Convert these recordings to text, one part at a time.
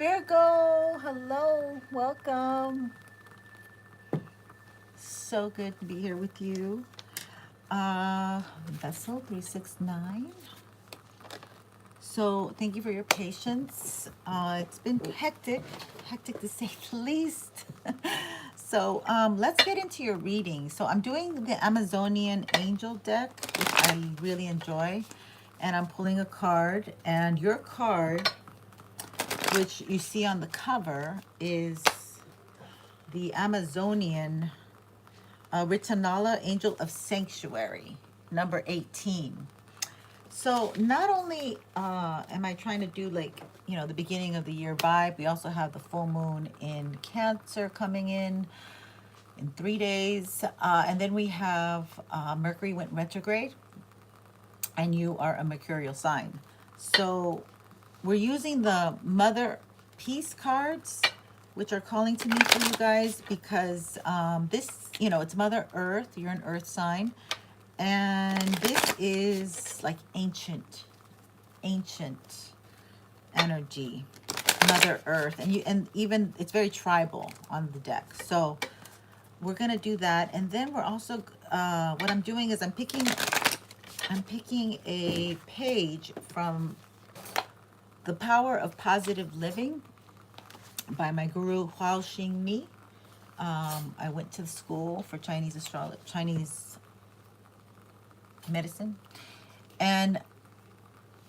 Virgo, hello, welcome. So good to be here with you. Vessel 369. So thank you for your patience. It's been hectic to say the least. So let's get into your reading. So I'm doing the Amazonian Angel deck, which I really enjoy. And I'm pulling a card. And your card, which you see on the cover, is the Amazonian Ritanala Angel of Sanctuary, number 18. So not only am I trying to do the beginning of the year vibe, we also have the full moon in Cancer coming in 3 days. And then we have Mercury went retrograde, and you are a mercurial sign. So we're using the Mother Peace cards, which are calling to me for you guys because it's Mother Earth. You're an Earth sign. And this is like ancient energy, Mother Earth. And even it's very tribal on the deck. So we're going to do that. And then we're also, what I'm doing is I'm picking a page from The Power of Positive Living by my guru Huao Xing Mi. I went to school for Chinese medicine, and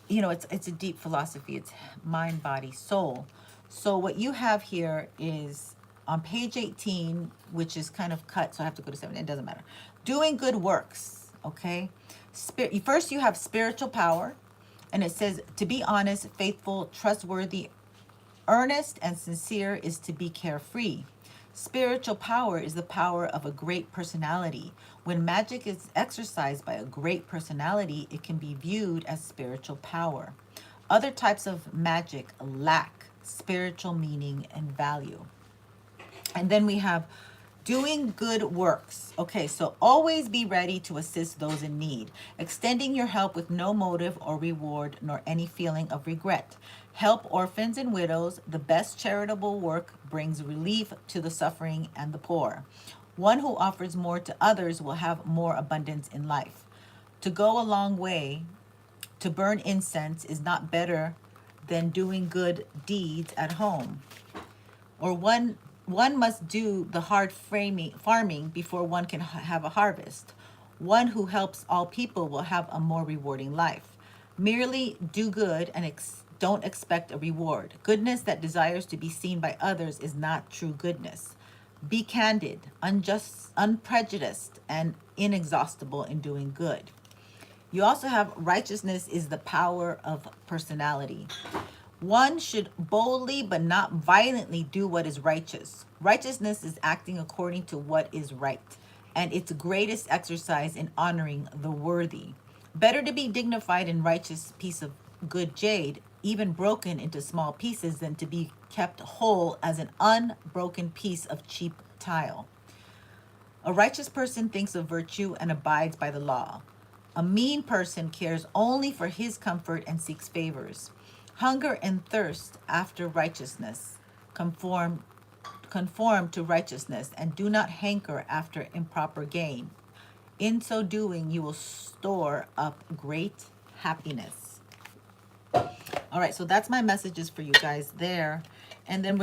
it's a deep philosophy. It's mind, body, soul. So what you have here is on page 18, which is kind of cut, so I have to go to 7. It doesn't matter. Doing good works. Okay. First, you have spiritual power, and it says to be honest, faithful, trustworthy, earnest, and sincere is to be carefree. Spiritual power is the power of a great personality. When magic is exercised by a great personality, it can be viewed as spiritual power. Other types of magic lack spiritual meaning and value. And then we have doing good works. Okay, so always be ready to assist those in need, extending your help with no motive or reward nor any feeling of regret. Help orphans and widows. The best charitable work brings relief to the suffering and the poor. One who offers more to others will have more abundance in life. To go a long way, to burn incense is not better than doing good deeds at home. Or one must do the hard farming before one can have a harvest. One who helps all people will have a more rewarding life. Merely do good and don't expect a reward. Goodness that desires to be seen by others is not true goodness. Be candid, unprejudiced, and inexhaustible in doing good. You also have righteousness is the power of personality. One should boldly but not violently do what is righteous. Righteousness is acting according to what is right, and its greatest exercise in honoring the worthy. Better to be dignified and righteous piece of good jade, even broken into small pieces, than to be kept whole as an unbroken piece of cheap tile. A righteous person thinks of virtue and abides by the law. A mean person cares only for his comfort and seeks favors. Hunger and thirst after righteousness. Conform to righteousness and do not hanker after improper gain. In so doing, you will store up great happiness. All right, so that's my messages for you guys there. And then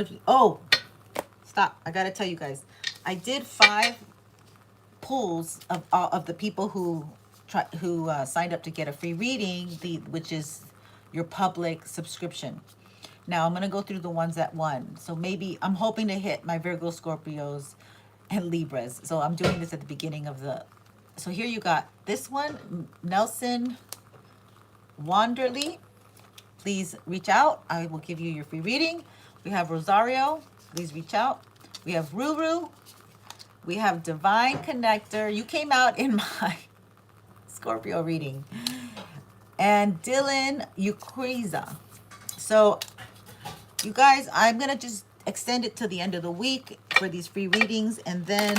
stop. I got to tell you guys. I did 5 pulls of the people who signed up to get a free reading, which is your public subscription. Now I'm going to go through the ones that won. So maybe I'm hoping to hit my Virgo, Scorpios, and Libras. So I'm doing this at the beginning of the... So here you got this one, Nelson Wanderly. Please reach out. I will give you your free reading. We have Rosario. Please reach out. We have Ruru. We have Divine Connector. You came out in my Scorpio reading. And Dylan Ukriza. So, you guys, I'm going to just extend it to the end of the week for these free readings. And then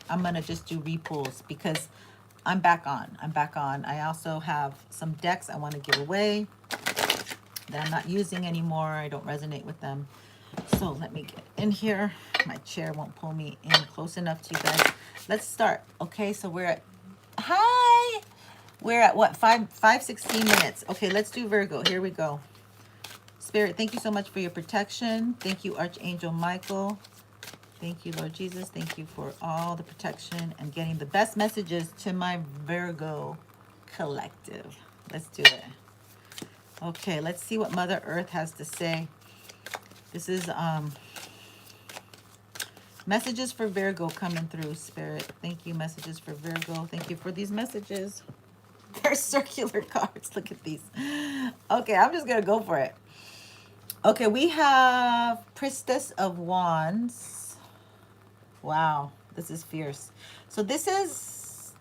I'm going to just do repulls because I'm back on. I also have some decks I want to give away that I'm not using anymore. I don't resonate with them. So let me get in here. My chair won't pull me in close enough to you guys. Let's start. Okay, so we're at, hi! We're at what, 5:16 minutes. Okay, let's do Virgo. Here we go. Spirit, thank you so much for your protection. Thank you, Archangel Michael. Thank you, Lord Jesus. Thank you for all the protection and getting the best messages to my Virgo collective. Let's do it. Okay, let's see what Mother Earth has to say. This is messages for Virgo coming through, Spirit. Thank you, messages for Virgo. Thank you for these messages. They're circular cards. Look at these. Okay, I'm just going to go for it. Okay, we have Priestess of Wands. Wow, this is fierce. So this is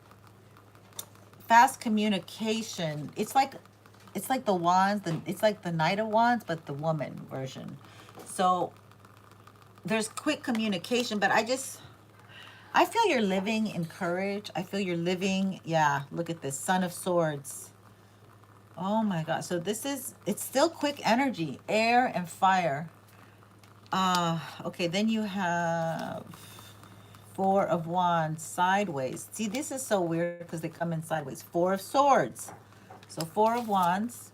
fast communication. It's like the wands, it's like the Knight of Wands, but the woman version. So there's quick communication, but I feel you're living in courage. I feel you're living, yeah, look at this, Son of Swords. Oh my God. So this is, it's still quick energy, air and fire. Okay, then you have Four of Wands sideways. See, this is so weird because they come in sideways. Four of Swords. So Four of Wands.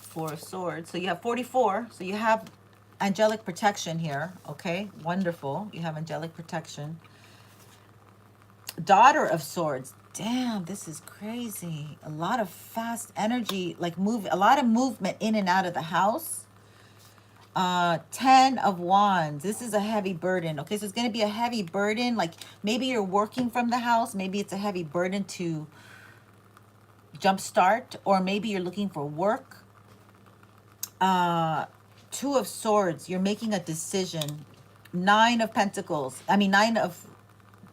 Four of Swords. So you have 44. So you have angelic protection here. Okay, wonderful. You have angelic protection. Daughter of Swords. Damn, this is crazy. A lot of fast energy, like a lot of movement in and out of the house. 10 of Wands. This is a heavy burden. Okay, so it's going to be a heavy burden. Like maybe you're working from the house. Maybe it's a heavy burden to jumpstart, or maybe you're looking for work. Two of Swords. You're making a decision. Nine of Pentacles. I mean,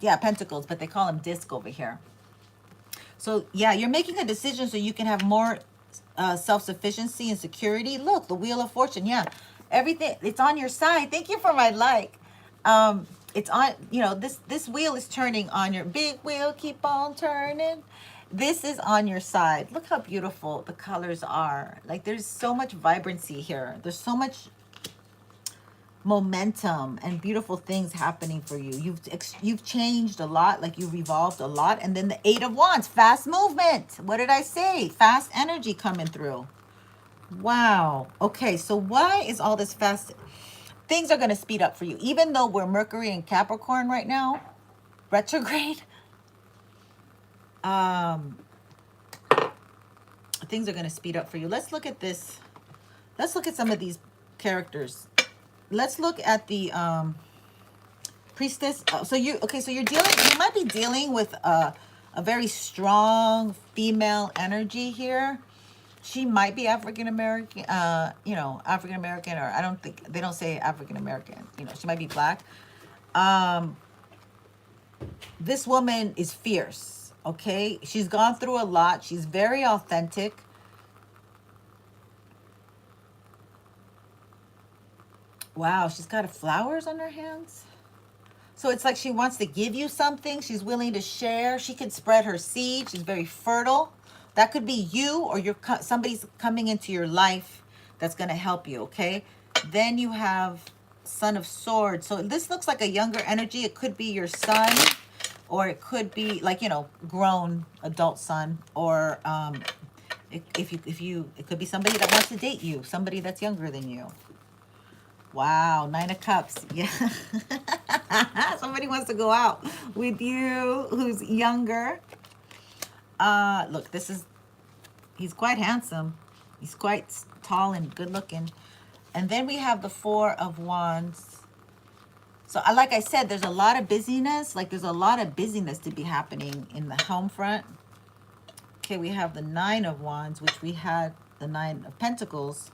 Pentacles, but they call them disc over here. So yeah, you're making a decision so you can have more self-sufficiency and security. Look, the Wheel of Fortune. Yeah, everything, it's on your side. Thank you for my like. It's on, you know, this wheel is turning on your big wheel. Keep on turning. This is on your side. Look how beautiful the colors are. Like there's so much vibrancy here. There's so much momentum and beautiful things happening for you. You've changed a lot, like you've evolved a lot. And then the Eight of Wands, fast movement. What did I say? Fast energy coming through. Wow. Okay, so why is all this fast? Things are going to speed up for you. Even though we're Mercury and Capricorn right now, retrograde, things are going to speed up for you. Let's look at this. Let's look at some of these characters. Let's look at the Priestess. So you're dealing, you might be dealing with a very strong female energy here. She might be African American, African American, or I don't think, they don't say African American, she might be black. This woman is fierce, okay? She's gone through a lot. She's very authentic. Wow, she's got flowers on her hands. So it's like she wants to give you something. She's willing to share. She could spread her seed. She's very fertile. That could be you, or somebody's coming into your life that's going to help you, okay? Then you have Son of Swords. So this looks like a younger energy. It could be your son, or it could be like, grown adult son, or it could be somebody that wants to date you, somebody that's younger than you. Wow, Nine of Cups. Yeah. Somebody wants to go out with you who's younger. Look, he's quite handsome. He's quite tall and good looking. And then we have the Four of Wands. So like I said, there's a lot of busyness. Like there's a lot of busyness to be happening in the home front. Okay, we have the Nine of Wands, which we had the Nine of Pentacles.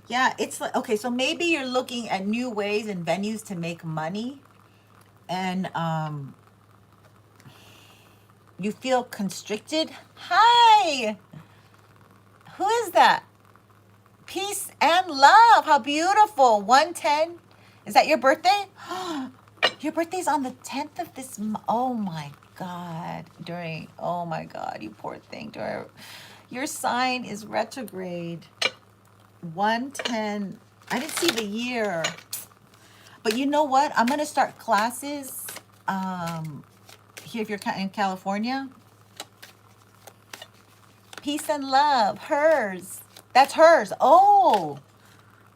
Yeah, it's like, okay, so maybe you're looking at new ways and venues to make money, and you feel constricted. Hi, who is that? Peace and love. How beautiful. 110. Is that your birthday? Your birthday's on the 10th of this month. Oh my God. Oh my God, you poor thing. Your sign is retrograde. 110. I didn't see the year. But you know what? I'm going to start classes here if you're in California. Peace and love. Hers. That's hers. Oh,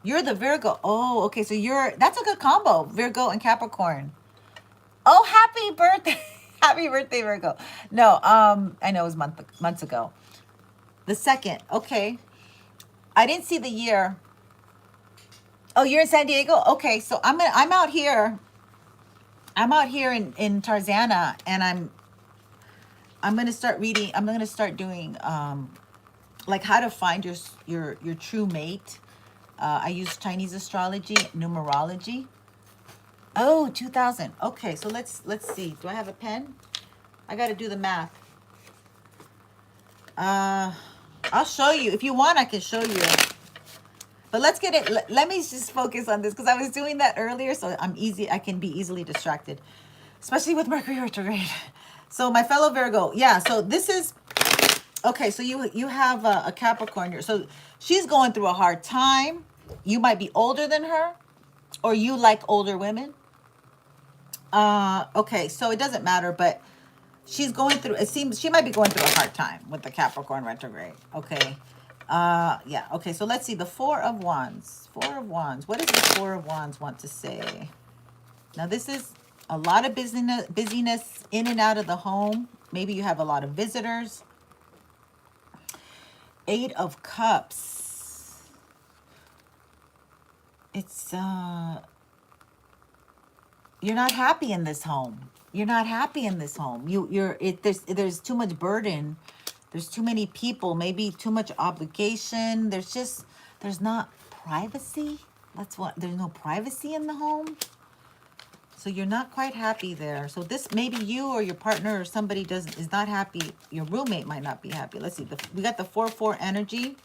you're the Virgo. Oh, okay. So that's a good combo. Virgo and Capricorn. Oh, happy birthday. Happy birthday, Virgo. No, I know it was months ago. The 2nd. Okay. I didn't see the year. Oh, you're in San Diego? Okay. So I'm out here. I'm out here in Tarzana, and I'm going to start reading. I'm going to start doing like how to find your true mate. I use Chinese astrology, numerology. Oh, 2000. Okay, so let's see. Do I have a pen? I got to do the math. I'll show you. If you want, I can show you. But let's get it. Let me just focus on this because I was doing that earlier, so I can be easily distracted, especially with Mercury retrograde. So my fellow Virgo, yeah. So this is okay. So you have a Capricorn. So she's going through a hard time. You might be older than her, or you like older women. Okay, so it doesn't matter, but she's going through, it seems she might be going through a hard time with the Capricorn retrograde. Okay. Yeah. Okay, so let's see the 4 of Wands. 4 of Wands. What does the 4 of Wands want to say? Now this is a lot of busyness in and out of the home. Maybe you have a lot of visitors. 8 of Cups. It's you're not happy in this home. You're not happy in this home. There's too much burden. There's too many people, maybe too much obligation. There's not privacy. There's no privacy in the home. So you're not quite happy there. So this, maybe you or your partner or somebody is not happy. Your roommate might not be happy. Let's see. We got the 4-4 energy.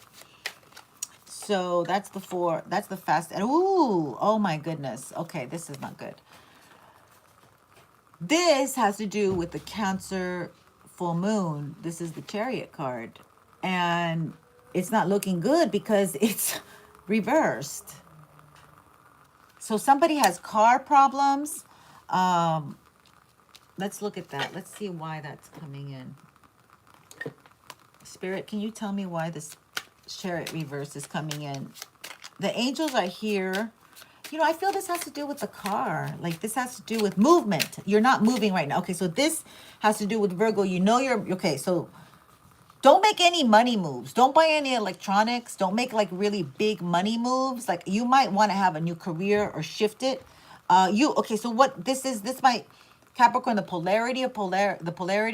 So that's the 4. That's the fast. Ooh, oh my goodness. Okay, this is not good. This has to do with the Cancer full moon. This is the Chariot card. And it's not looking good because it's reversed. So somebody has car problems. Let's look at that. Let's see why that's coming in. Spirit, can you tell me why this Chariot reverse is coming in? The angels are here. You know, I feel this has to do with the car. Like this has to do with movement. You're not moving right now. Okay, so this has to do with Virgo. You know okay, so don't make any money moves. Don't buy any electronics. Don't make like really big money moves. Like you might want to have a new career or shift it. Okay, so what this might Capricorn, the polarity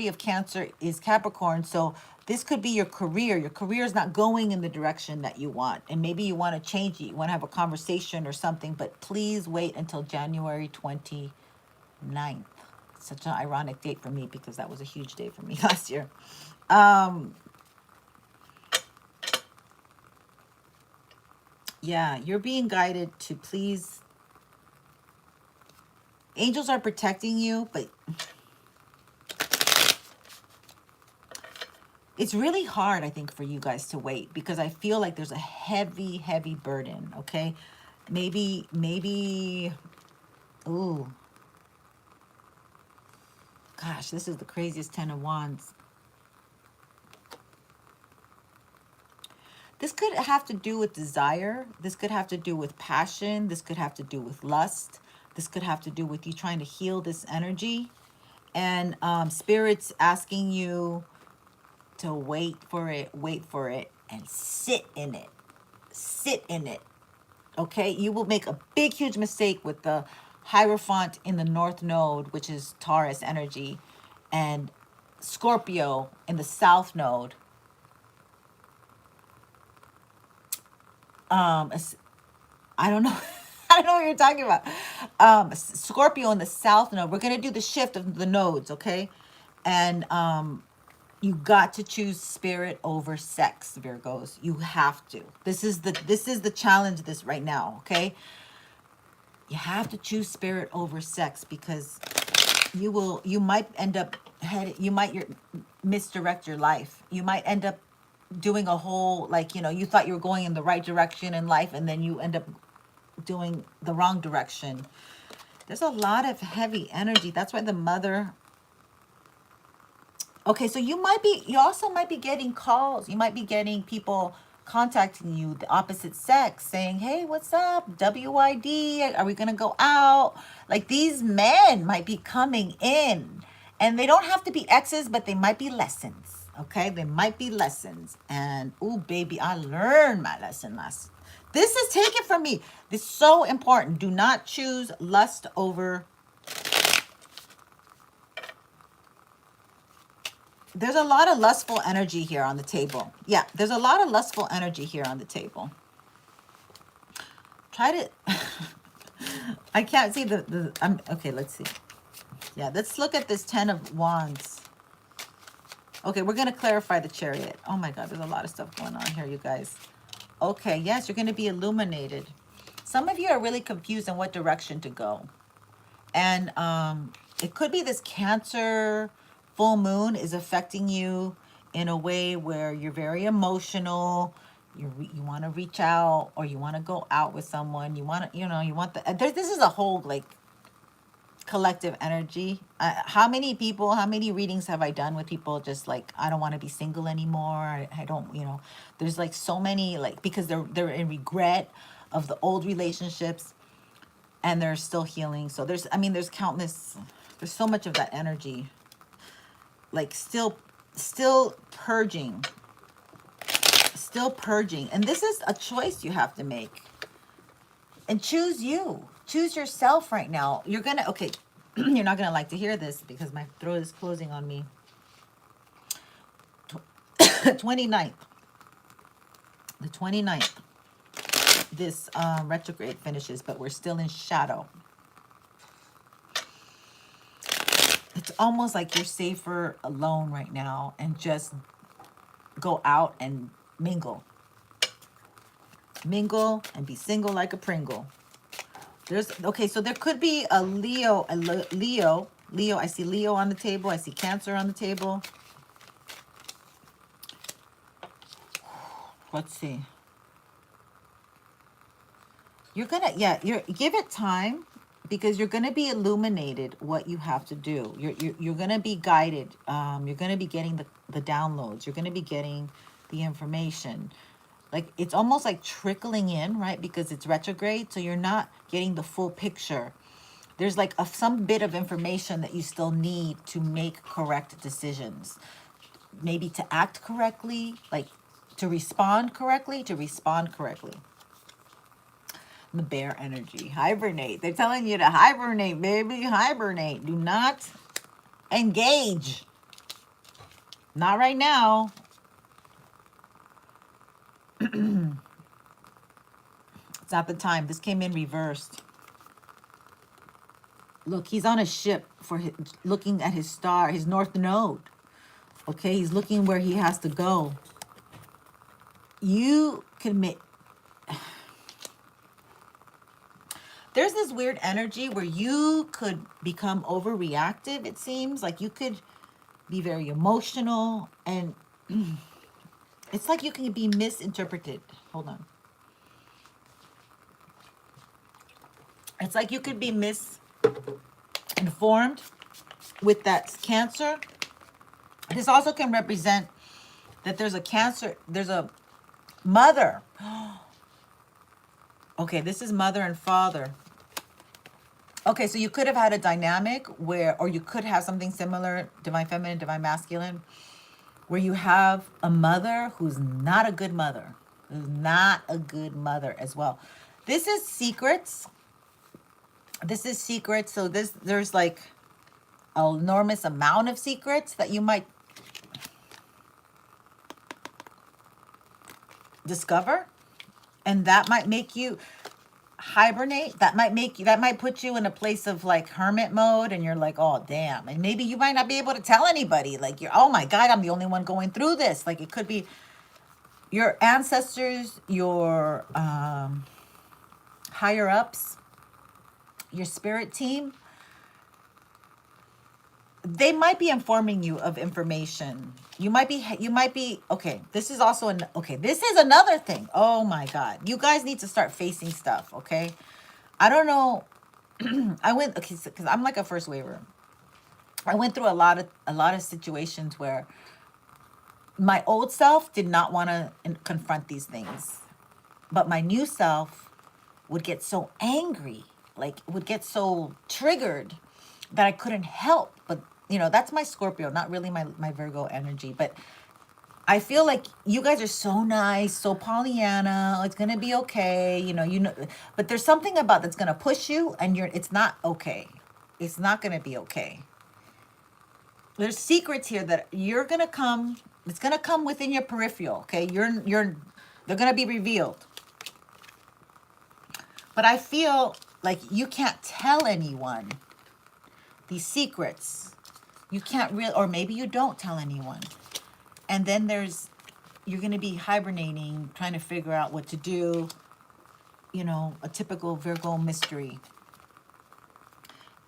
of Cancer is Capricorn. So this could be your career. Your career is not going in the direction that you want. And maybe you want to change it. You want to have a conversation or something. But please wait until January 29th. Such an ironic date for me because that was a huge day for me last year. Yeah, you're being guided to please. Angels are protecting you, but it's really hard, I think, for you guys to wait because I feel like there's a heavy, heavy burden, okay? Maybe, ooh. Gosh, this is the craziest 10 of Wands. This could have to do with desire. This could have to do with passion. This could have to do with lust. This could have to do with you trying to heal this energy. And Spirit's asking you to wait for it, and sit in it. Sit in it. Okay? You will make a big, huge mistake with the Hierophant in the North Node, which is Taurus energy, and Scorpio in the South Node. I don't know. I don't know what you're talking about. Scorpio in the South Node. We're going to do the shift of the nodes, okay? And you got to choose spirit over sex, Virgos. You have to. This is the challenge this right now, okay? You have to choose spirit over sex because you might end up misdirect your life. You might end up doing a whole, like, you know, you thought you were going in the right direction in life, and then you end up doing the wrong direction. There's a lot of heavy energy. That's why the mother. Okay, so you also might be getting calls. You might be getting people contacting you, the opposite sex, saying, hey, what's up? WID, are we going to go out? Like, these men might be coming in, and they don't have to be exes, but they might be lessons. Okay, they might be lessons. And, ooh, baby, I learned my lesson last. This is taken from me. This is so important. Do not choose lust over. There's a lot of lustful energy here on the table. Yeah, there's a lot of lustful energy here on the table. Try to... I can't see okay, let's see. Yeah, let's look at this 10 of Wands. Okay, we're going to clarify the Chariot. Oh my God, there's a lot of stuff going on here, you guys. Okay, yes, you're going to be illuminated. Some of you are really confused on what direction to go. And it could be this Cancer full moon is affecting you in a way where you're very emotional. You want to reach out, or you want to go out with someone. You want to, you know, you want the, this is a whole like collective energy. How many readings have I done with people just like, I don't want to be single anymore. I don't, you know, there's like so many, like, because they're in regret of the old relationships, and they're still healing. So there's, I mean, there's countless, there's so much of that energy, like still purging, and this is a choice you have to make. And choose yourself right now. You're gonna, okay, you're not gonna like to hear this because my throat is closing on me. 29th, the 29th, this retrograde finishes, but we're still in shadow. It's almost like you're safer alone right now and just go out and mingle and be single like a Pringle. Okay, so there could be a Leo. I see Leo on the table. I see Cancer on the table. Let's see. You're gonna, give it time, because you're gonna be illuminated what you have to do. You're gonna be guided. You're gonna be getting the downloads. You're gonna be getting the information. Like, it's almost like trickling in, right? Because it's retrograde, so you're not getting the full picture. There's like some bit of information that you still need to make correct decisions. Maybe to act correctly, like to respond correctly, The bear energy, hibernate. They're telling you to hibernate, baby, hibernate. Do not engage. Not right now. It's not the time. This came in reversed. Look, he's on a ship looking at his star, his north node. Okay, he's looking where he has to go. You commit. There's this weird energy where you could become overreactive, it seems. Like you could be very emotional, and it's like you can be misinterpreted. Hold on. It's like you could be misinformed with that Cancer. This also can represent that there's a Cancer, there's a mother. Okay, this is mother and father. Okay, so you could have had a dynamic where, or you could have something similar, divine feminine, divine masculine, where you have a mother who's not a good mother, as well. This is secrets. So there's like an enormous amount of secrets that you might discover, and that might make you hibernate. That might put you in a place of like hermit mode, and you're like, oh damn. And maybe you might not be able to tell anybody, like, you're, oh my God, I'm the only one going through this. Like, it could be your ancestors, your higher ups, your spirit team. they might be informing you of information. You might be, okay, this is also okay, this is another thing. Oh my God. You guys need to start facing stuff, okay? I don't know. I went, okay, because I'm like a first waver. I went through a lot of situations where my old self did not want to confront these things, but my new self would get so angry, like would get so triggered that I couldn't help. But that's my Scorpio, not really my Virgo energy. But I feel like you guys are so nice, so Pollyanna. It's gonna be okay, But there's something about that's gonna push you, and it's not okay. It's not gonna be okay. There's secrets here that you're gonna come. It's gonna come within your peripheral. Okay, they're gonna be revealed. But I feel like you can't tell anyone these secrets. You can't or maybe you don't tell anyone. And then you're going to be hibernating, trying to figure out what to do. A typical Virgo mystery.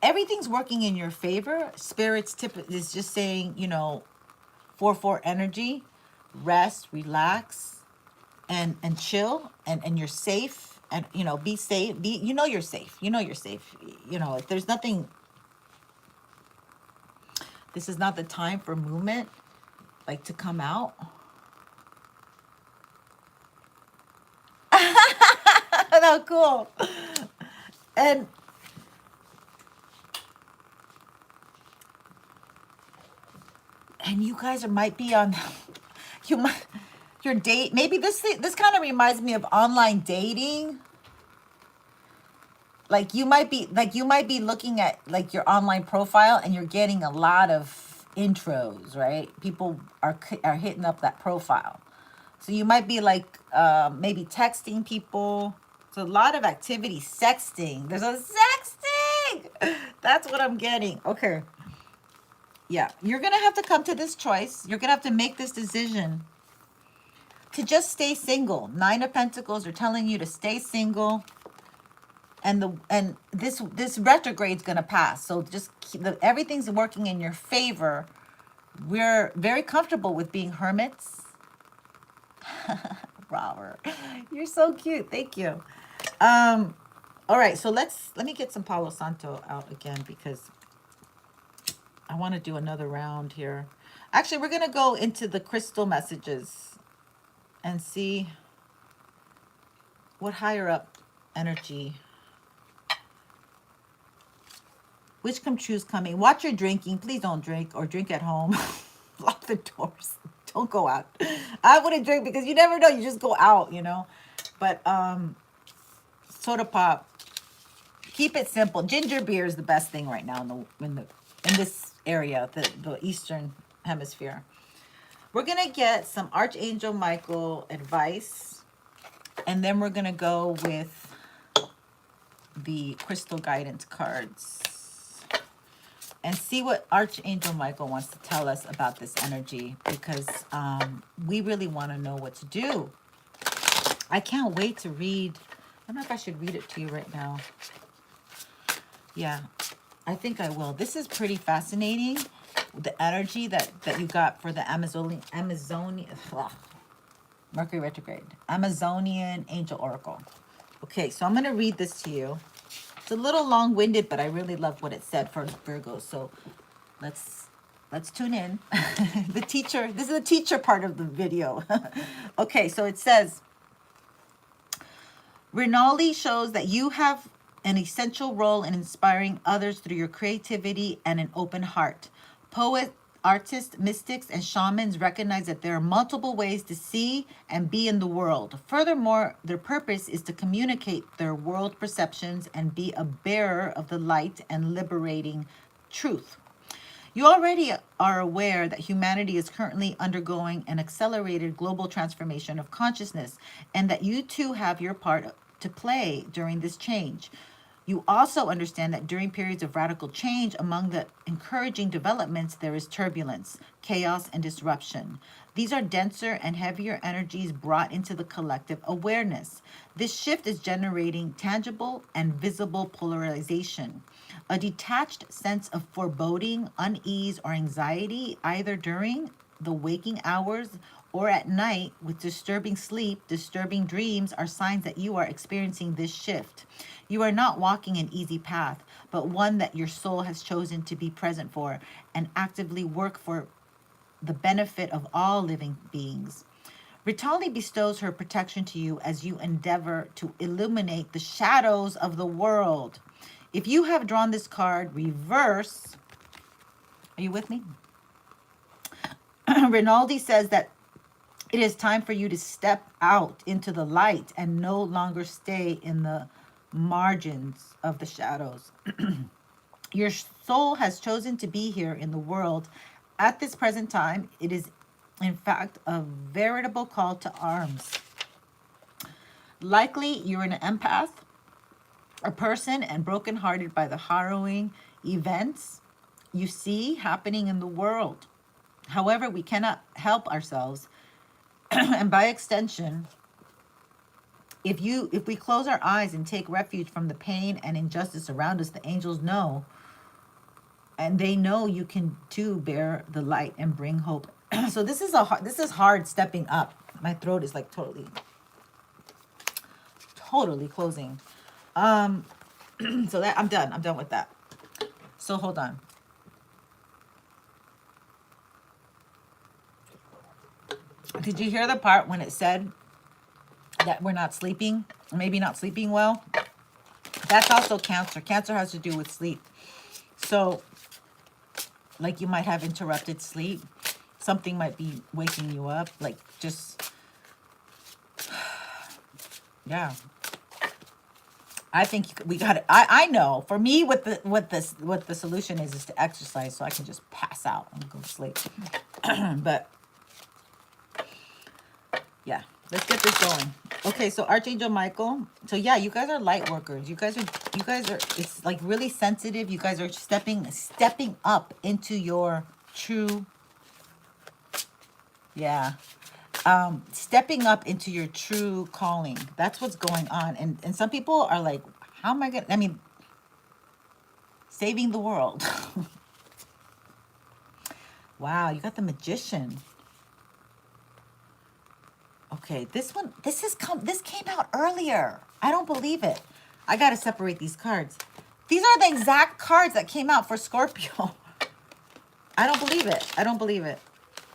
Everything's working in your favor. Spirit's tip is just saying, 4-4 energy, rest, relax, and chill, and you're safe. And, be safe. You're safe. You're safe. If there's nothing, this is not the time for movement, like to come out. No, cool. And you guys might be on, your date. Maybe this kind of reminds me of online dating. Like you might be looking at like your online profile and you're getting a lot of intros, right? People are hitting up that profile. So you might be like maybe texting people. So a lot of activity, sexting. There's a sexting. That's what I'm getting. Okay. Yeah, you're going to have to come to this choice. You're going to have to make this decision to just stay single. 9 of Pentacles are telling you to stay single. And this retrograde's gonna pass. So just everything's working in your favor. We're very comfortable with being hermits. Robert, you're so cute. Thank you. All right, so let me get some Palo Santo out again because I want to do another round here. Actually, we're gonna go into the crystal messages and see what higher up energy. Which come true's coming. Watch your drinking. Please don't drink or drink at home. Lock the doors. Don't go out. I wouldn't drink because you never know. You just go out, But soda pop. Keep it simple. Ginger beer is the best thing right now in this area, the Eastern Hemisphere. We're gonna get some Archangel Michael advice, and then we're gonna go with the crystal guidance cards and see what Archangel Michael wants to tell us about this energy, because we really want to know what to do. I can't wait to read. I don't know if I should read it to you right now. Yeah, I think I will. This is pretty fascinating. The energy that you got for the Amazonian Mercury retrograde. Amazonian Angel Oracle. Okay, so I'm going to read this to you. It's a little long-winded, but I really love what it said for Virgo. So let's tune in. The teacher, this is the teacher part of the video. Okay, so it says, Rinaldi shows that you have an essential role in inspiring others through your creativity and an open heart. Poets, artists, mystics, and shamans recognize that there are multiple ways to see and be in the world. Furthermore, their purpose is to communicate their world perceptions and be a bearer of the light and liberating truth. You already are aware that humanity is currently undergoing an accelerated global transformation of consciousness, and that you too have your part to play during this change. You also understand that during periods of radical change, among the encouraging developments, there is turbulence, chaos, and disruption. These are denser and heavier energies brought into the collective awareness. This shift is generating tangible and visible polarization. A detached sense of foreboding, unease, or anxiety, either during the waking hours or at night with disturbing sleep, disturbing dreams, are signs that you are experiencing this shift. You are not walking an easy path, but one that your soul has chosen to be present for and actively work for the benefit of all living beings. Ritali bestows her protection to you as you endeavor to illuminate the shadows of the world. If you have drawn this card reverse, are you with me? Rinaldi says that it is time for you to step out into the light and no longer stay in the margins of the shadows. Your soul has chosen to be here in the world at this present time. It is, in fact, a veritable call to arms. Likely, you're an empath, a person, and brokenhearted by the harrowing events you see happening in the world. However, we cannot help ourselves, and by extension, if we close our eyes and take refuge from the pain and injustice around us, the angels know, and they know you can too bear the light and bring hope. So this is hard stepping up. My throat is like totally closing. So that I'm done with that. So hold on. Did you hear the part when it said that we're not sleeping, maybe not sleeping well? That's also Cancer. Cancer has to do with sleep. So like you might have interrupted sleep. Something might be waking you up, like just, yeah. I think we got it. I know for me what the solution is to exercise so I can just pass out and go to sleep. But yeah, let's get this going. Okay, so Archangel Michael. So yeah, you guys are light workers. You guys are it's like really sensitive. You guys are stepping up into your true, yeah. Stepping up into your true calling. That's what's going on. And some people are like, how am I gonna, I mean, saving the world. Wow, you got the Magician. Okay, this came out earlier. I don't believe it. I gotta separate these cards. These are the exact cards that came out for Scorpio. I don't believe it. I don't believe it.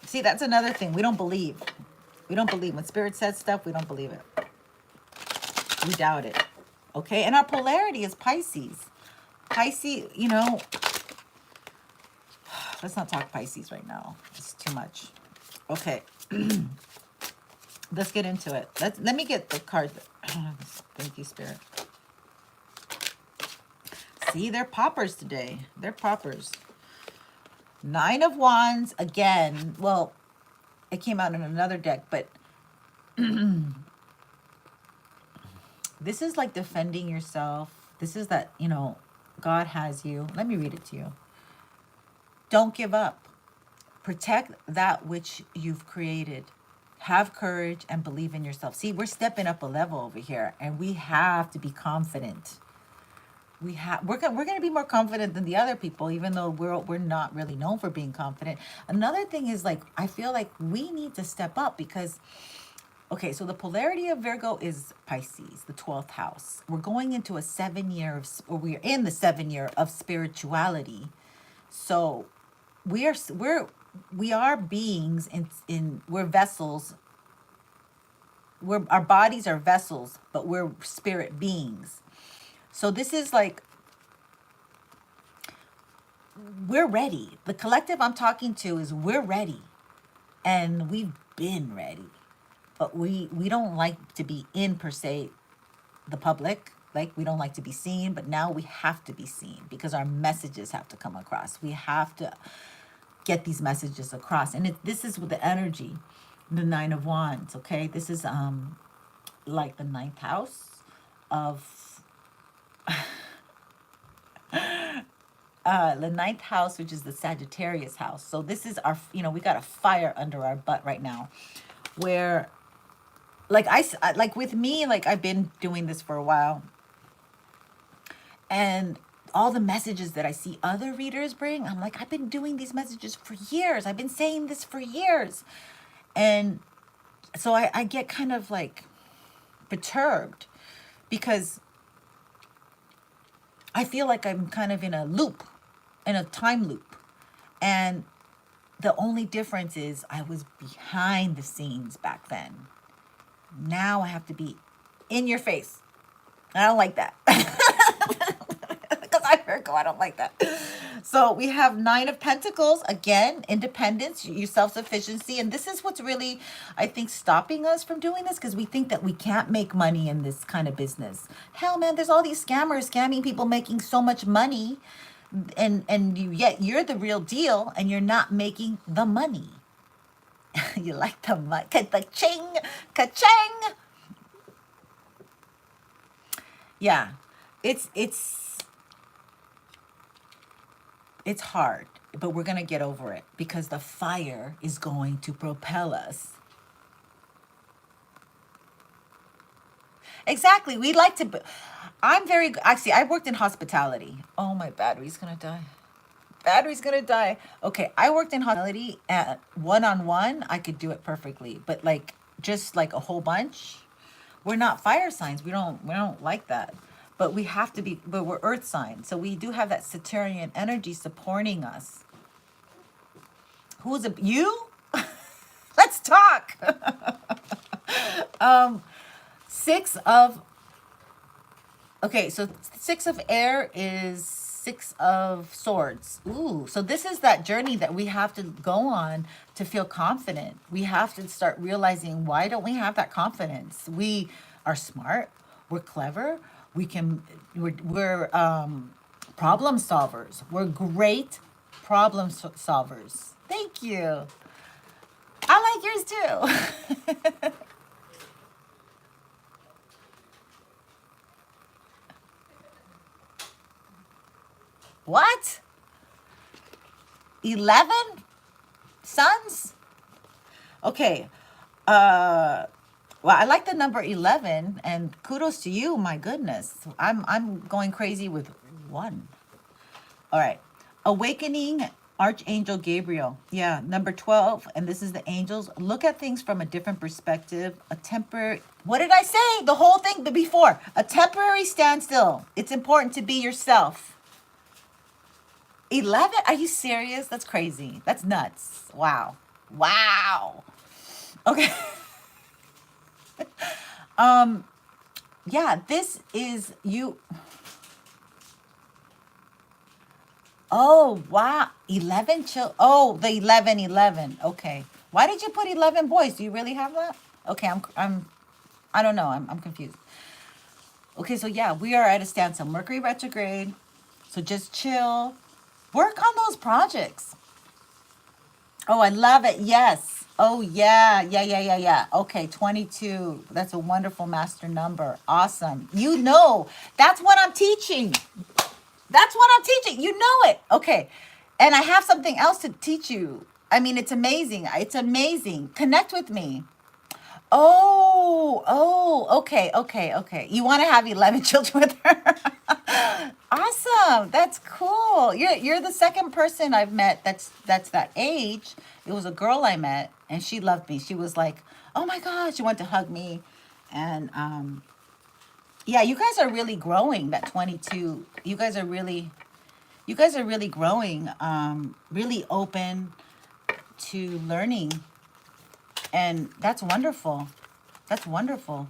See, that's another thing. We don't believe. We don't believe. When Spirit says stuff, we don't believe it. We doubt it. Okay? And our polarity is Pisces. Pisces, you know, let's not talk Pisces right now. It's too much. Okay. Let's get into it. Let me get the card. Thank you, Spirit. See, they're poppers today. They're poppers. 9 of Wands again. Well, it came out in another deck, but this is like defending yourself. This is that, you know, God has you. Let me read it to you. Don't give up. Protect that which you've created. Have courage and believe in yourself. See, we're stepping up a level over here, and we have to be confident. We're going to be more confident than the other people, even though we're not really known for being confident. Another thing is, like, I feel like we need to step up because, okay, so the polarity of Virgo is Pisces, the 12th house. We're going into a 7-year or we're in the 7 year of spirituality. So we are beings we're vessels. Our bodies are vessels, but we're spirit beings. So this is like, we're ready. The collective I'm talking to is we're ready. And we've been ready. But we don't like to be in, per se, the public. Like, we don't like to be seen. But now we have to be seen because our messages have to come across. We have to get these messages across. And this is with the energy, the 9 of Wands, okay? This is like the 9th house of... the 9th house, which is the Sagittarius house. So this is our, you know, we got a fire under our butt right now, where, like like with me, like I've been doing this for a while, and all the messages that I see other readers bring, I'm like, I've been doing these messages for years. I've been saying this for years. And so I get kind of like perturbed because I feel like I'm kind of in a loop, in a time loop. And the only difference is I was behind the scenes back then. Now I have to be in your face. I don't like that. Because I'm Virgo, I don't like that. So we have 9 of Pentacles. Again, independence, your self-sufficiency. And this is what's really, I think, stopping us from doing this, because we think that we can't make money in this kind of business. Hell, man, there's all these scammers scamming people making so much money. And yet you're the real deal and you're not making the money. You like the money. Ka-ching, ka-ching. Yeah, it's hard, but we're going to get over it because the fire is going to propel us. Exactly. We like to, I'm very, actually, I worked in hospitality. Oh, my battery's going to die. Battery's going to die. Okay, I worked in hospitality at one-on-one. I could do it perfectly, but like, just like a whole bunch, we're not fire signs. We don't like that. But we have to be, but we're earth signs. So we do have that Saturnian energy supporting us. Who's you? Let's talk. 6 of, okay, so 6 of air is 6 of swords. Ooh, so this is that journey that we have to go on to feel confident. We have to start realizing, why don't we have that confidence? We are smart, we're clever, we're problem solvers. We're great problem solvers. Thank you. I like yours too. What? 11 sons? Okay. Well, I like the number 11, and kudos to you. My goodness, I'm going crazy with 1. All right, awakening Archangel Gabriel. Yeah, number 12, and this is the angels. Look at things from a different perspective. A temporary. What did I say? The whole thing before. A temporary standstill. It's important to be yourself. 11? Are you serious? That's crazy. That's nuts. Wow. Wow. Okay. Yeah, this is you. Oh, wow. 11 oh, the 11. Okay. Why did you put 11 boys? Do you really have that? Okay, I don't know. I'm confused. Okay, so yeah, we are at a standstill. Mercury retrograde. So just chill. Work on those projects. Oh, I love it. Yes. Oh, yeah. Okay, 22. That's a wonderful master number. Awesome. You know, that's what I'm teaching. That's what I'm teaching. You know it. Okay. And I have something else to teach you. I mean, it's amazing. It's amazing. Connect with me. Okay. You want to have 11 children with her? Awesome. That's cool. You're the second person I've met that's that age. It was a girl I met, and she loved me. She was like, "Oh my God," she wanted to hug me. And yeah, you guys are really growing. That 22. You guys are really growing. Really open to learning. And that's wonderful. That's wonderful.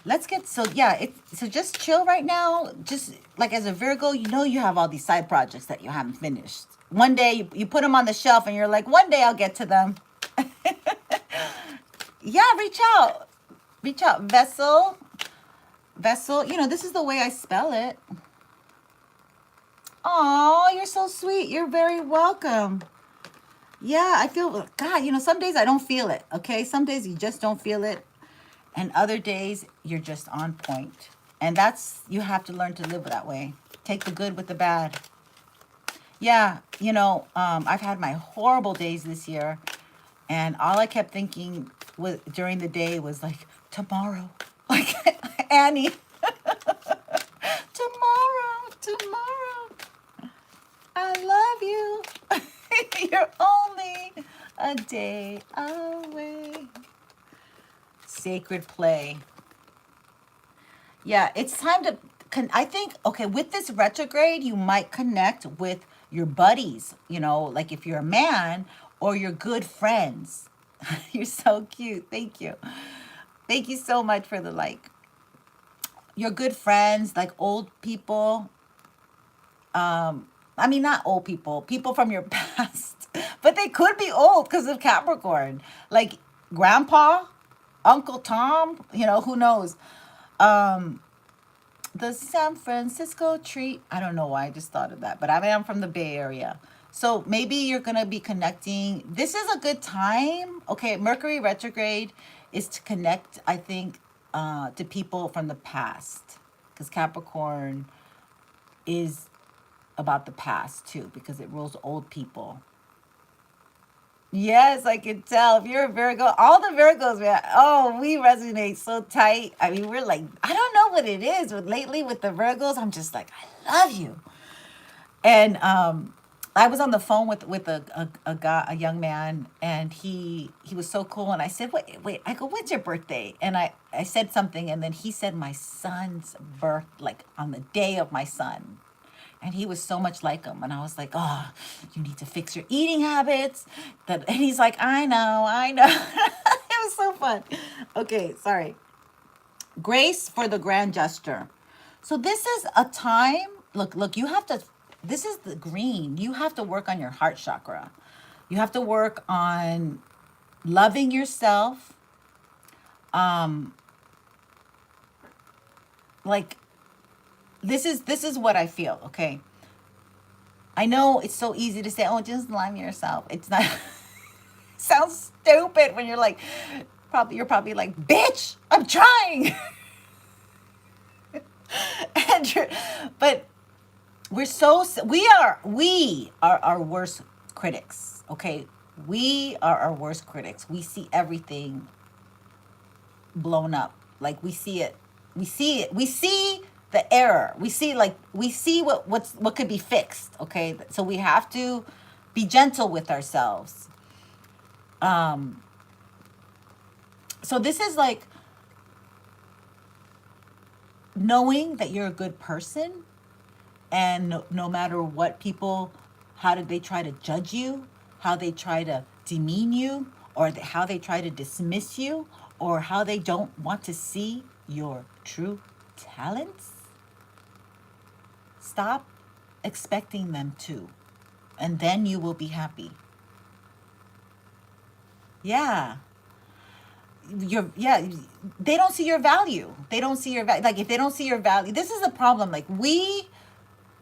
Let's get, so just chill right now. Just like as a Virgo, you know you have all these side projects that you haven't finished. One day you put them on the shelf and you're like, one day I'll get to them. Yeah, reach out. Reach out. Vessel. You know, this is the way I spell it. Oh, you're so sweet. You're very welcome. Yeah, I feel, God, you know, some days I don't feel it, okay? Some days you just don't feel it. And other days you're just on point. And that's, you have to learn to live that way. Take the good with the bad. Yeah, you know, I've had my horrible days this year. And all I kept thinking during the day was like, tomorrow. Like Annie. Tomorrow. love you. You're only a day away. Sacred play. Yeah, it's time to, I think, okay, with this retrograde, you might connect with your buddies, you know, like if you're a man, or your good friends. You're so cute. Thank you. Thank you so much for the like. Your good friends, like old people. I mean, not old people, people from your past, but they could be old because of Capricorn. Like grandpa, Uncle Tom, you know, who knows? Um, the San Francisco treat. I don't know why I just thought of that, but I am from the Bay Area. So maybe you're going to be connecting. This is a good time. Okay, Mercury retrograde is to connect, I think, to people from the past. Because Capricorn is about the past too, because it rules old people. Yes, I can tell. If you're a Virgo, all the Virgos, man, oh, we resonate so tight. I mean, we're like, I don't know what it is, but lately with the Virgos, I'm just like, I love you. And I was on the phone with a guy, a young man, and he was so cool. And I said, wait, I go, when's your birthday? And I said something, and then he said my son's birth, like on the day of my son. And he was so much like him. And I was like, oh, you need to fix your eating habits. And he's like, I know. It was so fun. Okay, sorry. Grace for the grand gesture. So this is a time, look, you have to, this is the green. You have to work on your heart chakra. You have to work on loving yourself. Like, this is what I feel, okay? I know it's so easy to say, oh, just love yourself. It's not, sounds stupid when you're like, you're probably like, bitch, I'm trying. But we are our worst critics, okay? We are our worst critics. We see everything blown up. Like we see it. We see the error. We see what could be fixed, okay? So we have to be gentle with ourselves. So this is like knowing that you're a good person, and no matter what people, how did they try to judge you, how they try to demean you, or how they try to dismiss you, or how they don't want to see your true talents, stop expecting them to, and then you will be happy. Yeah. They don't see your value. They don't see your value. Like if they don't see your value, this is a problem. Like we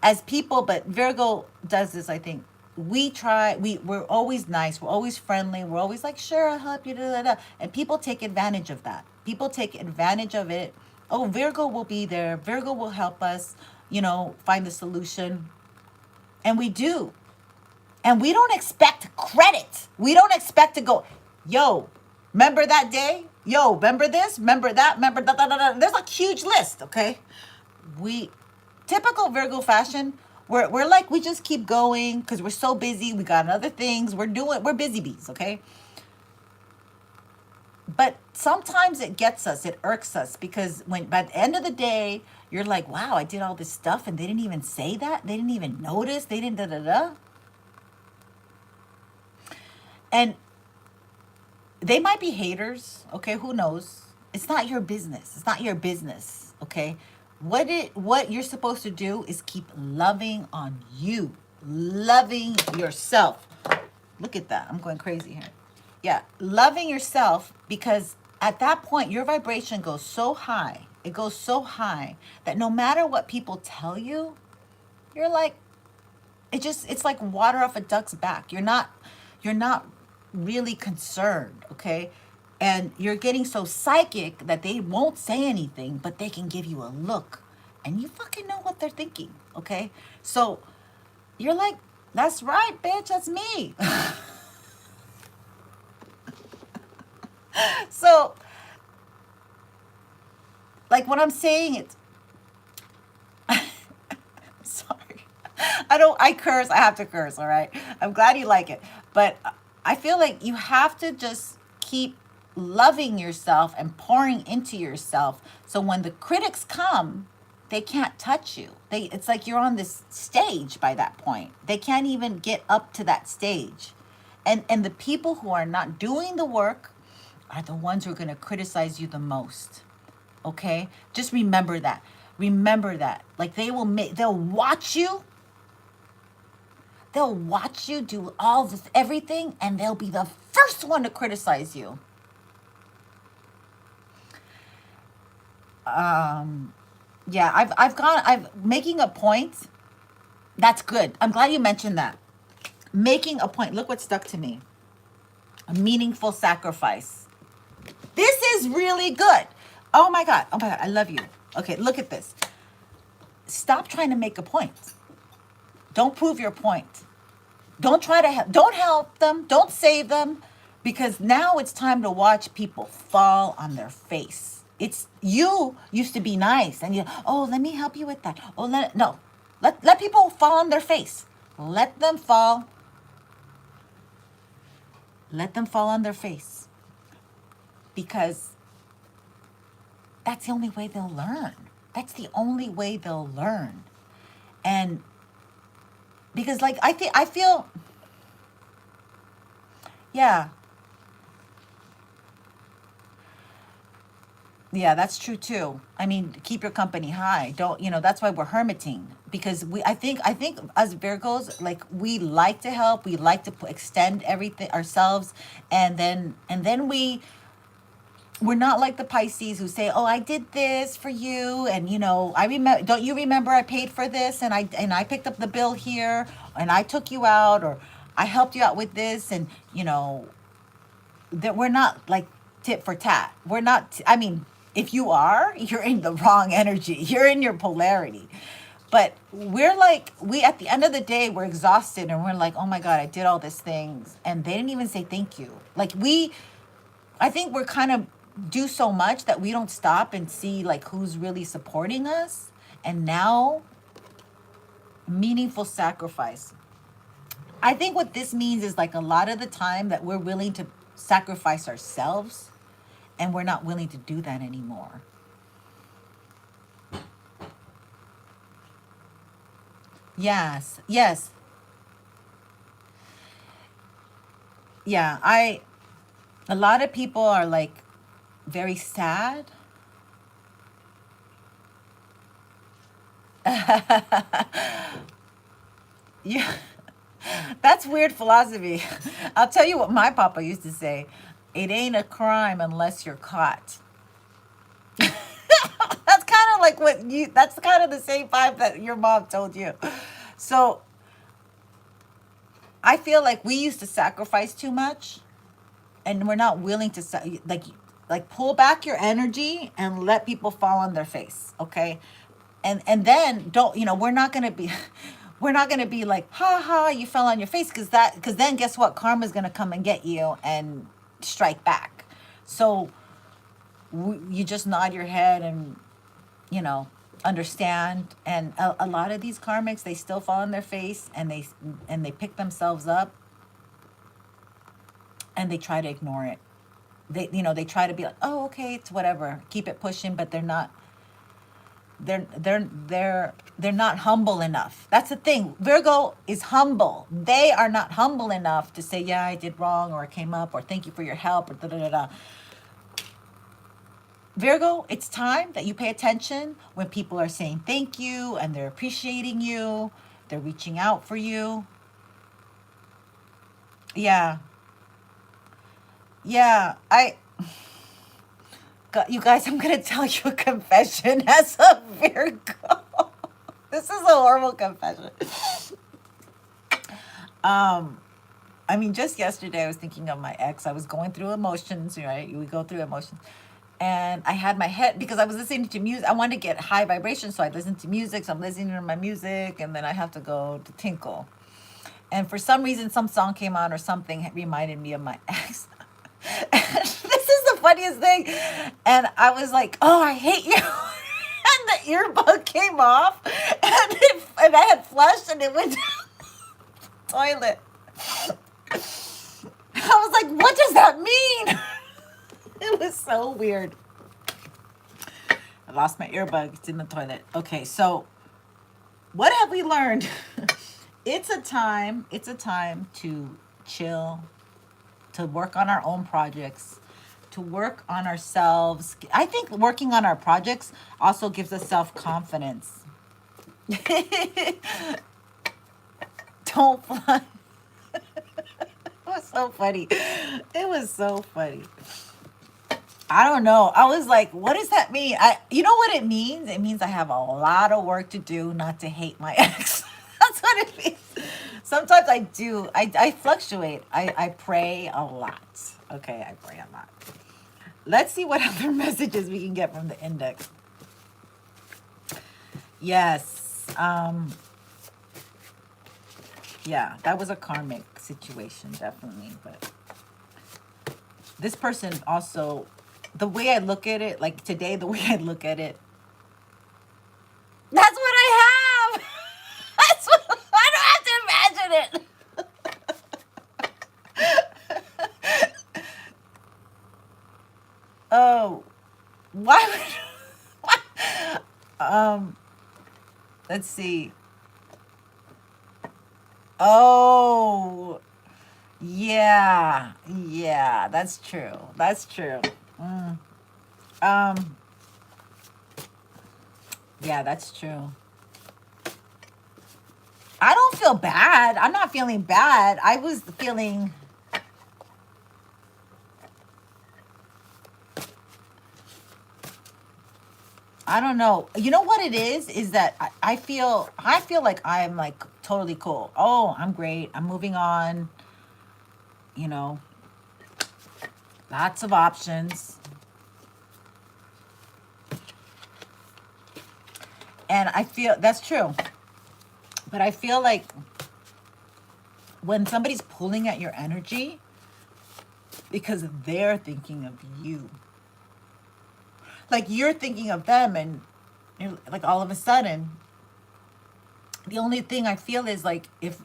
as people, but Virgo does this, I think. We're always nice, we're always friendly, we're always like, sure, I'll help you, da, da, da. And people take advantage of that. People take advantage of it. Oh, Virgo will be there, Virgo will help us, find the solution. And we do. And we don't expect credit. We don't expect to go, yo, remember that day? Yo, remember this? Remember that? Remember da da da da. There's a huge list, okay? Typical Virgo fashion, we're like, we just keep going because we're so busy. We got other things. We're busy bees, okay? But sometimes it gets us, it irks us, because when by the end of the day, you're like, wow, I did all this stuff and they didn't even say that. They didn't even notice. They didn't da da da. And they might be haters, okay? Who knows? It's not your business. It's not your business, okay? What you're supposed to do is keep loving on you, loving yourself. Look at that. I'm going crazy here. Yeah, loving yourself, because at that point, your vibration goes so high. It goes so high that no matter what people tell you, you're like, it's like water off a duck's back. You're not really concerned, okay? And you're getting so psychic that they won't say anything, but they can give you a look. And you fucking know what they're thinking, okay? So you're like, that's right, bitch, that's me. So, like what I'm saying, it's... sorry. I curse, I have to curse, all right? I'm glad you like it. But I feel like you have to just keep loving yourself and pouring into yourself. So when the critics come, they can't touch you. It's like you're on this stage by that point. They can't even get up to that stage. And the people who are not doing the work are the ones who are going to criticize you the most. Okay? Just remember that. Remember that. Like they'll watch you. They'll watch you do all this, everything, and they'll be the first one to criticize you. Yeah, I've making a point. That's good. I'm glad you mentioned that. Making a point. Look what stuck to me. A meaningful sacrifice. This is really good. Oh my God. Oh my God. I love you. Okay, look at this. Stop trying to make a point. Don't prove your point. Don't try to don't help them. Don't save them, because now it's time to watch people fall on their face. It's you used to be nice and oh, let me help you with that. Oh, let people fall on their face. Let them fall. Let them fall on their face, because that's the only way they'll learn. That's the only way they'll learn. And because like I feel yeah. Yeah, that's true too. I mean, keep your company high. Don't, that's why we're hermiting, because I think as Virgos, like, we like to help, we like to extend everything ourselves, and then we're not like the Pisces who say, "Oh, I did this for you," and I remember. Don't you remember I paid for this, and I picked up the bill here, and I took you out, or I helped you out with this, and that we're not like tit for tat. We're not. I mean, if you are, you're in the wrong energy. You're in your polarity. But we're like, at the end of the day, we're exhausted, and we're like, oh my God, I did all these things, and they didn't even say thank you. Like I think we're kind of do so much that we don't stop and see like who's really supporting us. And now, meaningful sacrifice. I think what this means is like a lot of the time that we're willing to sacrifice ourselves, and we're not willing to do that anymore. Yes, yes. Yeah, a lot of people are like very sad. Yeah, that's weird philosophy. I'll tell you what my papa used to say. It ain't a crime unless you're caught. That's kind of like that's kind of the same vibe that your mom told you. So I feel like we used to sacrifice too much, and we're not willing to like pull back your energy and let people fall on their face, okay? And then don't, we're not going to be we're not going to be like, ha ha, you fell on your face, because then guess what? Karma's going to come and get you and strike back. So you just nod your head and understand. And a lot of these karmics, they still fall on their face, and they pick themselves up, and they try to ignore it. They try to be like, oh, okay, it's whatever, keep it pushing, but they're not humble enough. That's the thing. Virgo is humble. They are not humble enough to say, yeah, I did wrong, or I came up, or thank you for your help, or da da da da. Virgo, it's time that you pay attention when people are saying thank you, and they're appreciating you, they're reaching out for you. Yeah. Yeah, you guys, I'm gonna tell you a confession as a Virgo. This is a horrible confession. I mean, just yesterday I was thinking of my ex. I was going through emotions, right? We go through emotions. And I had my head, because I was listening to music. I wanted to get high vibration, so I listened to music. So I'm listening to my music, and then I have to go to tinkle. And for some reason, some song came on or something reminded me of my ex. This is the funniest thing. And I was like, oh, I hate you. the earbud came off, and I had flushed, and it went down the toilet. I was like, what does that mean? It was so weird. I lost my earbud. It's in the toilet. Okay, so what have we learned? It's a time to chill, to work on our own projects, to work on ourselves. I think working on our projects also gives us self-confidence. Don't fly. It was so funny. It was so funny. I don't know. I was like, what does that mean? You know what it means? It means I have a lot of work to do not to hate my ex. That's what it means. Sometimes I do. I fluctuate. I pray a lot. Okay, I pray a lot. Let's see what other messages we can get from the index. Yes. Yeah, that was a karmic situation, definitely. But this person also, the way I look at it, like today, the way I look at it, that's what I have. That's what, I don't have to imagine it. Oh, why would, let's see. Oh, yeah, that's true. That's true. Yeah, that's true. I don't feel bad. I'm not feeling bad. I was feeling... I don't know. You know what it is that I feel like I'm like totally cool. Oh, I'm great. I'm moving on. You know, lots of options. And I feel that's true. But I feel like when somebody's pulling at your energy because they're thinking of you. Like you're thinking of them, and you're, like all of a sudden, the only thing I feel is like if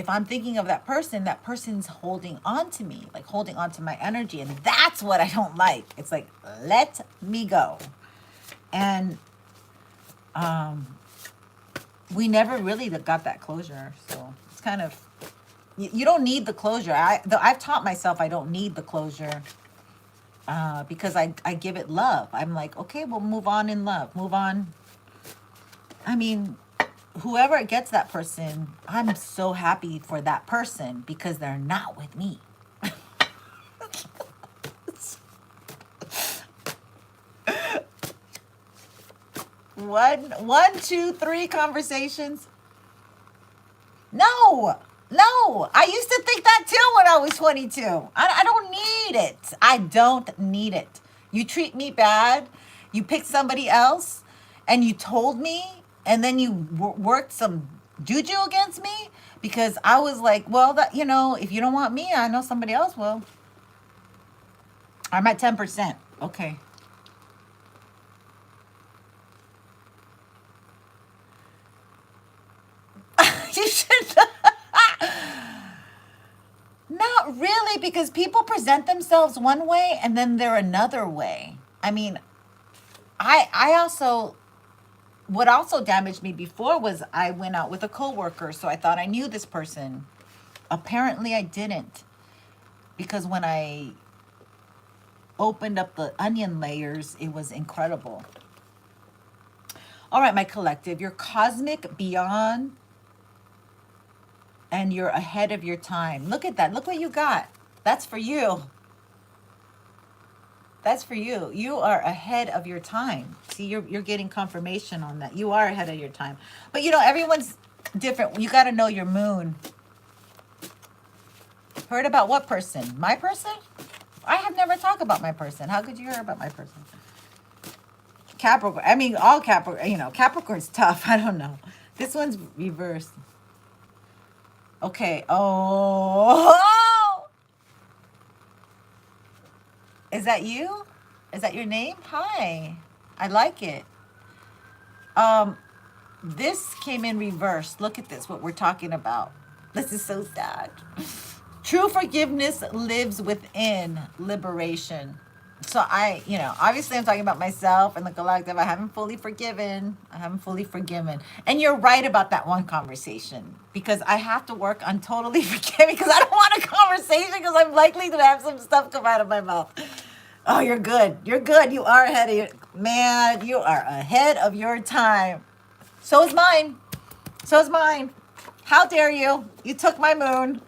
I'm thinking of that person's holding on to me, like holding on to my energy, and that's what I don't like. It's like, let me go. And we never really got that closure, so it's kind of, you don't need the closure. I've taught myself I don't need the closure. Because I give it love. I'm like, okay, we'll move on in love. Move on. I mean, whoever gets that person, I'm so happy for that person because they're not with me. One, two, three conversations. No. I used to think that too when I was 22. I don't need it. I don't need it. You treat me bad. You picked somebody else and you told me, and then you worked some juju against me because I was like, well, that, you know, if you don't want me, I know somebody else will. I'm at 10%. Okay. You should not really, because people present themselves one way and then they're another way. I mean, I also, what also damaged me before was I went out with a coworker, so I thought I knew this person. Apparently I didn't, because when I opened up the onion layers, it was incredible. All right, my collective, you're cosmic beyond and you're ahead of your time. Look at that. Look what you got. That's for you. That's for you. You are ahead of your time. See, you're getting confirmation on that. You are ahead of your time. But, you know, everyone's different. You got to know your moon. Heard about what person? My person? I have never talked about my person. How could you hear about my person? Capricorn. I mean, all Capricorn. You know, Capricorn's tough. I don't know. This one's reversed. Okay. Oh. Is that you? Is that your name? Hi. I like it. This came in reverse. Look at this, what we're talking about. This is so sad. True forgiveness lives within liberation. So obviously I'm talking about myself and the collective. I haven't fully forgiven. I haven't fully forgiven. And you're right about that one conversation, because I have to work on totally forgiving, because I don't want a conversation, because I'm likely to have some stuff come out of my mouth. Oh, you're good. You're good. You are ahead of your, man, you are ahead of your time. So is mine. So is mine. How dare you? You took my moon.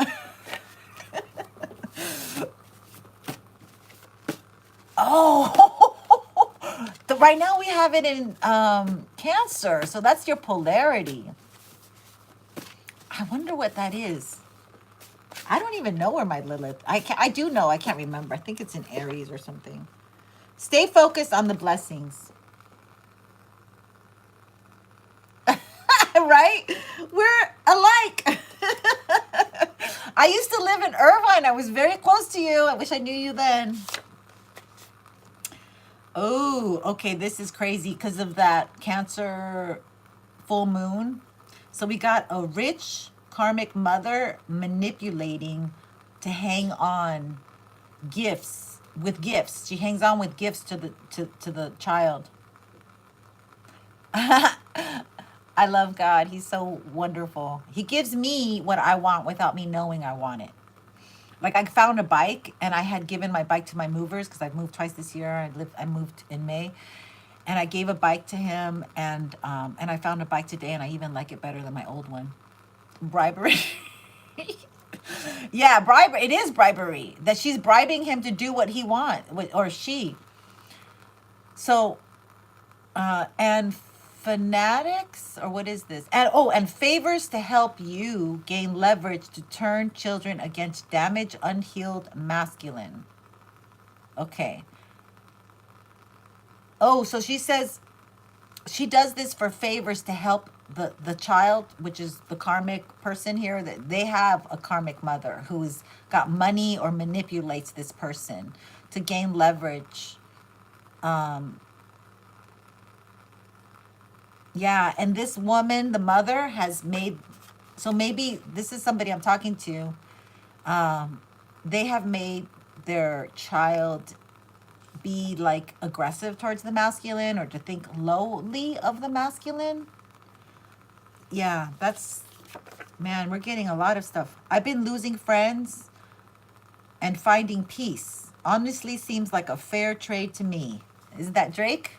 Oh, right now we have it in Cancer. So that's your polarity. I wonder what that is. I don't even know where my Lilith. I do know. I can't remember. I think it's in Aries or something. Stay focused on the blessings. Right? We're alike. I used to live in Irvine. I was very close to you. I wish I knew you then. Oh, okay. This is crazy because of that Cancer full moon. So we got a rich karmic mother manipulating to hang on gifts with gifts. She hangs on with gifts to the child. I love God. He's so wonderful. He gives me what I want without me knowing I want it. Like, I found a bike, and I had given my bike to my movers because I've moved twice this year. I moved in May, and I gave a bike to him, and I found a bike today, and I even like it better than my old one. Bribery. Yeah, bribery. It is bribery that she's bribing him to do what he wants, or she. So, and fanatics, or what is this? And favors to help you gain leverage to turn children against damaged, unhealed masculine. Okay. Oh, so she says she does this for favors to help the child, which is the karmic person here, that they have a karmic mother who's got money or manipulates this person to gain leverage. Yeah, and this woman, the mother, has made, so maybe this is somebody I'm talking to. They have made their child be like aggressive towards the masculine, or to think lowly of the masculine. Yeah, that's, man, we're getting a lot of stuff. I've been losing friends and finding peace. Honestly, seems like a fair trade to me. Isn't that Drake?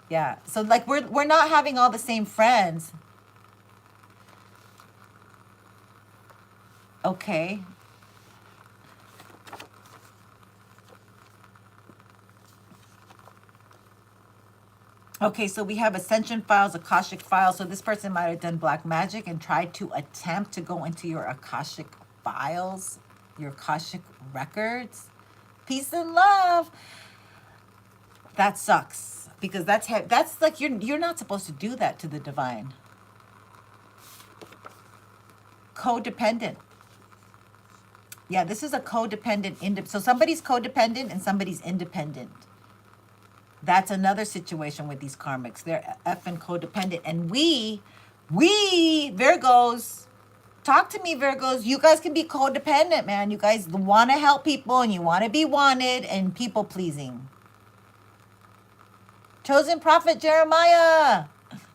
Yeah. So like we're not having all the same friends. Okay. Okay, so we have Ascension files, Akashic files. So this person might have done black magic and tried to attempt to go into your Akashic files, your Akashic records. Peace and love. That sucks, because that's like you're not supposed to do that to the divine. Codependent. Yeah, this is a codependent. So somebody's codependent and somebody's independent. That's another situation with these karmics. They're effing codependent. And we Virgos, talk to me, Virgos. You guys can be codependent, man. You guys want to help people and you want to be wanted and people pleasing. Chosen prophet Jeremiah.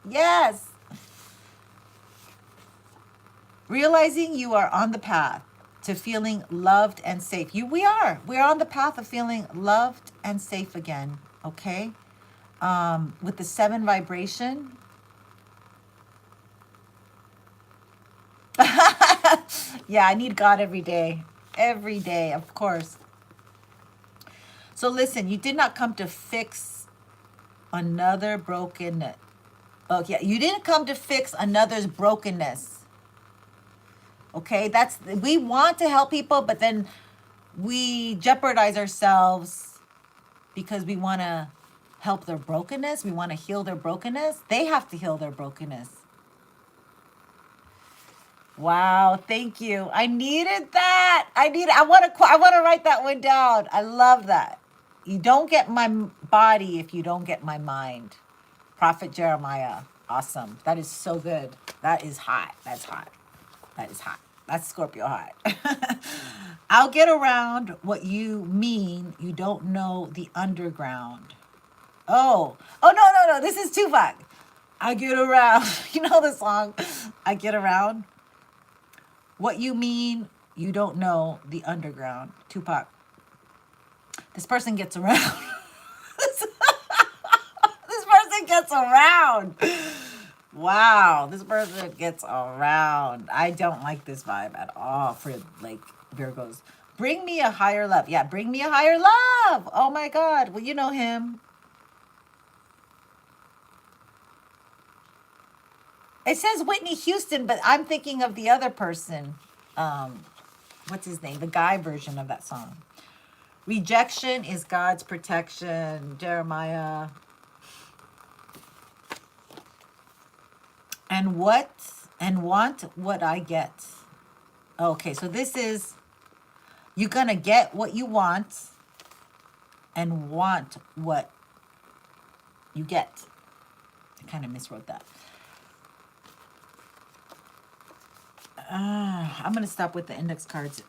Yes. Realizing you are on the path to feeling loved and safe. We're on the path of feeling loved and safe again. Okay. With the 7 vibration. Yeah, I need God every day. Every day, of course. So listen, you did not come to fix another brokenness. Okay, you didn't come to fix another's brokenness. Okay, we want to help people, but then we jeopardize ourselves because we want to help their brokenness. We want to heal their brokenness. They have to heal their brokenness. Wow, thank you. I needed that. I want to write that one down. I love that. You don't get my body if you don't get my mind. Prophet Jeremiah. Awesome. That is so good. That is hot. That's hot. That is hot. That's Scorpio hot. I'll get around what you mean. You don't know the underground. Oh, no. This is Tupac. I get around. You know the song, I get around. What you mean, you don't know the underground. Tupac. This person gets around. This person gets around. Wow, this person gets around. I don't like this vibe at all for like Virgos. Bring me a higher love. Yeah, bring me a higher love. Oh my God. Well, you know him. It says Whitney Houston, but I'm thinking of the other person. What's his name? The guy version of that song. Rejection is God's protection. Jeremiah. And want what I get. Okay, so this is, you're gonna get what you want and want what you get. I kind of miswrote that. I'm gonna stop with the index cards.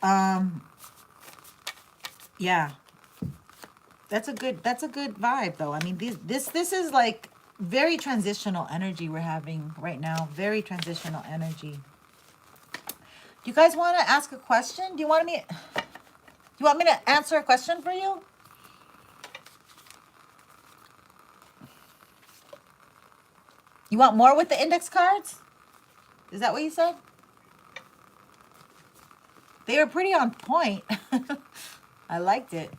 Yeah, that's a good vibe though. I mean, this is like very transitional energy we're having right now. Very transitional energy. Do you guys want to ask a question? Do you want me to answer a question for you? You want more with the index cards? Is that what you said? They were pretty on point. I liked it.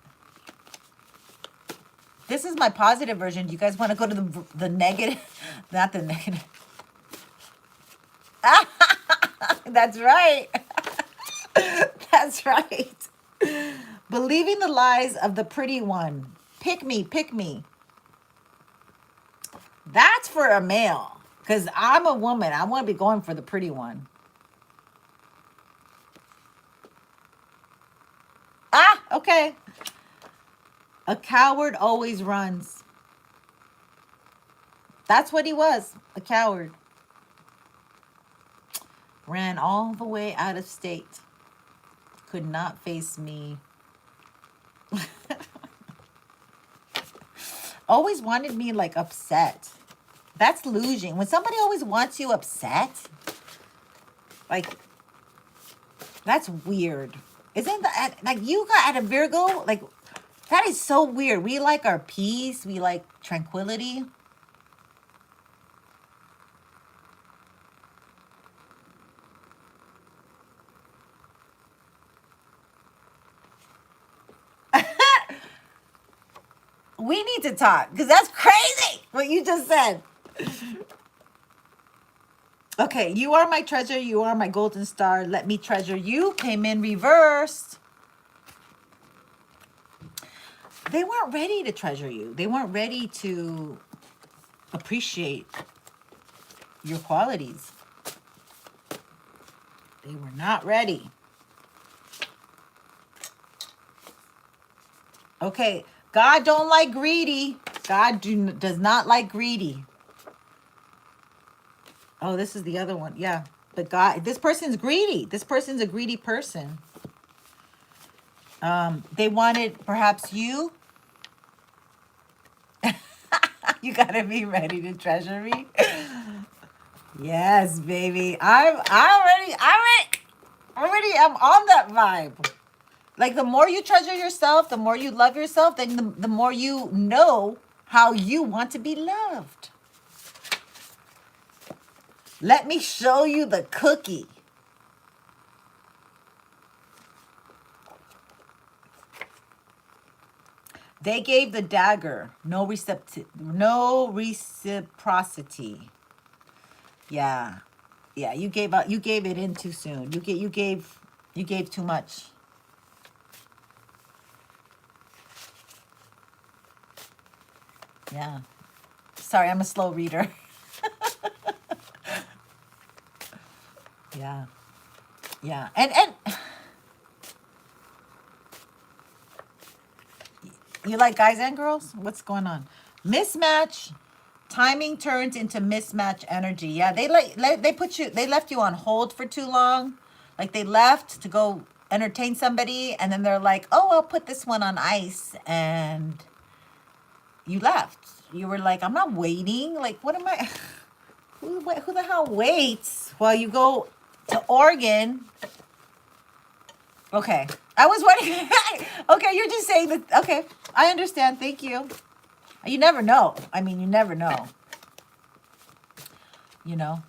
This is my positive version. Do you guys want to go to the negative? Not the negative. That's right. That's right. Believing the lies of the pretty one. Pick me, pick me. That's for a male. Because I'm a woman. I want to be going for the pretty one. Okay. A coward always runs. That's what he was. A coward. Ran all the way out of state. Could not face me. Always wanted me like upset. That's losing. When somebody always wants you upset, like, that's weird. Isn't that, like, you got at a Virgo, like, that is so weird. We like our peace. We like tranquility. We need to talk because that's crazy what you just said. Okay, you are my treasure. You are my golden star. Let me treasure you. Came in reversed. They weren't ready to treasure you. They weren't ready to appreciate your qualities. They were not ready. Okay, God don't like greedy. God does not like greedy. Oh, this is the other one. Yeah, but God, this person's greedy. This person's a greedy person. They wanted perhaps you. You gotta be ready to treasure me. Yes, baby. I'm on that vibe. Like, the more you treasure yourself, the more you love yourself, then the more you know how you want to be loved. Let me show you the cookie. They gave the dagger. No reciprocity. Yeah. Yeah, you gave it in too soon. You gave too much. Yeah. Sorry, I'm a slow reader. Yeah. Yeah. And you like guys and girls? What's going on? Mismatch Timing turns into mismatch energy. Yeah, they they left you on hold for too long. Like they left to go entertain somebody, and then they're like, "Oh, I'll put this one on ice," and you left. You were like, "I'm not waiting. Like, what am I? Who the hell waits while you go to Oregon?" Okay, I was wondering. Okay, you're just saying that. Okay, I understand. Thank you. You never know. I mean, you never know. You know.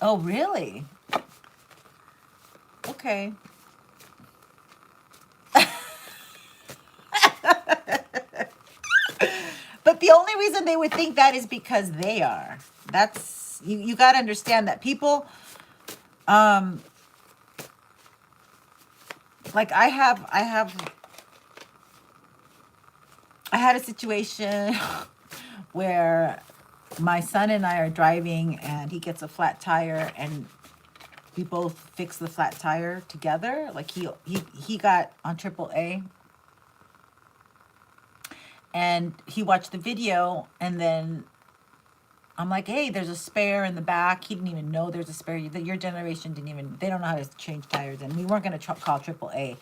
Oh, really? Okay. But the only reason they would think that is because they are. That's you got to understand that people like I had a situation where my son and I are driving and he gets a flat tire and we both fix the flat tire together. Like he got on AAA and he watched the video, and then I'm like, hey, there's a spare in the back. He didn't even know there's a spare. Your generation didn't even, they don't know how to change tires, and we weren't going to call AAA.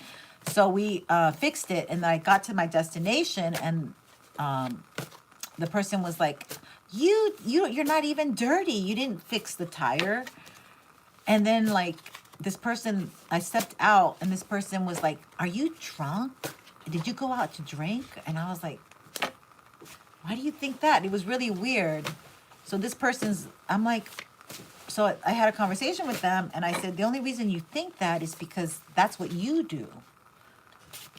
So we fixed it, and I got to my destination, and the person was like, you're not even dirty. You didn't fix the tire. And then like this person, I stepped out, and this person was like, are you drunk? Did you go out to drink? And I was like, why do you think that? It was really weird. So this person's, I'm like, so I had a conversation with them, and I said, the only reason you think that is because that's what you do.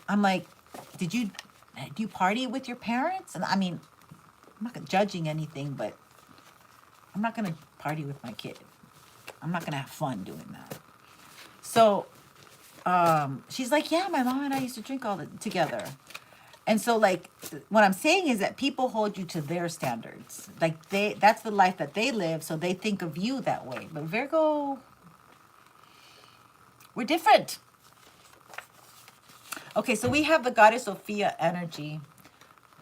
I'm like, do you party with your parents? And I mean, I'm not judging anything, but I'm not going to party with my kid. I'm not going to have fun doing that. So she's like, yeah, my mom and I used to drink together. And so like what I'm saying is that people hold you to their standards. Like that's the life that they live, so they think of you that way. But Virgo, we're different. Okay, so we have the goddess Sophia energy.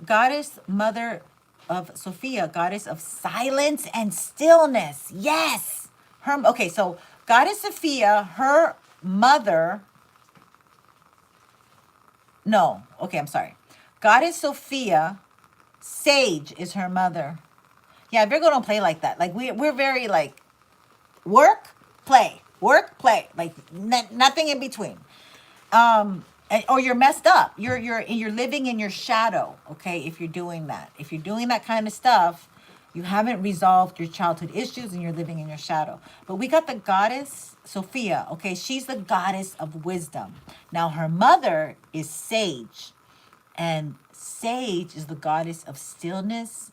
Goddess, mother of Sophia, goddess of silence and stillness. Yes. Okay, so goddess Sophia, her mother. No, okay, I'm sorry. Goddess Sophia, Sage is her mother. Yeah, Virgo don't play like that. Like we're very like work, play, like nothing in between. Or you're messed up. You're living in your shadow. Okay, if you're doing that kind of stuff, you haven't resolved your childhood issues and you're living in your shadow. But we got the goddess Sophia. Okay, she's the goddess of wisdom. Now her mother is Sage. And Sage is the goddess of stillness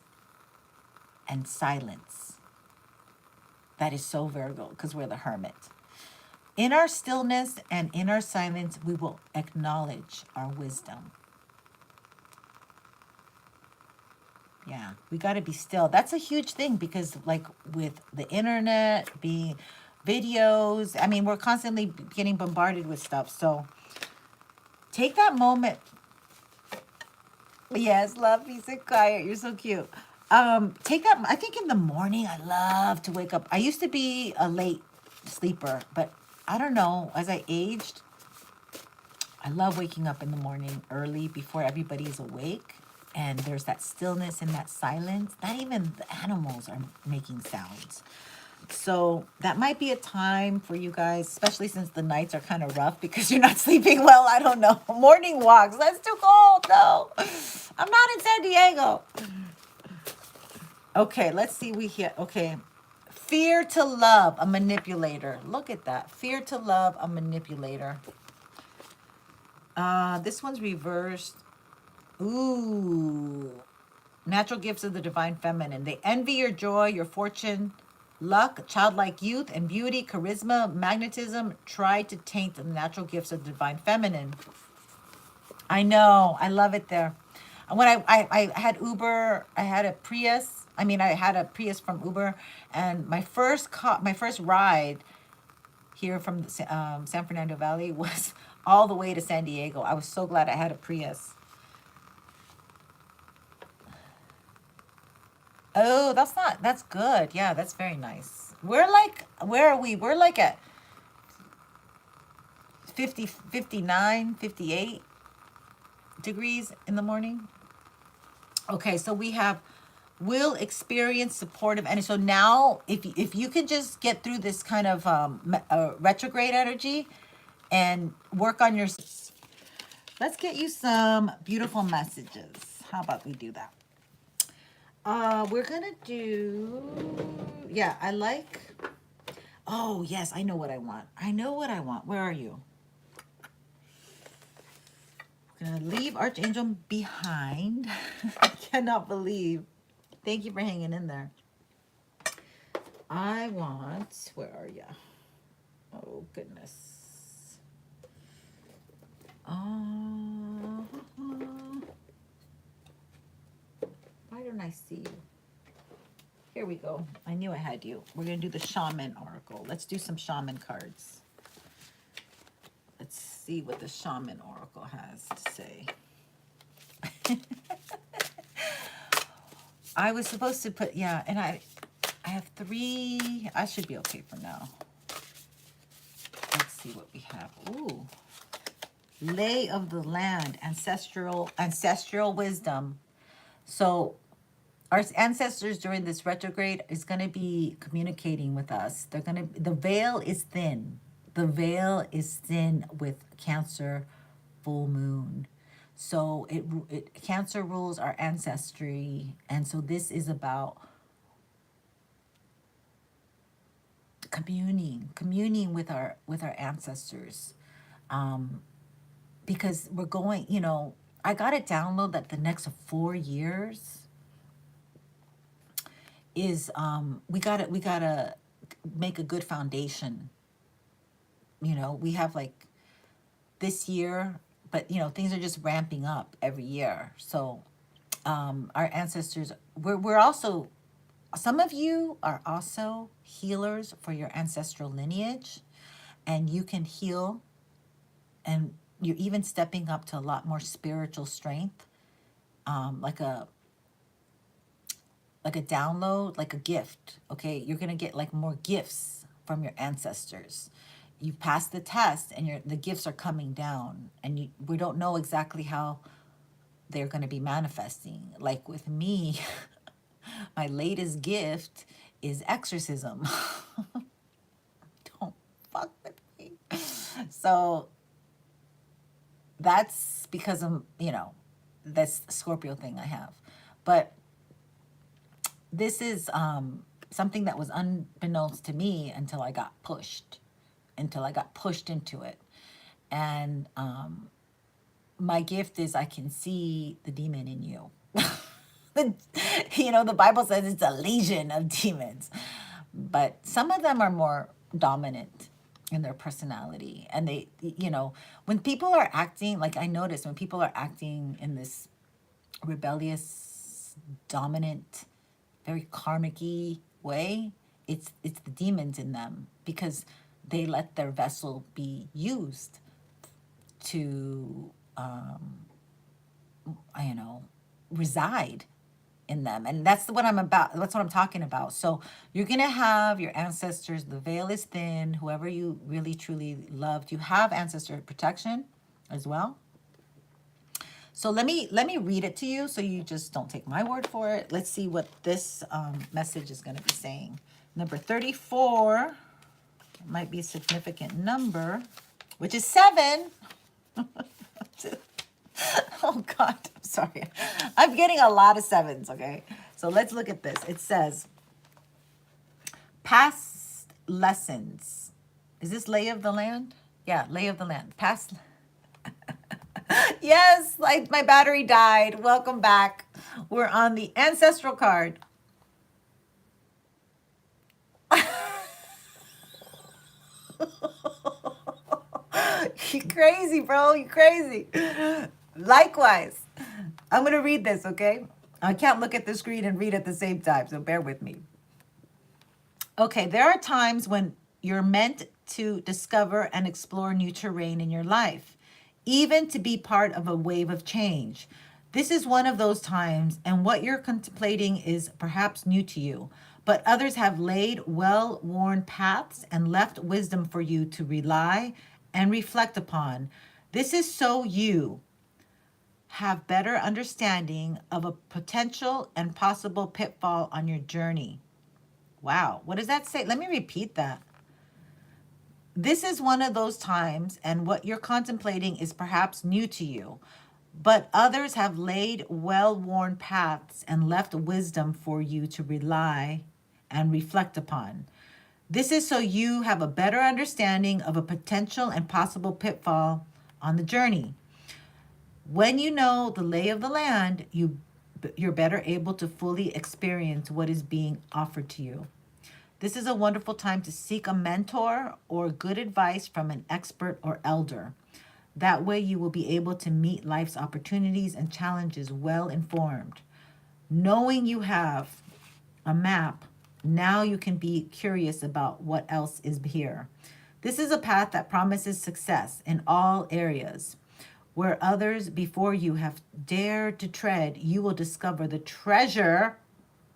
and silence. That is so Virgo, because we're the hermit. In our stillness and in our silence, we will acknowledge our wisdom. Yeah, we got to be still. That's a huge thing, because like with the internet, being videos, I mean, we're constantly getting bombarded with stuff. So take that moment. Yes, love, peace, and quiet. You're so cute. Take that. I think in the morning, I love to wake up. I used to be a late sleeper, but I don't know. As I aged, I love waking up in the morning early before everybody's awake. And there's that stillness and that silence. Not even the animals are making sounds. So that might be a time for you guys, especially since the nights are kind of rough because you're not sleeping well. I don't know. Morning walks. That's too cold. No, I'm not in San Diego. Okay, let's see. Okay. Fear to love, a manipulator. Look at that. Fear to love, a manipulator. This one's reversed. Ooh. Natural gifts of the divine feminine. They envy your joy, your fortune, luck, childlike youth and beauty, charisma, magnetism. Try to taint the natural gifts of the divine feminine. I know. I love it there. When I had Uber, I had a Prius. I had a Prius from Uber, and my first ride here from San Fernando Valley was all the way to San Diego. I was so glad I had a Prius. Oh, that's good. Yeah, that's very nice. We're like, where are we? We're like at 50, 59, 58 degrees in the morning. Okay, so we have will experience supportive energy. So now, if you can just get through this kind of retrograde energy and work on your... Let's get you some beautiful messages. How about we do that? We're gonna do... Yeah, I like... Oh, yes, I know what I want. I know what I want. Where are you? We're gonna leave Archangel behind. I cannot believe. Thank you for hanging in there. I want... Where are you? Oh, goodness. Why don't I see you? Here we go. I knew I had you. We're going to do the Shaman Oracle. Let's do some Shaman cards. Let's see what the Shaman Oracle has to say. I was supposed to put... Yeah, and I have 3. I should be okay for now. Let's see what we have. Ooh. Lay of the land, ancestral wisdom. So our ancestors during this retrograde is going to be communicating with us. They're going to... The veil is thin. The veil is thin with Cancer full moon. So Cancer rules our ancestry, and so this is about communing with our ancestors, because we're going, you know, I got to download that the next 4 years is we gotta make a good foundation. You know, we have like this year, but you know, things are just ramping up every year. So our ancestors, we're also, some of you are also healers for your ancestral lineage, and you can heal, and you're even stepping up to a lot more spiritual strength, like a download, like a gift. Okay, you're gonna get like more gifts from your ancestors. You passed the test, and the gifts are coming down, and we don't know exactly how they're going to be manifesting. Like with me, my latest gift is exorcism. Don't fuck with me. So that's because of, you know, that's the Scorpio thing I have. But this is something that was unbeknownst to me until I got pushed into it. And my gift is I can see the demon in you. You know, the Bible says it's a legion of demons, but some of them are more dominant in their personality. And they, you know, when people are acting, like I notice when people are acting in this rebellious, dominant, very karmic-y way, it's the demons in them, because they let their vessel be used to, you know, reside in them. And that's what I'm about. That's what I'm talking about. So you're going to have your ancestors. The veil is thin. Whoever you really, truly loved, you have ancestor protection as well. So let me read it to you, so you just don't take my word for it. Let's see what this message is going to be saying. Number 34 might be a significant number, which is 7. Oh God, I'm sorry. I'm getting a lot of 7s, okay? So let's look at this. It says, past lessons. Is this lay of the land? Yeah, lay of the land. Past. Yes, like my battery died. Welcome back. We're on the ancestral card. You crazy, bro. You crazy. Likewise. I'm going to read this, okay? I can't look at the screen and read at the same time, so bear with me. Okay, there are times when you're meant to discover and explore new terrain in your life, even to be part of a wave of change. This is one of those times, and what you're contemplating is perhaps new to you, but others have laid well worn paths and left wisdom for you to rely and reflect upon. This is so you have better understanding of a potential and possible pitfall on your journey. Wow, what does that say? Let me repeat that. This is one of those times, and what you're contemplating is perhaps new to you, but others have laid well worn paths and left wisdom for you to rely and reflect upon. This is so you have a better understanding of a potential and possible pitfall on the journey. When you know the lay of the land, you're better able to fully experience what is being offered to you. This is a wonderful time to seek a mentor or good advice from an expert or elder. That way you will be able to meet life's opportunities and challenges well informed. Knowing you have a map, now you can be curious about what else is here. This is a path that promises success in all areas. Where others before you have dared to tread, you will discover the treasure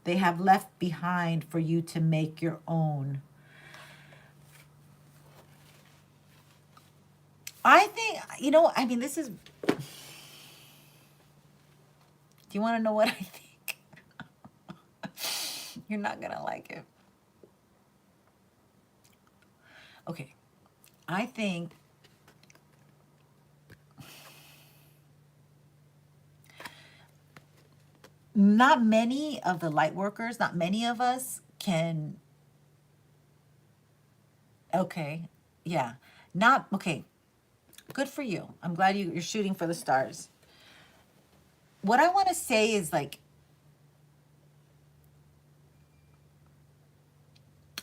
they have left behind for you to make your own. I think, I mean, this is... Do you want to know what I think? You're not going to like it. Okay. I think not many of the light workers, not many of us can... Okay. Yeah. Not... Okay. Good for you. I'm glad you're shooting for the stars. What I want to say is, like,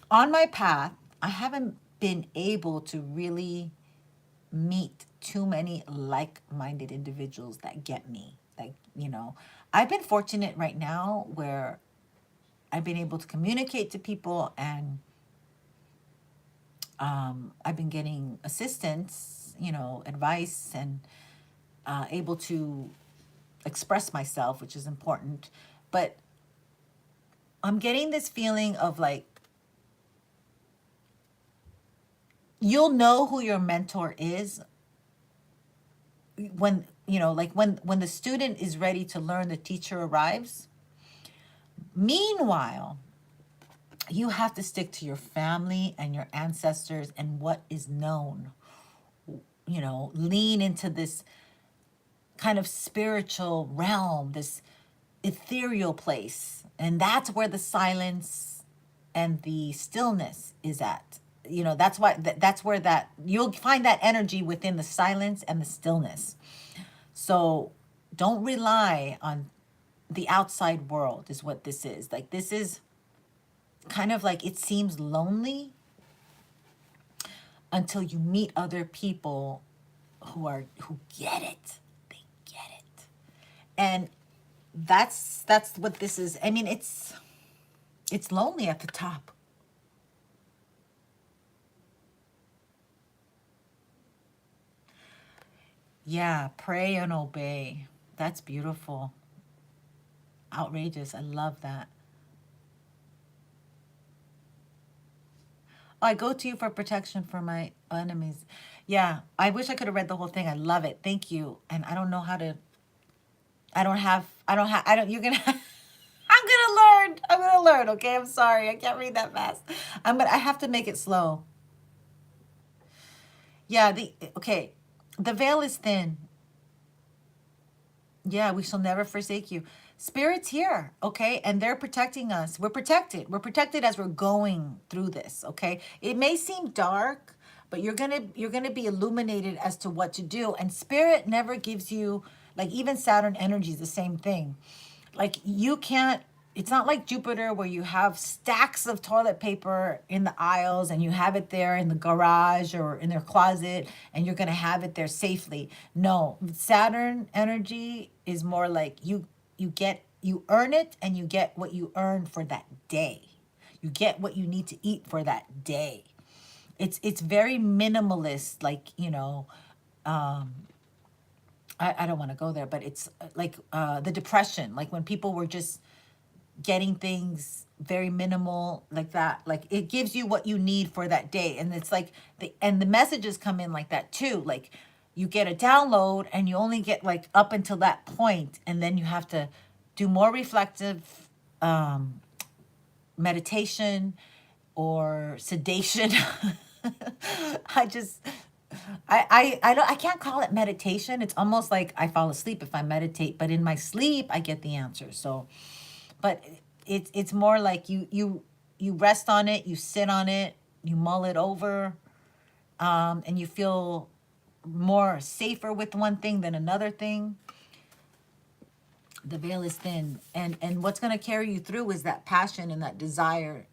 on my path, I haven't been able to really meet too many like-minded individuals that get me. Like, I've been fortunate right now where I've been able to communicate to people, and I've been getting assistance, advice, and able to express myself, which is important. But I'm getting this feeling of, like, you'll know who your mentor is when, when the student is ready to learn, the teacher arrives. Meanwhile, you have to stick to your family and your ancestors and what is known. Lean into this kind of spiritual realm, this ethereal place. And that's where the silence and the stillness is at. That's why that's where that you'll find that energy within the silence and the stillness. So don't rely on the outside world, is what this is. Like, this is kind of like, it seems lonely until you meet other people who get it. They get it. And that's what this is. I mean, it's lonely at the top. Yeah, pray and obey. That's beautiful. Outrageous. I love that. I go to you for protection for my enemies. Yeah, I wish I could have read the whole thing. I love it. Thank you. And I don't know how to... you're gonna... I'm gonna learn, okay? I'm sorry. I can't read that fast. I have to make it slow. Yeah, okay. The veil is thin. Yeah, we shall never forsake you. Spirit's here, okay? And they're protecting us. We're protected. We're protected as we're going through this, okay? It may seem dark, but you're gonna be illuminated as to what to do. And Spirit never gives you, like, even Saturn energy is the same thing. Like, you can't... It's not like Jupiter where you have stacks of toilet paper in the aisles and you have it there in the garage or in their closet and you're going to have it there safely. No, Saturn energy is more like you earn it, and you get what you earn for that day. You get what you need to eat for that day. It's very minimalist, like, I don't want to go there, but it's like the depression, like when people were just getting things very minimal like that. Like it gives you what you need for that day. And it's like the messages come in like that too. Like you get a download and you only get like up until that point, and then you have to do more reflective meditation or sedation. I just I can't call it meditation. It's almost like I fall asleep if I meditate, but in my sleep I get the answers. So, but it's more like you rest on it, you sit on it, you mull it over, and you feel more safer with one thing than another thing. The veil is thin, and what's going to carry you through is that passion and that desire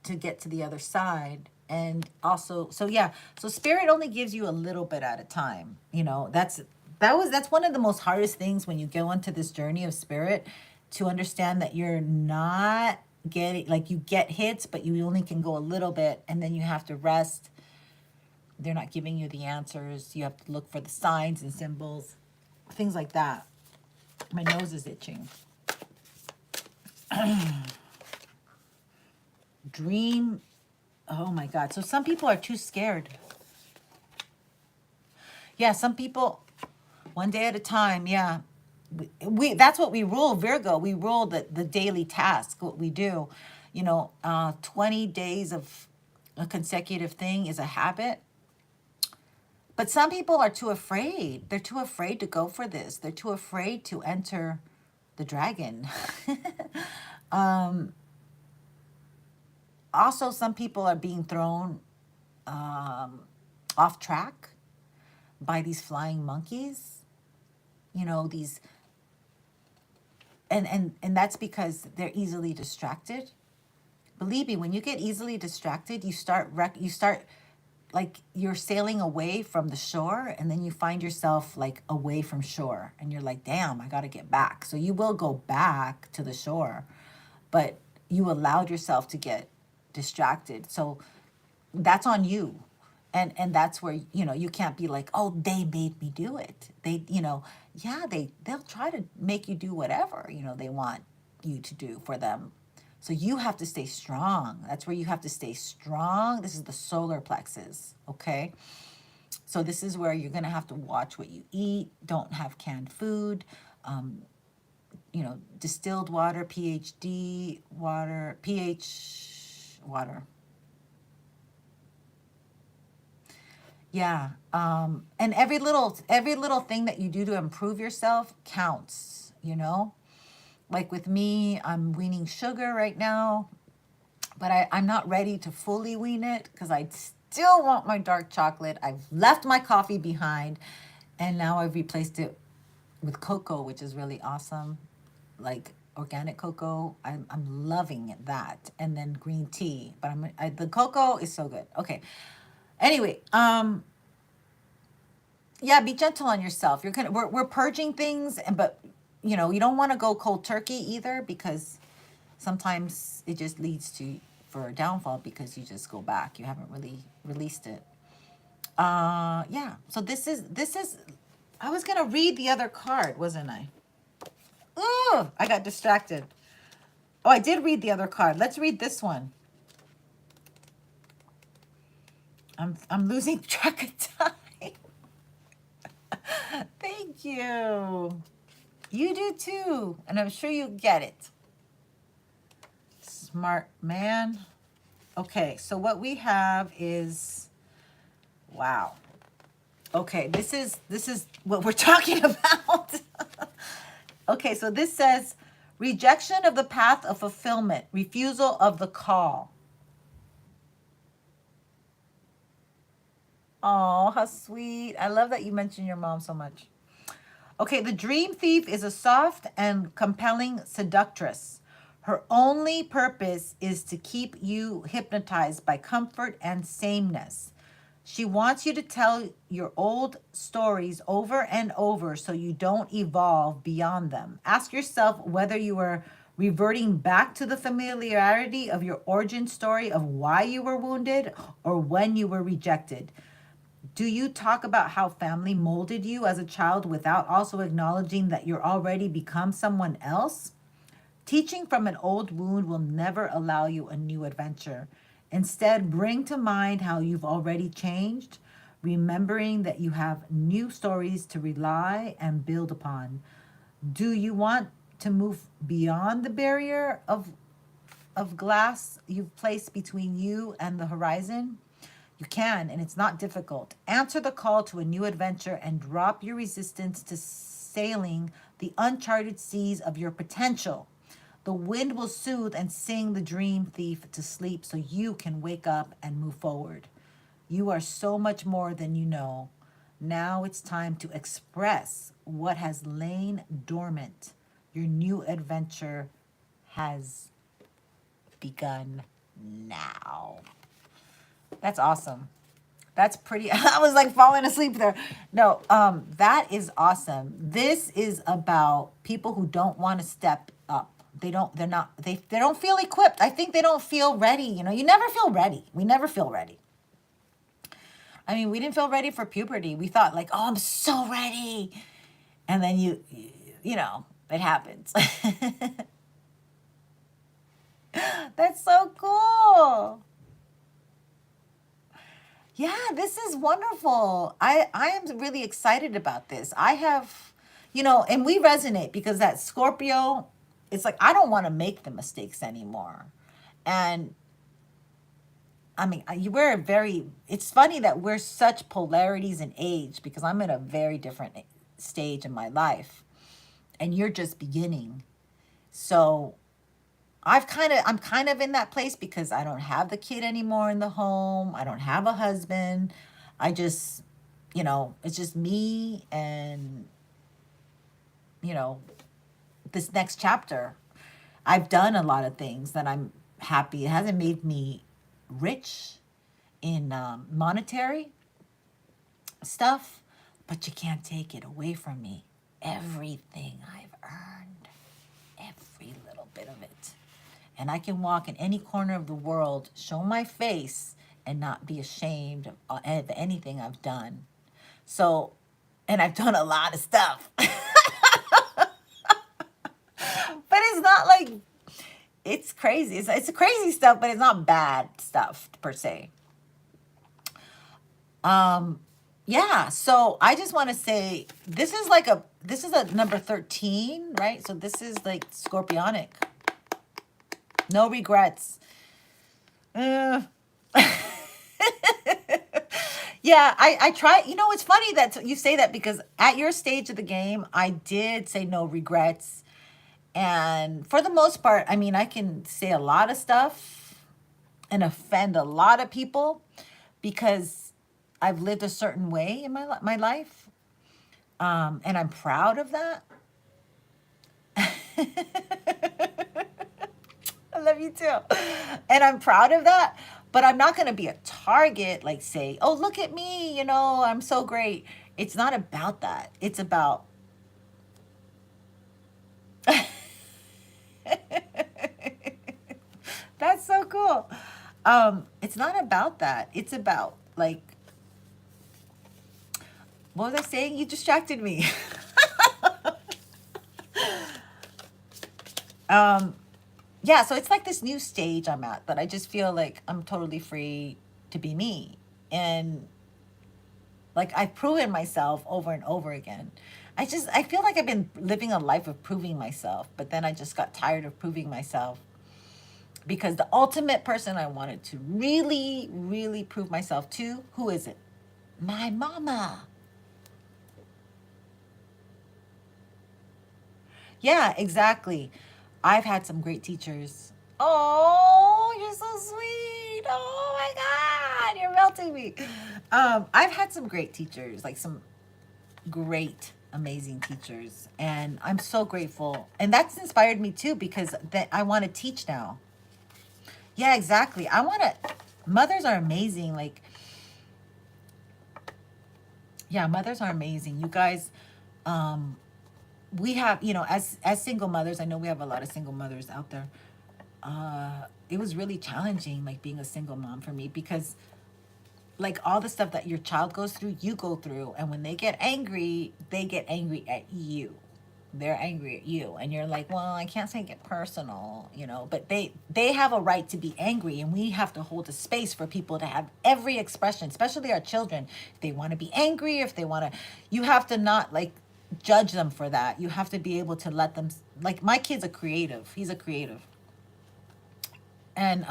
to get to the other side. And also, so yeah, so spirit only gives you a little bit at a time. You know, that's one of the most hardest things when you go onto this journey of spirit, to understand that you're not getting, like, you get hits, but you only can go a little bit, and then you have to rest. They're not giving you the answers. You have to look for the signs and symbols, things like that. My nose is itching. Dream. Oh my God. So some people are too scared. Yeah, some people, one day at a time. Yeah. We that's what we rule, Virgo. We rule the daily task, what we do. You know, 20 days of a consecutive thing is a habit. But some people are too afraid. They're too afraid to go for this. They're too afraid to enter the dragon. Also, some people are being thrown off track by these flying monkeys. You know, these, and that's because they're easily distracted. Believe me, when you get easily distracted, you start like you're sailing away from the shore, and then you find yourself like away from shore, and you're like, damn, I got to get back. So you will go back to the shore, but you allowed yourself to get distracted. So that's on you. And that's where, you know, you can't be like, oh, they made me do it. They, you know, yeah, they'll try to make you do whatever, you know, they want you to do for them. So you have to stay strong. That's where you have to stay strong. This is the solar plexus, okay? So this is where you're going to have to watch what you eat. Don't have canned food. You know, distilled water, pH water. Yeah. And every little thing that you do to improve yourself counts, you know? Like with me, I'm weaning sugar right now, but I'm not ready to fully wean it because I still want my dark chocolate. I've left my coffee behind, and now I've replaced it with cocoa, which is really awesome. Like organic cocoa. I'm loving that. And then green tea, but the cocoa is so good. Okay. Anyway, yeah, be gentle on yourself. We're purging things, but you know, you don't want to go cold turkey either, because sometimes it just leads for a downfall because you just go back. You haven't really released it. Yeah. So this is I was gonna read the other card, wasn't I? Oh, I got distracted. Oh, I did read the other card. Let's read this one. I'm losing track of time. Thank you. You do too, and I'm sure you get it. Smart man. Okay, so what we have is, wow. Okay, this is what we're talking about. Okay, so this says rejection of the path of fulfillment, refusal of the call. Oh, how sweet. I love that you mentioned your mom so much. Okay, the dream thief is a soft and compelling seductress. Her only purpose is to keep you hypnotized by comfort and sameness. She wants you to tell your old stories over and over so you don't evolve beyond them. Ask yourself whether you are reverting back to the familiarity of your origin story of why you were wounded or when you were rejected. Do you talk about how family molded you as a child without also acknowledging that you're already become someone else? Teaching from an old wound will never allow you a new adventure. Instead, bring to mind how you've already changed, remembering that you have new stories to rely and build upon. Do you want to move beyond the barrier of glass you've placed between you and the horizon? You can, and it's not difficult. Answer the call to a new adventure and drop your resistance to sailing the uncharted seas of your potential. The wind will soothe and sing the dream thief to sleep so you can wake up and move forward. You are so much more than you know. Now it's time to express what has lain dormant. Your new adventure has begun now. That's awesome. That's pretty. I was like falling asleep there. No, that is awesome. This is about people who don't want to step up. They don't feel equipped. I think they don't feel ready. You know, you never feel ready. We never feel ready. I mean, we didn't feel ready for puberty. We thought like, oh, I'm so ready. And then you know, it happens. That's so cool. Yeah, this is wonderful. I am really excited about this. I have, you know, and we resonate because that Scorpio, it's like, I don't want to make the mistakes anymore. And I mean, it's funny that we're such polarities in age because I'm in a very different stage in my life and you're just beginning. So I'm kind of in that place because I don't have the kid anymore in the home. I don't have a husband. I just, you know, it's just me and, you know, this next chapter. I've done a lot of things that I'm happy. It hasn't made me rich in monetary stuff, but you can't take it away from me. Everything I've earned, every little bit of it. And I can walk in any corner of the world, show my face, and not be ashamed of anything I've done. So, and I've done a lot of stuff. But it's not like, it's crazy. It's crazy stuff, but it's not bad stuff per se. Yeah, so I just want to say, this is a number 13, right? So this is like scorpionic. No regrets. Yeah, I try. You know, it's funny that you say that because at your stage of the game, I did say no regrets. And for the most part, I mean, I can say a lot of stuff and offend a lot of people because I've lived a certain way in my life. And I'm proud of that. I love you too. And I'm proud of that. But I'm not going to be a target, like say, oh, look at me, you know, I'm so great. It's not about that. It's about... That's so cool. It's not about that. It's about, like... What was I saying? You distracted me. Yeah, so it's like this new stage I'm at that I just feel like I'm totally free to be me. And like I've proven myself over and over again. I feel like I've been living a life of proving myself, but then I just got tired of proving myself because the ultimate person I wanted to really, really prove myself to, who is it? My mama. Yeah, exactly. I've had some great teachers. Oh, you're so sweet. Oh my God, you're melting me. I've had some great teachers, like some great, amazing teachers. And I'm so grateful. And that's inspired me too, because I want to teach now. Yeah, exactly. Mothers are amazing. Like, yeah, mothers are amazing. You guys, we have, you know, as single mothers, I know we have a lot of single mothers out there. It was really challenging, like being a single mom for me, because like all the stuff that your child goes through, you go through. And when they get angry at you. They're angry at you. And you're like, well, I can't say get personal, you know, but they have a right to be angry. And we have to hold a space for people to have every expression, especially our children. If they want to be angry, if they want to, you have to not like judge them for that. You have to be able to let them, like my kid's a creative. He's a creative. And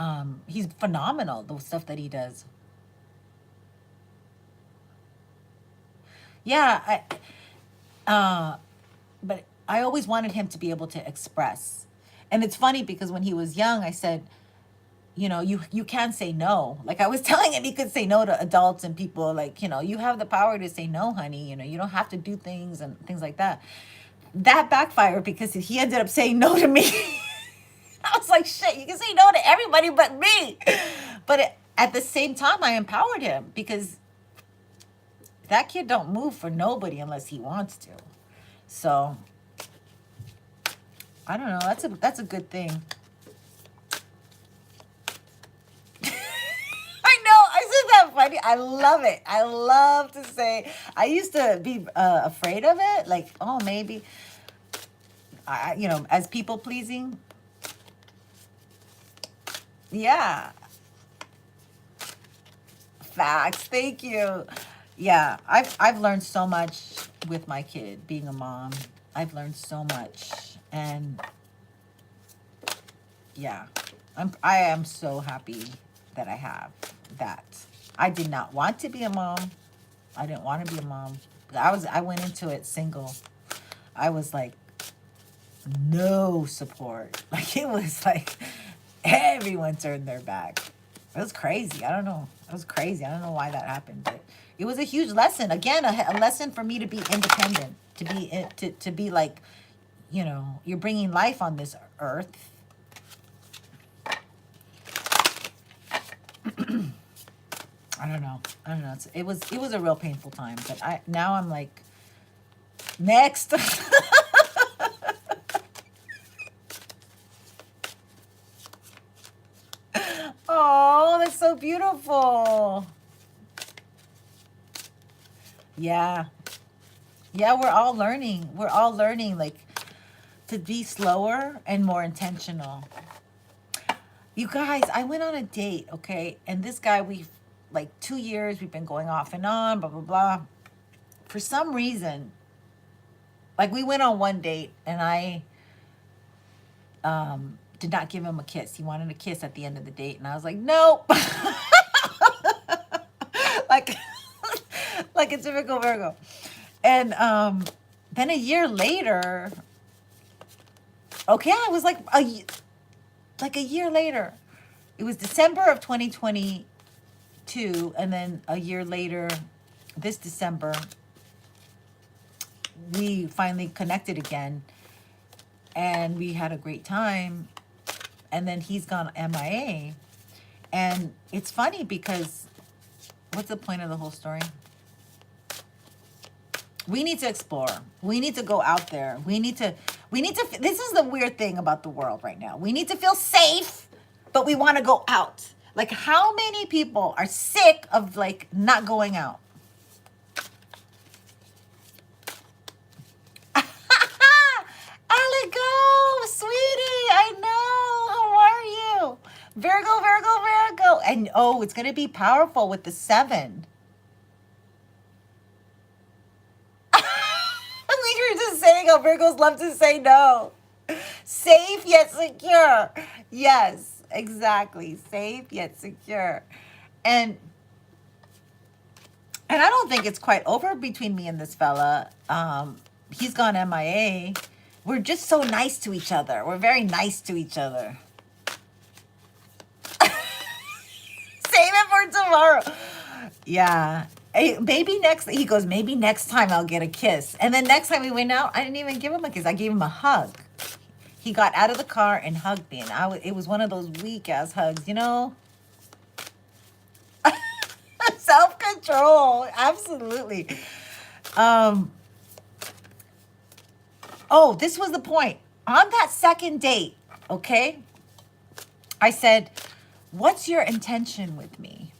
he's phenomenal, the stuff that he does. Yeah, but I always wanted him to be able to express. And it's funny because when he was young, I said, you know, you can say no. Like I was telling him he could say no to adults and people, like, you know, you have the power to say no, honey. You know, you don't have to do things and things like that. That backfired because he ended up saying no to me. I was like, shit, you can say no to everybody but me. But at the same time, I empowered him because that kid don't move for nobody unless he wants to. So I don't know. That's a good thing. I know. Isn't that funny? I love it. I love to say. I used to be afraid of it. Like, oh, maybe, you know, as people pleasing. Yeah. Facts. Thank you. Yeah, I've learned so much with my kid being a mom. I've learned so much, and yeah, I am so happy that I have that. I did not want to be a mom. I didn't want to be a mom. I went into it single. I was like no support. Like it was like everyone turned their back. It was crazy. I don't know. It was crazy. I don't know why that happened, but it was a huge lesson. Again, a lesson for me to be independent, to be like, you know, you're bringing life on this earth. I don't know. It was a real painful time, but now I'm like, next. Oh, that's so beautiful. Yeah. Yeah, we're all learning. We're all learning, like, to be slower and more intentional. You guys, I went on a date, okay? And this guy, like 2 years, we've been going off and on, blah, blah, blah. For some reason, like, we went on one date, and I did not give him a kiss. He wanted a kiss at the end of the date, and I was like, nope. like a typical Virgo. And then a year later, okay, I was like a year later. It was December of 2022, and then a year later, this December, we finally connected again, and we had a great time. And then he's gone MIA. And it's funny because what's the point of the whole story? We need to explore. We need to go out there. We need to, this is the weird thing about the world right now. We need to feel safe, but we want to go out. Like, how many people are sick of, like, not going out? Aligo, sweetie, I know. How are you? Virgo, Virgo, Virgo. And, oh, it's going to be powerful with the 7. We were just saying how Virgos love to say no. Safe yet secure. Yes, exactly. Safe yet secure. And I don't think it's quite over between me and this fella. He's gone MIA. We're just so nice to each other. We're very nice to each other. Save it for tomorrow. Yeah. Maybe he goes, maybe next time I'll get a kiss. And then next time we went out, I didn't even give him a kiss. I gave him a hug. He got out of the car and hugged me. And it was one of those weak ass hugs, you know? Self-control. Absolutely. Oh, this was the point. On that second date, okay, I said, what's your intention with me?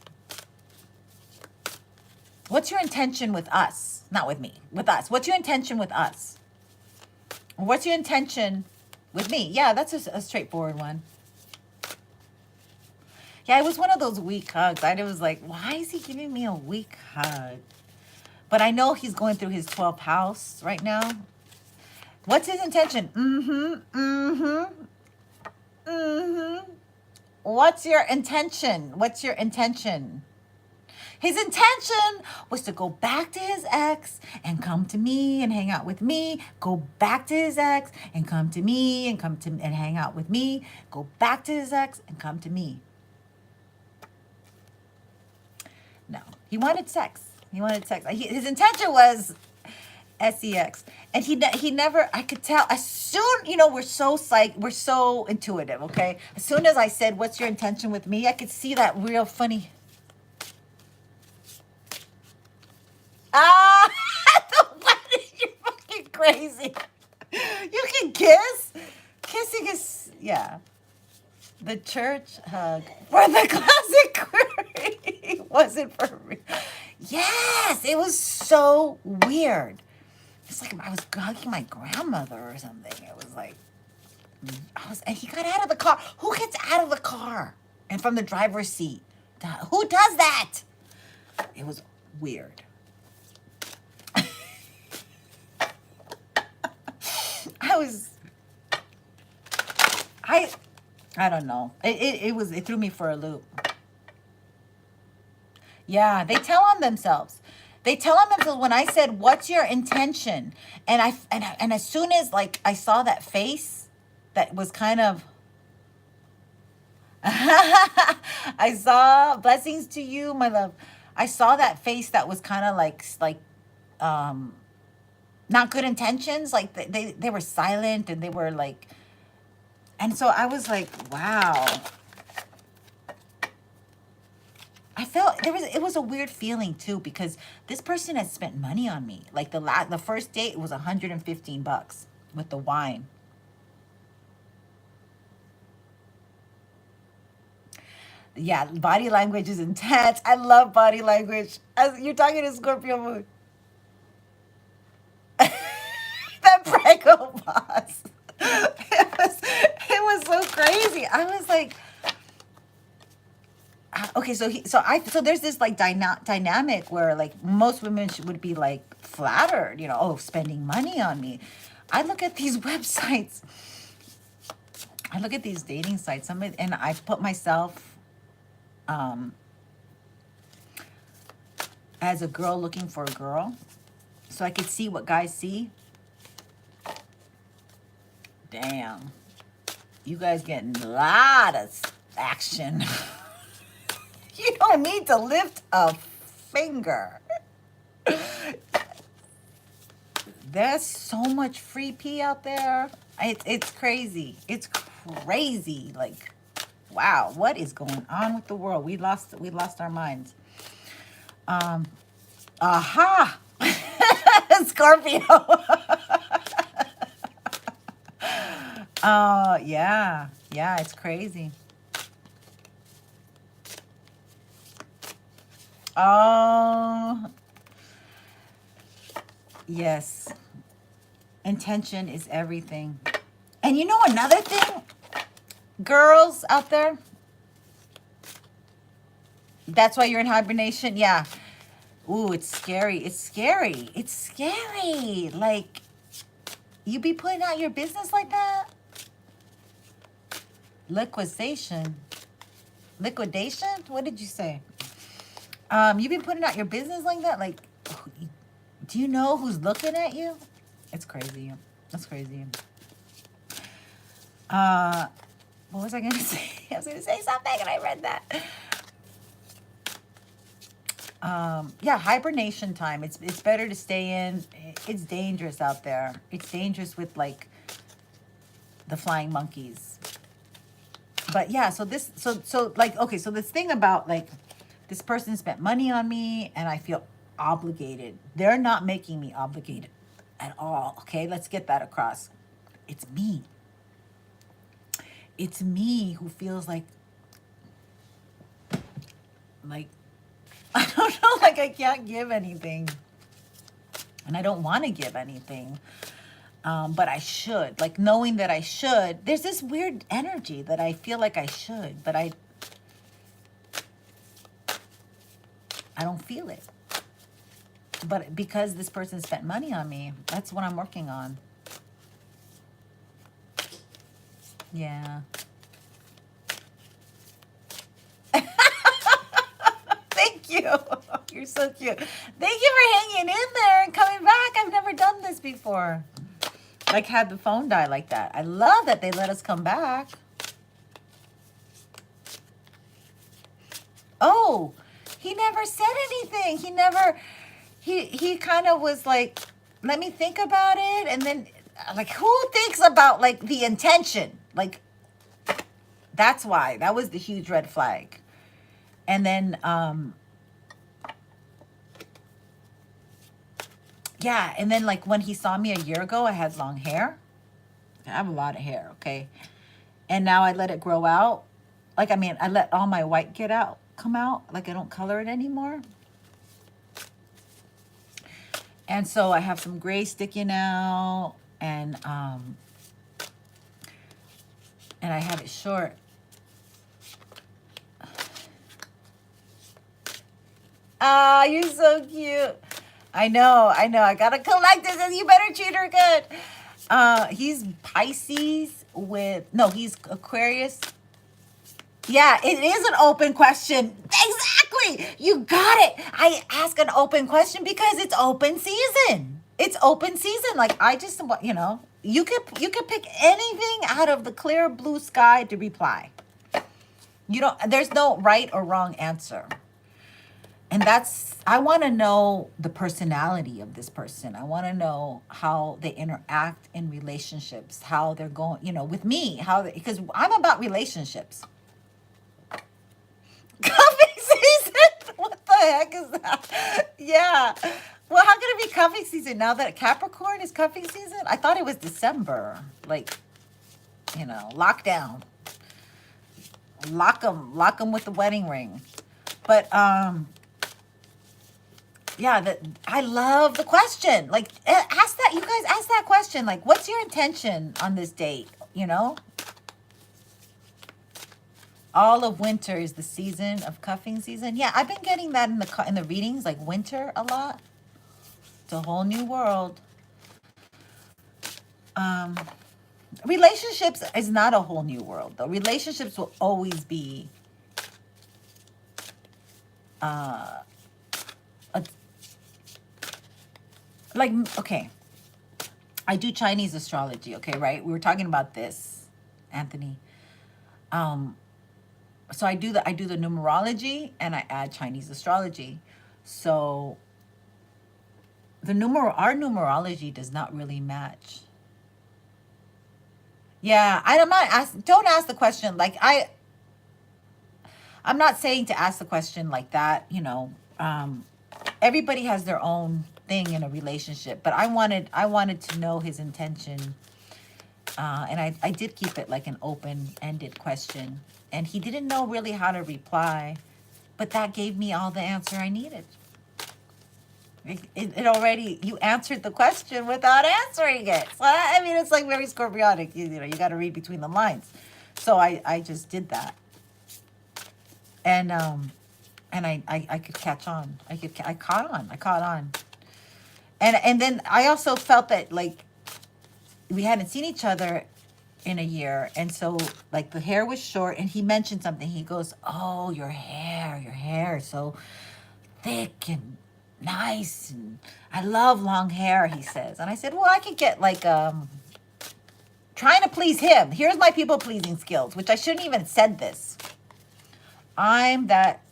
What's your intention with us? Not with me, with us. What's your intention with us? What's your intention with me? Yeah, that's a straightforward one. Yeah, it was one of those weak hugs. I was like, why is he giving me a weak hug? But I know he's going through his 12th house right now. What's his intention? What's your intention? What's your intention? His intention was to go back to his ex and come to me and hang out with me. Go back to his ex and come to me and hang out with me. Go back to his ex and come to me. No, he wanted sex. He wanted sex. His intention was sex, and he never. I could tell as soon. You know, we're so intuitive. Okay, as soon as I said, "What's your intention with me?" I could see that real funny. Ah, you're fucking crazy. You can kiss. Kissing is, yeah. The church hug for the classic query wasn't for me. Yes, it was so weird. It's like I was hugging my grandmother or something. It was like, and he got out of the car. Who gets out of the car and from the driver's seat? Who does that? It was weird. I don't know. It threw me for a loop. Yeah, they tell on themselves. They tell on themselves when I said, "What's your intention?" And as soon as like I saw that face that was kind of I saw blessings to you, my love. I saw that face that was kind of like not good intentions. Like they were silent and they were like, and so I was like, wow. I felt it was a weird feeling too, because this person had spent money on me. Like the first date was $115 with the wine. Yeah, body language is intense. I love body language. As you're talking to Scorpio moon. That Prego boss. It was so crazy. I was like, okay, so there's this like dynamic where like most women would be like flattered, you know, oh, spending money on me. I look at these websites. I look at these dating sites. And I put myself as a girl looking for a girl, so I could see what guys see. Damn, you guys getting a lot of action. You don't need to lift a finger. There's so much free pee out there. It's crazy. It's crazy. Like, wow, what is going on with the world? We lost our minds. Aha! Scorpio. Yeah, it's crazy. Oh, yes. Intention is everything. And you know another thing, girls out there, that's why you're in hibernation. Yeah. Ooh, it's scary. It's scary. It's scary. Like, you be putting out your business like that? Liquidation. What did you say? You be putting out your business like that? Like, do you know who's looking at you? It's crazy. That's crazy. What was I gonna say? I was gonna say something and I read that. Yeah, hibernation time. It's better to stay in. It's dangerous out there. It's dangerous with like the flying monkeys. But yeah, so this thing about like this person spent money on me and I feel obligated. They're not making me obligated at all. Okay, let's get that across. It's me. It's me who feels like I don't know, like I can't give anything. And I don't want to give anything. But I should. Like knowing that I should. There's this weird energy that I feel like I should, but I don't feel it. But because this person spent money on me, that's what I'm working on. Yeah. Thank you. You're so cute. Thank you for hanging in there and coming back. I've never done this before. Like had the phone die like that. I love that they let us come back. Oh, he never said anything. He never, he kind of was like, let me think about it. And then like, who thinks about like the intention? Like, that's why. That was the huge red flag. And then, yeah. And then like when he saw me a year ago, I had long hair. I have a lot of hair, okay? And now I let it grow out. Like, I mean, I let all my white come out. Like I don't color it anymore. And so I have some gray sticking out, and I have it short. Ah, you're so cute. I know. I gotta collect this, and you better treat her good. He's Pisces he's Aquarius. Yeah, it is an open question. Exactly. You got it. I ask an open question because it's open season. It's open season. Like I just, you could pick anything out of the clear blue sky to reply. There's no right or wrong answer. And I want to know the personality of this person. I want to know how they interact in relationships, how they're going, with me, because I'm about relationships. Cuffing season? What the heck is that? Yeah. Well, how can it be cuffing season now that Capricorn is cuffing season? I thought it was December. Like, lockdown. Lock them with the wedding ring. But, yeah, I love the question. Like, you guys ask that question. Like, what's your intention on this date? All of winter is the season of cuffing season. Yeah, I've been getting that in the readings, like winter a lot. It's a whole new world. Relationships is not a whole new world, though. Relationships will always be okay. I do Chinese astrology, okay, right? We were talking about this, Anthony. So I do the numerology and I add Chinese astrology. So our numerology does not really match. Yeah, don't ask the question like I'm not saying to ask the question like that, everybody has their own thing in a relationship, but I wanted to know his intention. And I did keep it like an open-ended question. And he didn't know really how to reply, but that gave me all the answer I needed. It already, you answered the question without answering it. So, I mean, it's like very Scorpionic. You got to read between the lines. So I just did that. And I could catch on. I caught on. And then I also felt that like we hadn't seen each other in a year, and so like the hair was short, and he mentioned something. He goes, "Oh, your hair is so thick and nice, and I love long hair," he says. And I said, "Well, I could get like trying to please him. Here's my people pleasing skills," which I shouldn't even said this. I'm that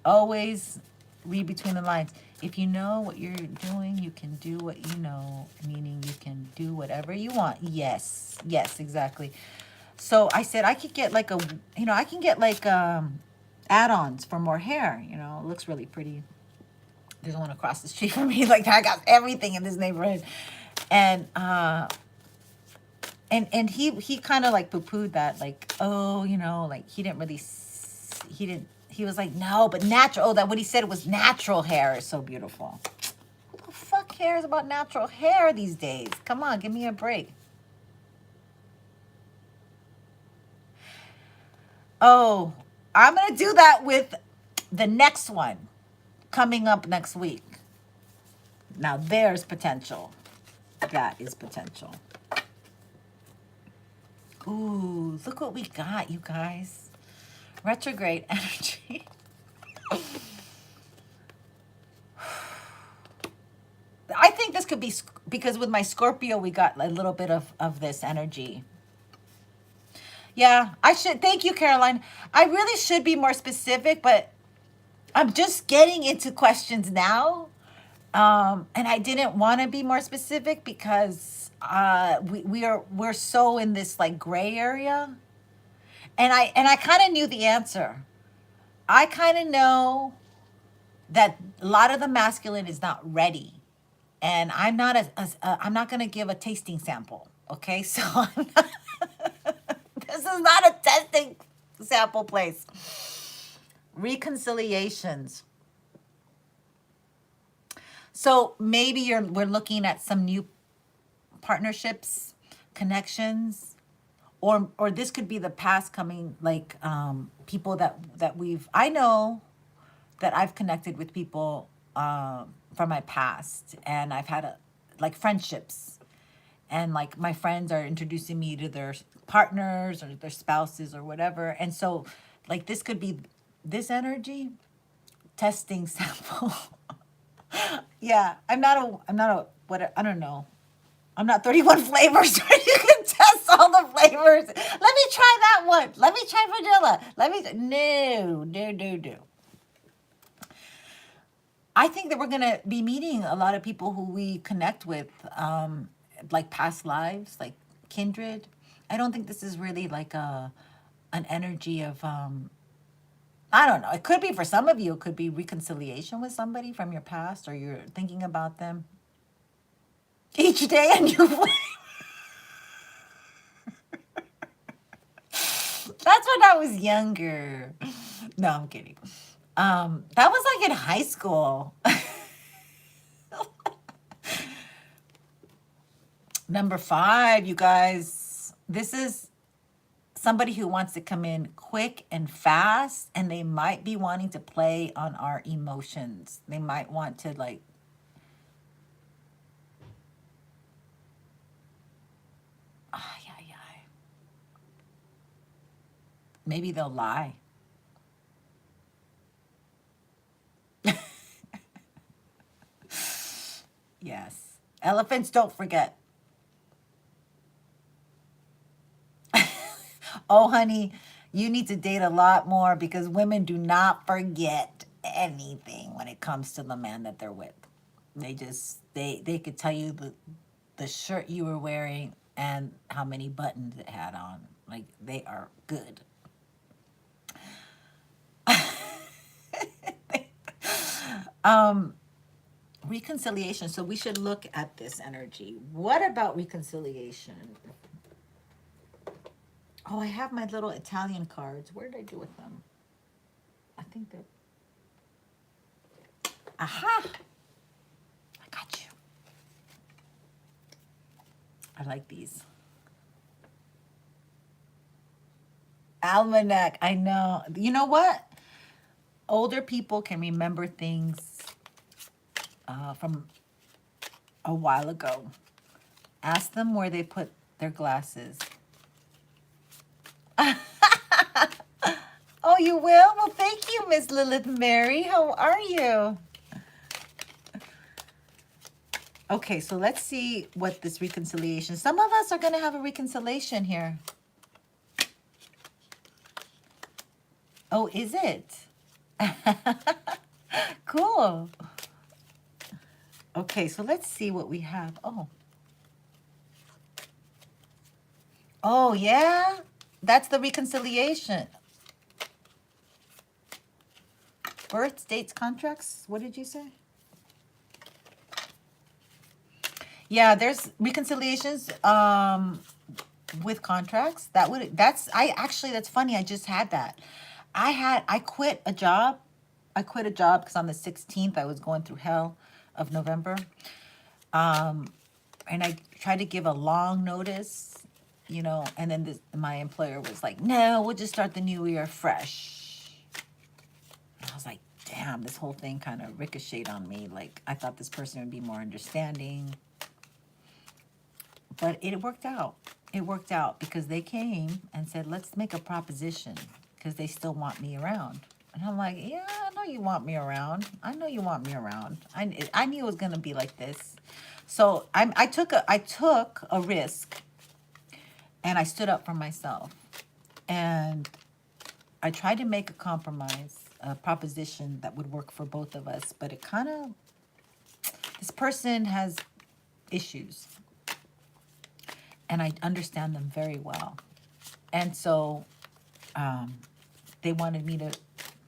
always read between the lines. If you know what you're doing, you can do what you know, meaning you can do whatever you want. Yes, exactly. So I said I could get like I can get like add-ons for more hair. It looks really pretty. There's one across the street from me. Like I got everything in this neighborhood, and he kind of like poo-pooed that, like, oh, like he He was like, no, but natural. Oh, that what he said was natural hair is so beautiful. Who the fuck cares about natural hair these days? Come on, give me a break. Oh, I'm going to do that with the next one coming up next week. Now, there's potential. That is potential. Ooh, look what we got, you guys. Retrograde energy. I think this could be, because with my Scorpio, we got a little bit of this energy. Yeah, I should. Thank you, Caroline. I really should be more specific, but I'm just getting into questions now. And I didn't want to be more specific because we're so in this like gray area. And I kind of knew the answer. I kind of know that a lot of the masculine is not ready. And I'm not I'm not going to give a tasting sample. Okay? So this is not a testing sample place. Reconciliations. So maybe we're looking at some new partnerships, connections, or this could be the past coming, like people that I know that I've connected with people from my past, and I've had like friendships, and like my friends are introducing me to their partners or their spouses or whatever, and so like this could be this energy testing sample. Yeah, I'm not a what, I don't know. I'm not 31 flavors where you can test all the flavors. Let me try that one. Let me try vanilla. No. I think that we're going to be meeting a lot of people who we connect with, like past lives, like kindred. I don't think this is really like an energy of, I don't know. It could be for some of you, it could be reconciliation with somebody from your past, or you're thinking about them. Each day a new flavor. That's when I was younger. No, I'm kidding. That was like in high school. Number 5, you guys. This is somebody who wants to come in quick and fast, and they might be wanting to play on our emotions. They might want to like, maybe they'll lie. Yes. Elephants don't forget. Oh, honey, you need to date a lot more, because women do not forget anything when it comes to the man that they're with. They just, they could tell you the shirt you were wearing and how many buttons it had on. Like, they are good. Reconciliation. So we should look at this energy. What about reconciliation? Oh, I have my little Italian cards. Where did I do with them? I think they're... Aha! I got you. I like these. Almanac. I know. You know what? Older people can remember things from a while ago. Ask them where they put their glasses. Oh, you will? Well, thank you, Miss Lilith Mary. How are you? Okay, so let's see what this reconciliation... Some of us are going to have a reconciliation here. Oh, is it? Cool. Okay, so let's see what we have. Oh, yeah? That's the reconciliation. Birth dates, contracts. What did you say? Yeah, there's reconciliations with contracts. That's funny. I just had that. I quit a job. I quit a job because on the 16th I was going through hell of November. And I tried to give a long notice, you know, and then my employer was like, no, we'll just start the new year fresh. And I was like, damn, this whole thing kind of ricocheted on me. Like, I thought this person would be more understanding. But it worked out. It worked out because they came and said, let's make a proposition because they still want me around. And I'm like, yeah, I know you want me around. I know you want me around. I knew it was going to be like this. So I took a risk and I stood up for myself. And I tried to make a compromise, a proposition that would work for both of us. But it kind of, this person has issues. And I understand them very well. And so they wanted me to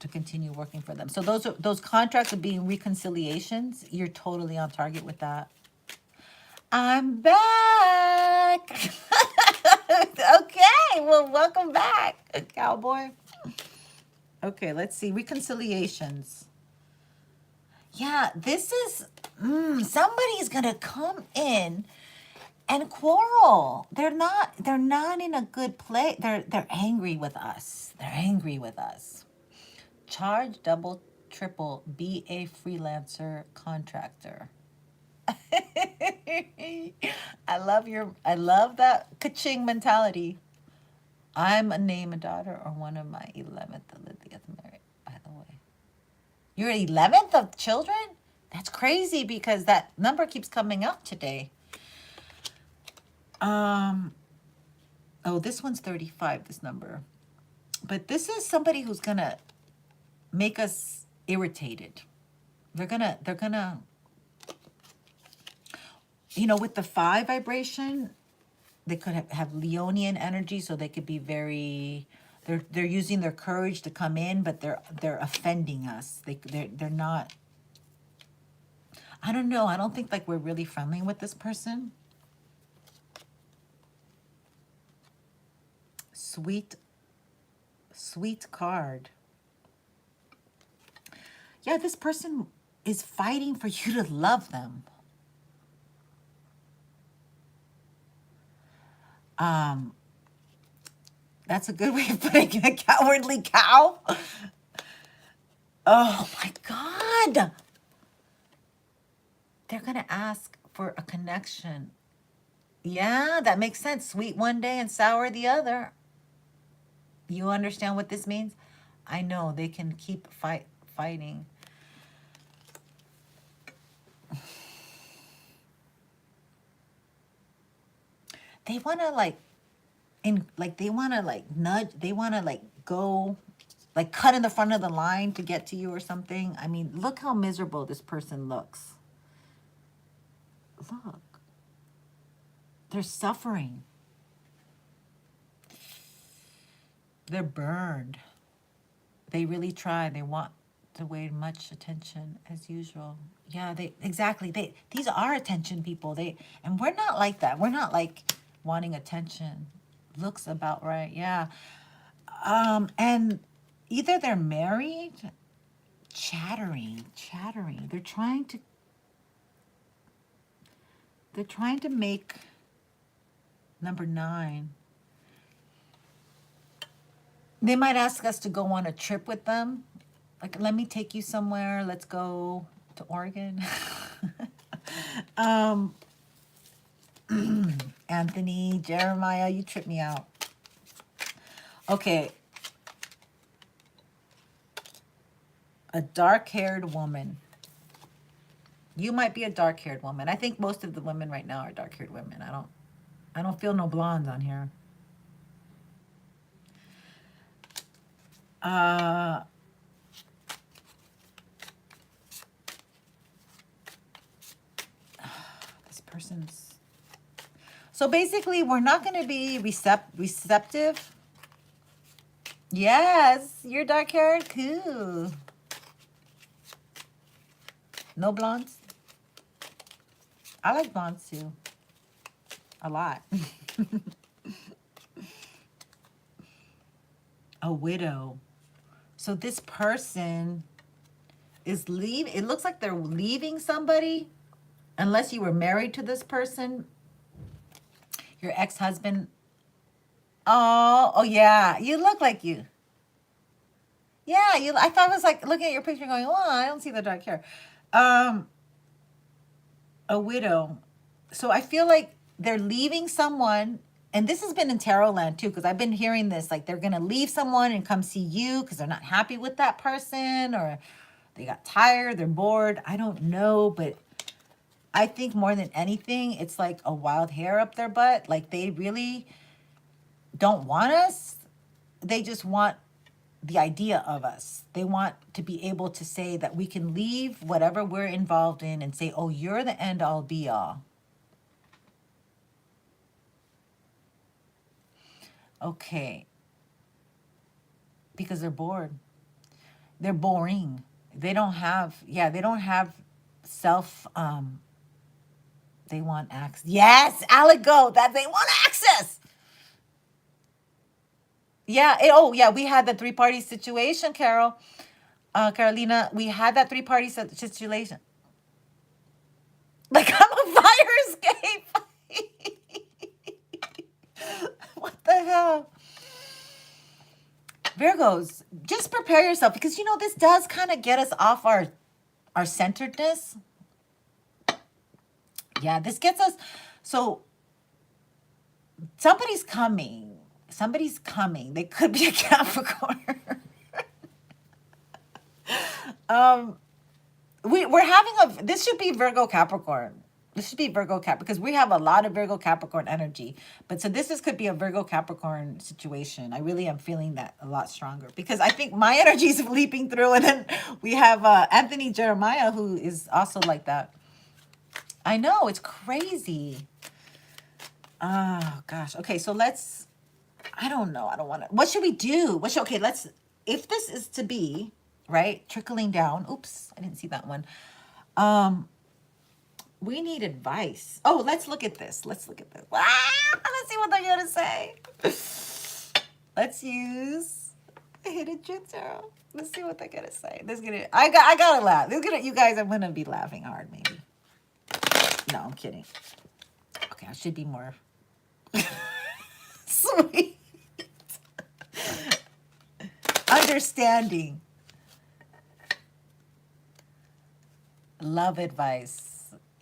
continue working for them. So those contracts of being reconciliations, you're totally on target with that. I'm back. Okay, well, welcome back, cowboy. Okay, let's see. Reconciliations. Yeah, this is, somebody's going to come in and quarrel. They're not in a good place. They're angry with us. They're angry with us. Charge double, triple, be a freelancer contractor. I love that ka-ching mentality. I'm a name a daughter or one of my 11th that lived to get married, by the way. You're 11th of children? That's crazy because that number keeps coming up today. Oh, this one's 35, this number. But this is somebody who's gonna make us irritated. They're gonna, you know, with the 5 vibration, they could have Leonian energy, so they could be very, they're using their courage to come in, but they're offending us. They're not, I don't know, I don't think like we're really friendly with this person. Sweet card. Yeah, this person is fighting for you to love them. That's a good way of putting a cowardly cow. Oh my God. They're going to ask for a connection. Yeah, that makes sense. Sweet one day and sour the other. You understand what this means? I know they can keep fighting. They want to they want to nudge, they want to go, cut in the front of the line to get to you or something. I mean, look how miserable this person looks. Look. They're suffering. They're burned. They really try. They want to weigh much attention as usual. Yeah, these are attention people. And we're not like that. We're not wanting attention. Looks about right. Yeah. And either they're married, chattering. They're trying to make number 9. They might ask us to go on a trip with them. Like, let me take you somewhere. Let's go to Oregon. Anthony, Jeremiah, you trip me out. Okay. A dark-haired woman. You might be a dark-haired woman. I think most of the women right now are dark-haired women. I don't feel no blondes on here. This person's... So basically, we're not going to be receptive. Yes, you're dark-haired. Cool. No blondes? I like blondes too. A lot. A widow. So this person is leaving. It looks like they're leaving somebody, unless you were married to this person, your ex-husband. Oh yeah, you look like you. Yeah, you. I thought I was like looking at your picture, going, "Oh, I don't see the dark hair." Um, a widow. So I feel like they're leaving someone, and this has been in tarot land too, because I've been hearing this, like they're gonna leave someone and come see you because they're not happy with that person, or they got tired, they're bored. I don't know, but I think more than anything, it's like a wild hair up their butt. Like they really don't want us. They just want the idea of us. They want to be able to say that we can leave whatever we're involved in and say, oh, you're the end all be all. Okay. Because they're bored. They're boring. They don't have, yeah, they don't have self, they want access. Yes, Aligo, that they want access. Yeah. Oh, yeah. We had the three-party situation, Carol. Carolina, we had that three-party situation. Like I'm a fire escape. What the hell? Virgos, just prepare yourself, because you know this does kind of get us off our centeredness. Yeah, this gets us. So somebody's coming. Somebody's coming. They could be a Capricorn. We're having this should be Virgo Capricorn. This should be Virgo Cap, because we have a lot of Virgo Capricorn energy. But so this could be a Virgo Capricorn situation. I really am feeling that a lot stronger, because I think my energy is leaping through, and then we have Anthony Jeremiah, who is also like that. I know, it's crazy. Oh gosh. Okay, so let's. I don't know. I don't want to. What should we do? Okay, let's. If this is to be right, trickling down. Oops, I didn't see that one. We need advice. Oh, let's look at this. Let's look at this. Let's see what they're gonna say. Let's use Hidden Truth Tarot. Let's see what they're gonna say. I gotta laugh. You guys, I'm gonna be laughing hard, maybe. No, I'm kidding. Okay, I should be more sweet. Understanding. Love advice.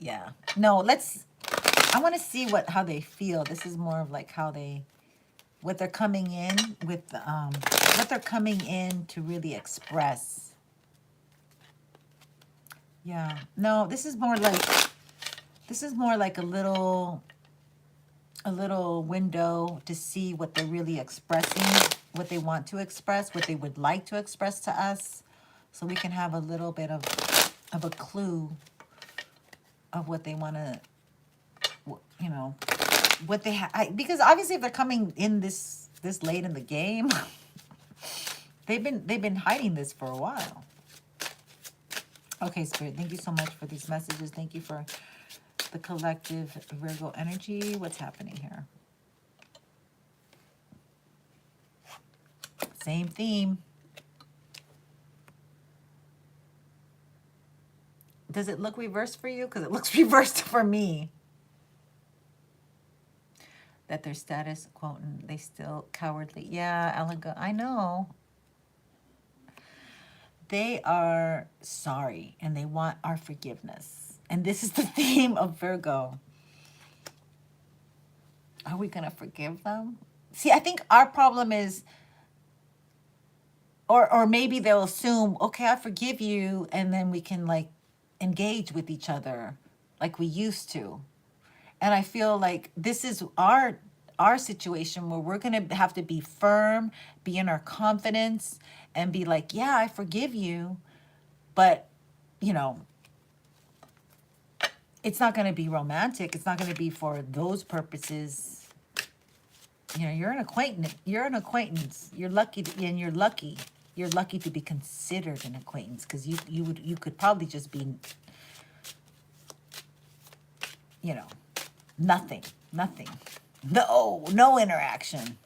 Yeah. No, I want to see how they feel. This is more of like what they're coming in with, what they're coming in to really express. Yeah. No, this is more like a little window to see what they're really expressing, what they want to express, what they would like to express to us, so we can have a little bit of a clue of what they want to, you know, what they have. Because obviously, if they're coming in this late in the game, they've been hiding this for a while. Okay, Spirit, thank you so much for these messages. Thank you for the collective Virgo energy. What's happening here? Same theme. Does it look reversed for you? Because it looks reversed for me. That their status quo, they still cowardly. Yeah, elegant. I know. They are sorry and they want our forgiveness. And this is the theme of Virgo. Are we going to forgive them? See, I think our problem is, or maybe they'll assume, okay, I forgive you, and then we can like engage with each other like we used to. And I feel like this is our situation where we're going to have to be firm, be in our confidence, and be like, yeah, I forgive you. But, you know, it's not going to be romantic. It's not going to be for those purposes. You know, you're an acquaintance. You're lucky you're lucky. You're lucky to be considered an acquaintance, because you could probably just be, you know, nothing. No interaction.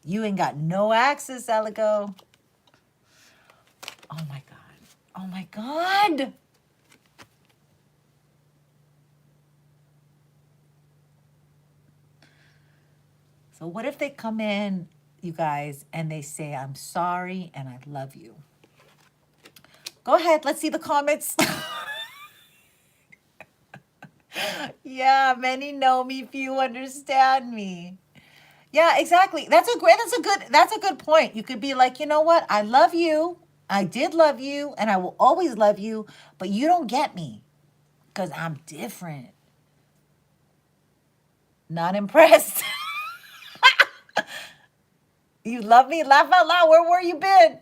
You ain't got no access, Aligo. my God. So what if they come in, you guys, and they say, I'm sorry and I love you? Go ahead. Let's see the comments. Yeah, many know me, few understand me. Yeah, exactly. That's a good point. You could be like, you know what? I love you. I did love you and I will always love you, but you don't get me because I'm different. Not impressed. You love me? Laugh out loud. Where you been?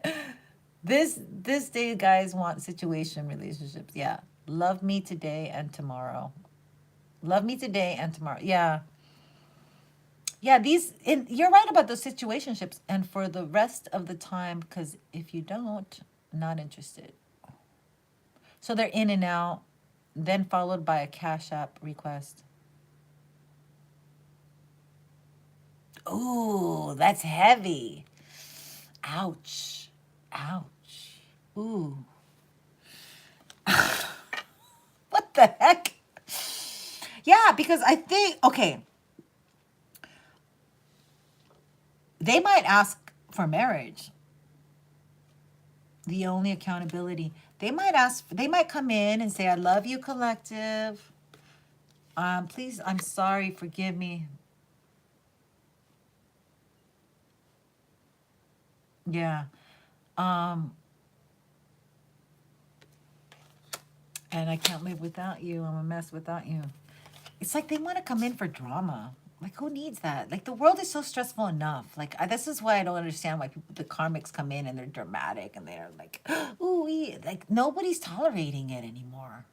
This day, guys want situation relationships. Yeah. Love me today and tomorrow. Love me today and tomorrow. Yeah. Yeah, you're right about those situationships and for the rest of the time, because if you don't, not interested. So they're in and out, then followed by a Cash App request. Ooh, that's heavy. Ouch. Ouch. Ooh. What the heck? Yeah, because I think, okay, they might ask for marriage. The only accountability. They might come in and say, I love you, collective. Please, I'm sorry, forgive me. Yeah. And I can't live without you. I'm a mess without you. It's like they want to come in for drama. Like, who needs that? Like, the world is so stressful enough. Like, this is why I don't understand why the karmics come in and they're dramatic and they're like, ooh, like, nobody's tolerating it anymore.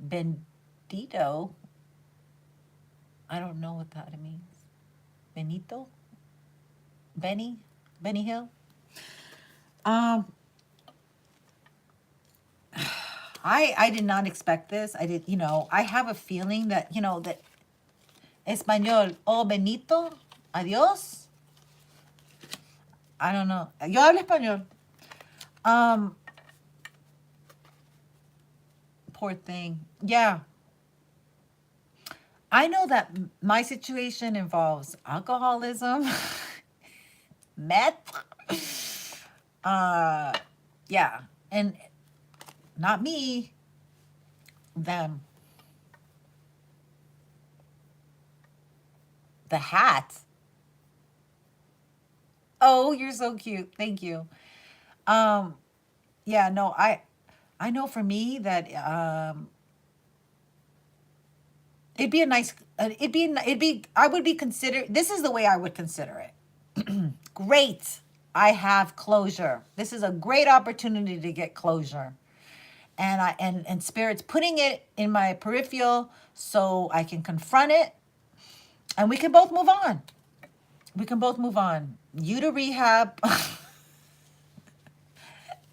Bendito. I don't know what that means. Benito? Benny Hill? I did not expect this. I have a feeling that, that Español, oh, Benito, adiós. I don't know. Yo hablo español. Poor thing. Yeah. I know that my situation involves alcoholism, meth. Yeah. And not me, them. The hat. Oh, you're so cute. Thank you. Yeah, no, I know for me that it'd be a nice I would be considered, this is the way I would consider it. Great. I have closure. This is a great opportunity to get closure. And spirit's putting it in my peripheral so I can confront it and we can both move on. We can both move on. You to rehab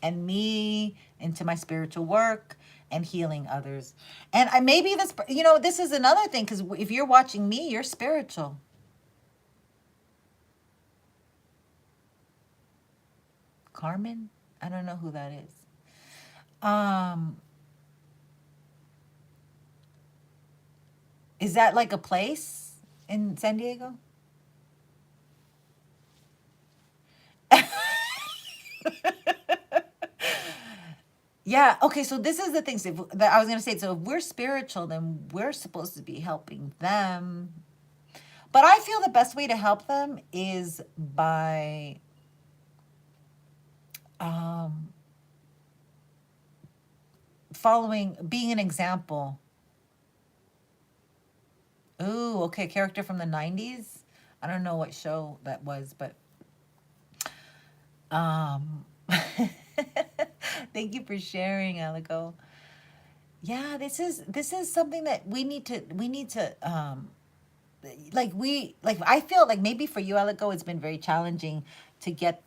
and me into my spiritual work and healing others. And maybe this, this is another thing, because if you're watching me, you're spiritual. Carmen? I don't know who that is. Is that like a place in San Diego? Yeah, okay, so this is the things that I was going to say. So if we're spiritual, then we're supposed to be helping them. But I feel the best way to help them is by being an example. Ooh, okay, character from the 90s. I don't know what show that was, but thank you for sharing, Alico. Yeah, this is something that we need to I feel like maybe for you, Alico, it's been very challenging to get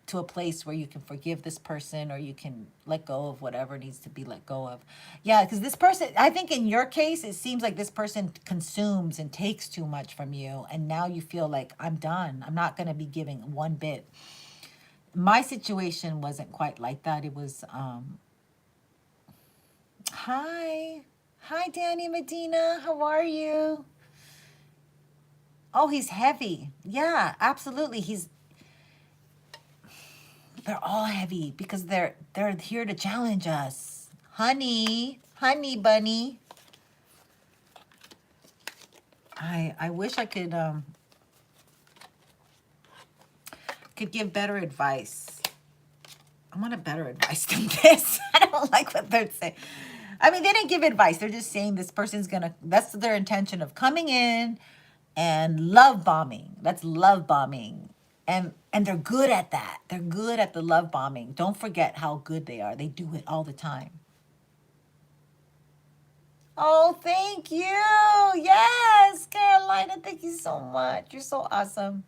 to a place where you can forgive this person or you can let go of whatever needs to be let go of. Yeah, because this person, I think in your case, it seems like this person consumes and takes too much from you. And now you feel like, I'm done. I'm not going to be giving one bit. My situation wasn't quite like that. It was, hi. Hi, Danny Medina. How are you? Oh, he's heavy. Yeah, absolutely. They're all heavy because they're here to challenge us. Honey bunny. I wish I could give better advice. I want a better advice than this. I don't like what they're saying. I mean, they didn't give advice. They're just saying this person's gonna, that's their intention of coming in and love bombing. That's love bombing. And they're good at that. They're good at the love bombing. Don't forget how good they are. They do it all the time. Oh, thank you. Yes, Carolina, thank you so much. You're so awesome.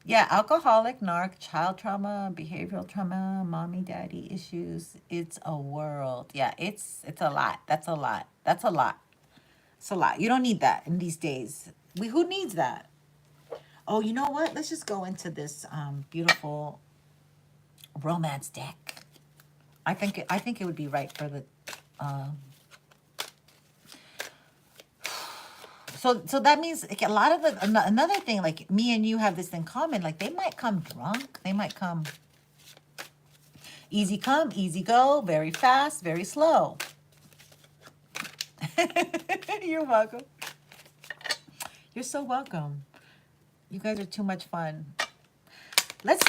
Yeah, alcoholic, narc, child trauma, behavioral trauma, mommy, daddy issues. It's a world. Yeah, it's a lot. That's a lot. That's a lot. It's a lot. You don't need that in these days. Who needs that? Oh, you know what? Let's just go into this beautiful romance deck. I think it would be right for the um so that means like a lot of the another thing, like me and you have this in common, like they might come drunk, they might come easy come, easy go, very fast, very slow. You're welcome. You're so welcome. You guys are too much fun. Let's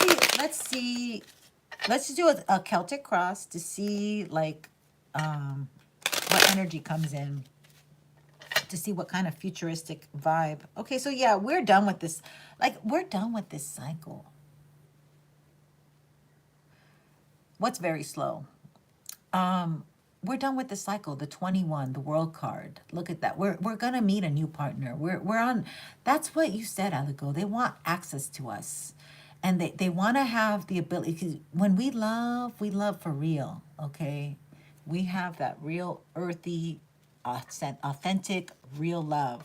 see. Let's do a Celtic cross to see like what energy comes in, to see what kind of futuristic vibe. Okay, so yeah, we're done with this. Like, we're done with this cycle. What's very slow? We're done with the cycle. The 21, the world card. Look at that. We're gonna meet a new partner. We're on. That's what you said, Aligo. They want access to us, and they want to have the ability. 'Cause when we love for real. Okay, we have that real earthy, authentic, real love,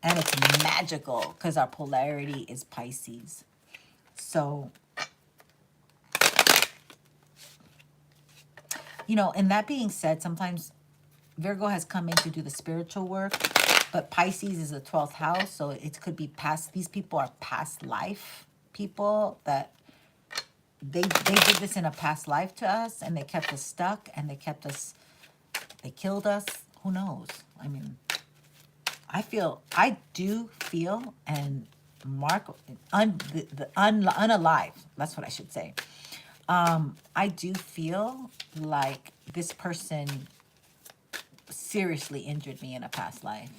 and it's magical because our polarity is Pisces. So, and that being said, sometimes Virgo has come in to do the spiritual work, but Pisces is the 12th house, so it could be past, these people are past life people that they did this in a past life to us, and they kept us stuck, and they killed us. Who knows? I mean, I do feel, and Mark, unalive, that's what I should say. I do feel like this person seriously injured me in a past life.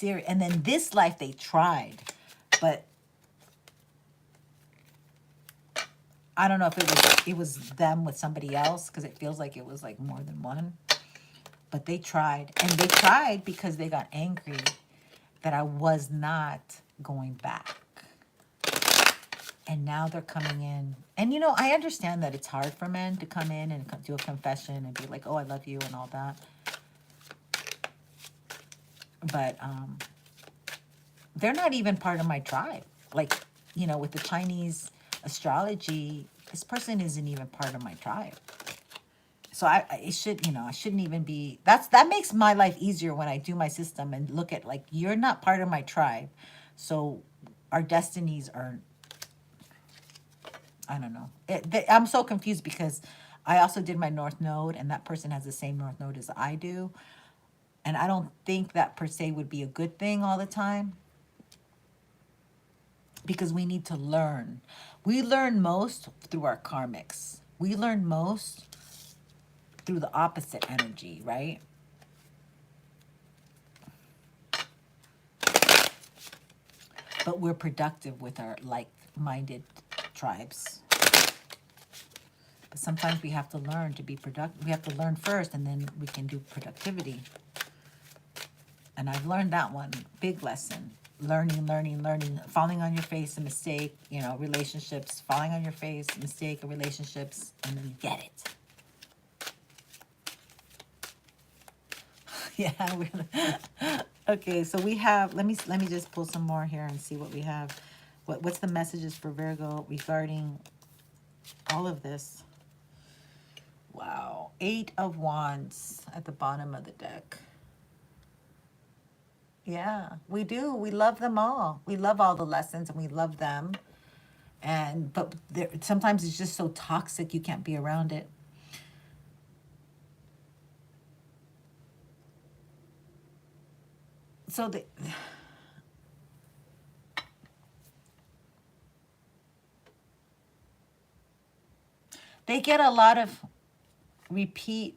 And then this life they tried, but I don't know if it was them with somebody else, because it feels like it was like more than one. But they tried, and they tried because they got angry that I was not going back. And now they're coming in. And, I understand that it's hard for men to come in and do a confession and be like, oh, I love you and all that. But they're not even part of my tribe. Like, with the Chinese astrology, this person isn't even part of my tribe. So I shouldn't even be, that makes my life easier when I do my system and look at, like, you're not part of my tribe. So our destinies are, I don't know. I'm so confused because I also did my North Node, and that person has the same North Node as I do. And I don't think that per se would be a good thing all the time, because we need to learn. We learn most through our karmics. We learn most through the opposite energy, right? But we're productive with our like-minded tribes. But sometimes we have to learn to be productive. We have to learn first, and then we can do productivity. And I've learned that one. Big lesson. Learning. Falling on your face, a mistake. Relationships. Falling on your face, a mistake, a relationships. And then you get it. Yeah. Okay, so we have, let me just pull some more here and see what we have. What's the messages for Virgo regarding all of this. Wow. 8 of Wands at the bottom of the deck. Yeah, we do. We love them all. We love all the lessons and we love them. And but sometimes it's just so toxic you can't be around it. So they get a lot of repeat.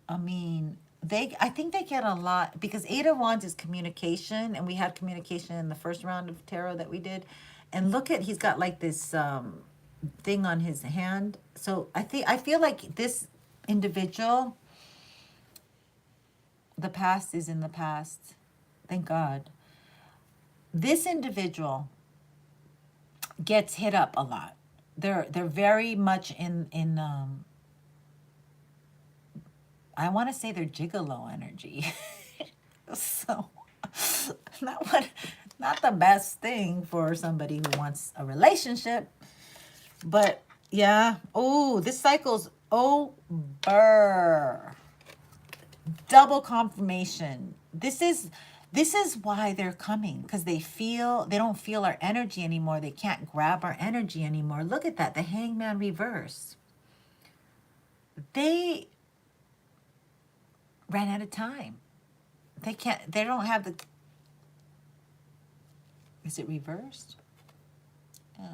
I mean, I think they get a lot because 8 of Wands is communication, and we had communication in the first round of tarot that we did. And look at, he's got like this thing on his hand. So I feel like this individual, the past is in the past. Thank God. This individual gets hit up a lot. They're very much in I want to say they're gigolo energy. So not the best thing for somebody who wants a relationship. But yeah. Oh, this cycle's over. Double confirmation. This is why they're coming, because they don't feel our energy anymore. They can't grab our energy anymore. Look at that, the Hangman reverse. They ran out of time. They don't have the, is it reversed? Yeah,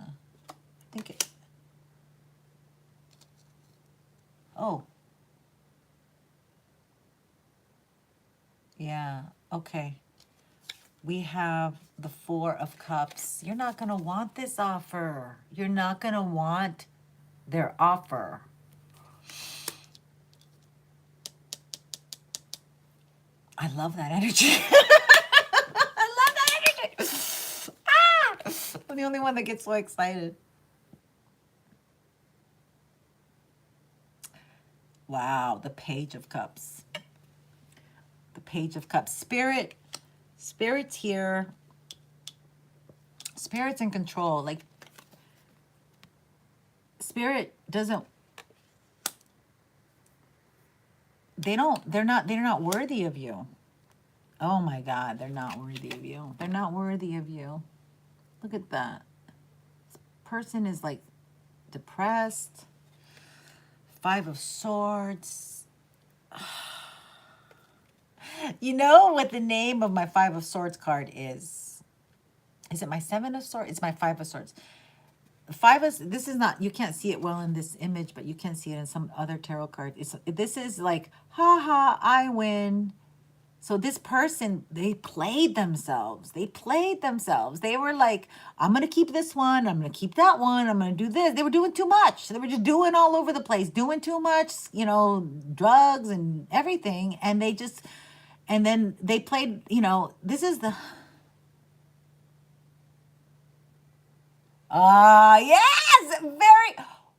I think it, oh. Yeah, okay. We have the 4 of Cups. You're not going to want this offer. You're not going to want their offer. I love that energy. I love that energy. Ah! I'm the only one that gets so excited. Wow, the Page of Cups. The Page of Cups. Spirit's here. Spirit's in control. Like, Spirit doesn't, they're not worthy of you. Oh my God, they're not worthy of you. They're not worthy of you. Look at that. This person is like depressed. 5 of Swords. You know what the name of my 5 of Swords card is? Is it my 7 of Swords? It's my 5 of Swords. This is not, you can't see it well in this image, but you can see it in some other tarot card. This is like, ha ha, I win. So this person, they played themselves. They played themselves. They were like, I'm going to keep this one. I'm going to keep that one. I'm going to do this. They were doing too much. They were just doing all over the place, doing too much, you know, drugs and everything. And and then they played, you know, this is the, yes, very,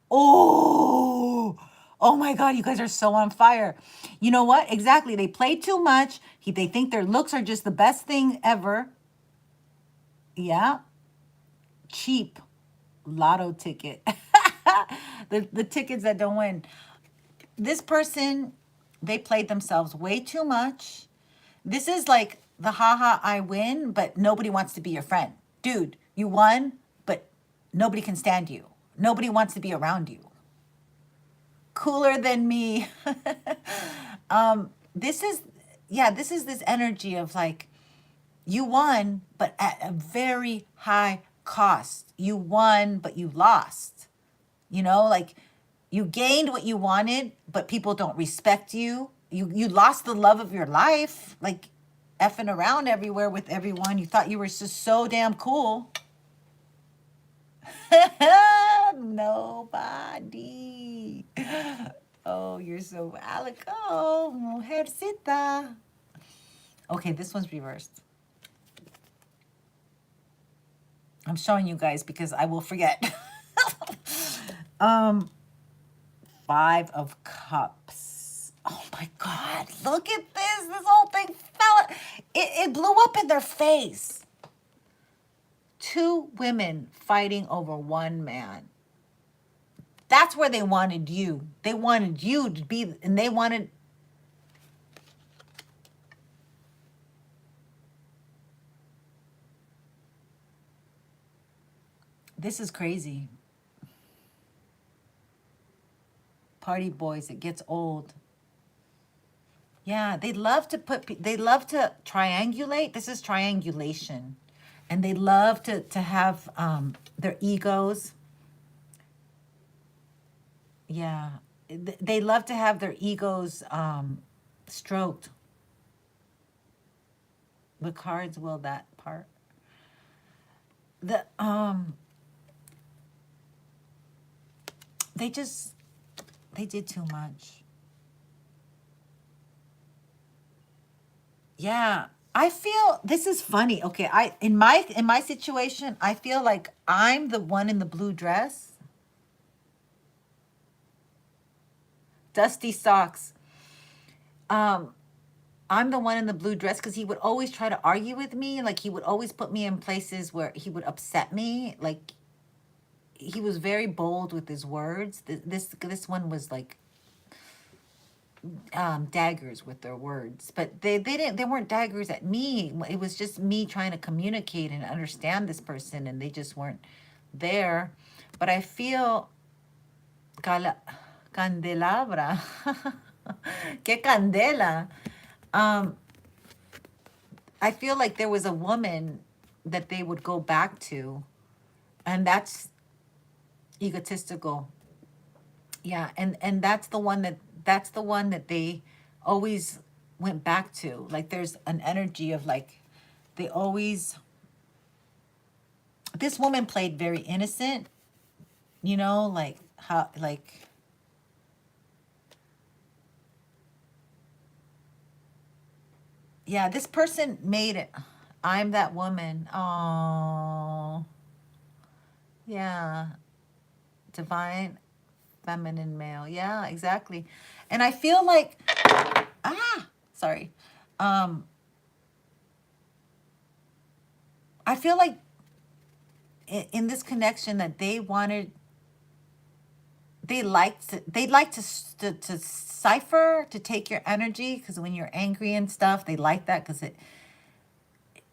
oh my God, you guys are so on fire. You know what? Exactly. They play too much. They think their looks are just the best thing ever. Yeah. Cheap lotto ticket. the tickets that don't win. This person, they played themselves way too much. This is like the haha, I win, but nobody wants to be your friend. Dude, you won, but nobody can stand you. Nobody wants to be around you. Cooler than me. This is this energy of like, you won, but at a very high cost. You won, but you lost. You know, like you gained what you wanted, but people don't respect you. You lost the love of your life, like effing around everywhere with everyone. You thought you were just so damn cool. Nobody. Oh, you're so Alico, mujercita. Okay, this one's reversed. I'm showing you guys because I will forget. 5 of Cups. Oh my God, look at this. This whole thing fell. It blew up in their face. 2 women fighting over 1 man. That's where they wanted you. They wanted you to be, and they wanted, this is crazy. Party boys, it gets old. Yeah, they love to they love to triangulate. This is triangulation. And they love to have their egos. Yeah, they love to have their egos stroked. The cards will that part. The they did too much. Yeah, I feel this is funny. Okay, in my situation, I feel like I'm the one in the blue dress. Dusty socks. I'm the one in the blue dress because he would always try to argue with me. Like, he would always put me in places where he would upset me. Like, he was very bold with his words. This one was like daggers with their words, but they weren't daggers at me. It was just me trying to communicate and understand this person, and they just weren't there. But I feel candelabra. Que candela. I feel like there was a woman that they would go back to, and that's egotistical. Yeah, and that's the one that they always went back to. Like, there's an energy of like they always, this woman played very innocent, you know, like how, like, yeah, this person made it. I'm that woman. Oh, yeah. Divine feminine male. Yeah, exactly. And I feel like, sorry. I feel like in this connection that they wanted, they like to cipher, to take your energy, because when you're angry and stuff, they like that because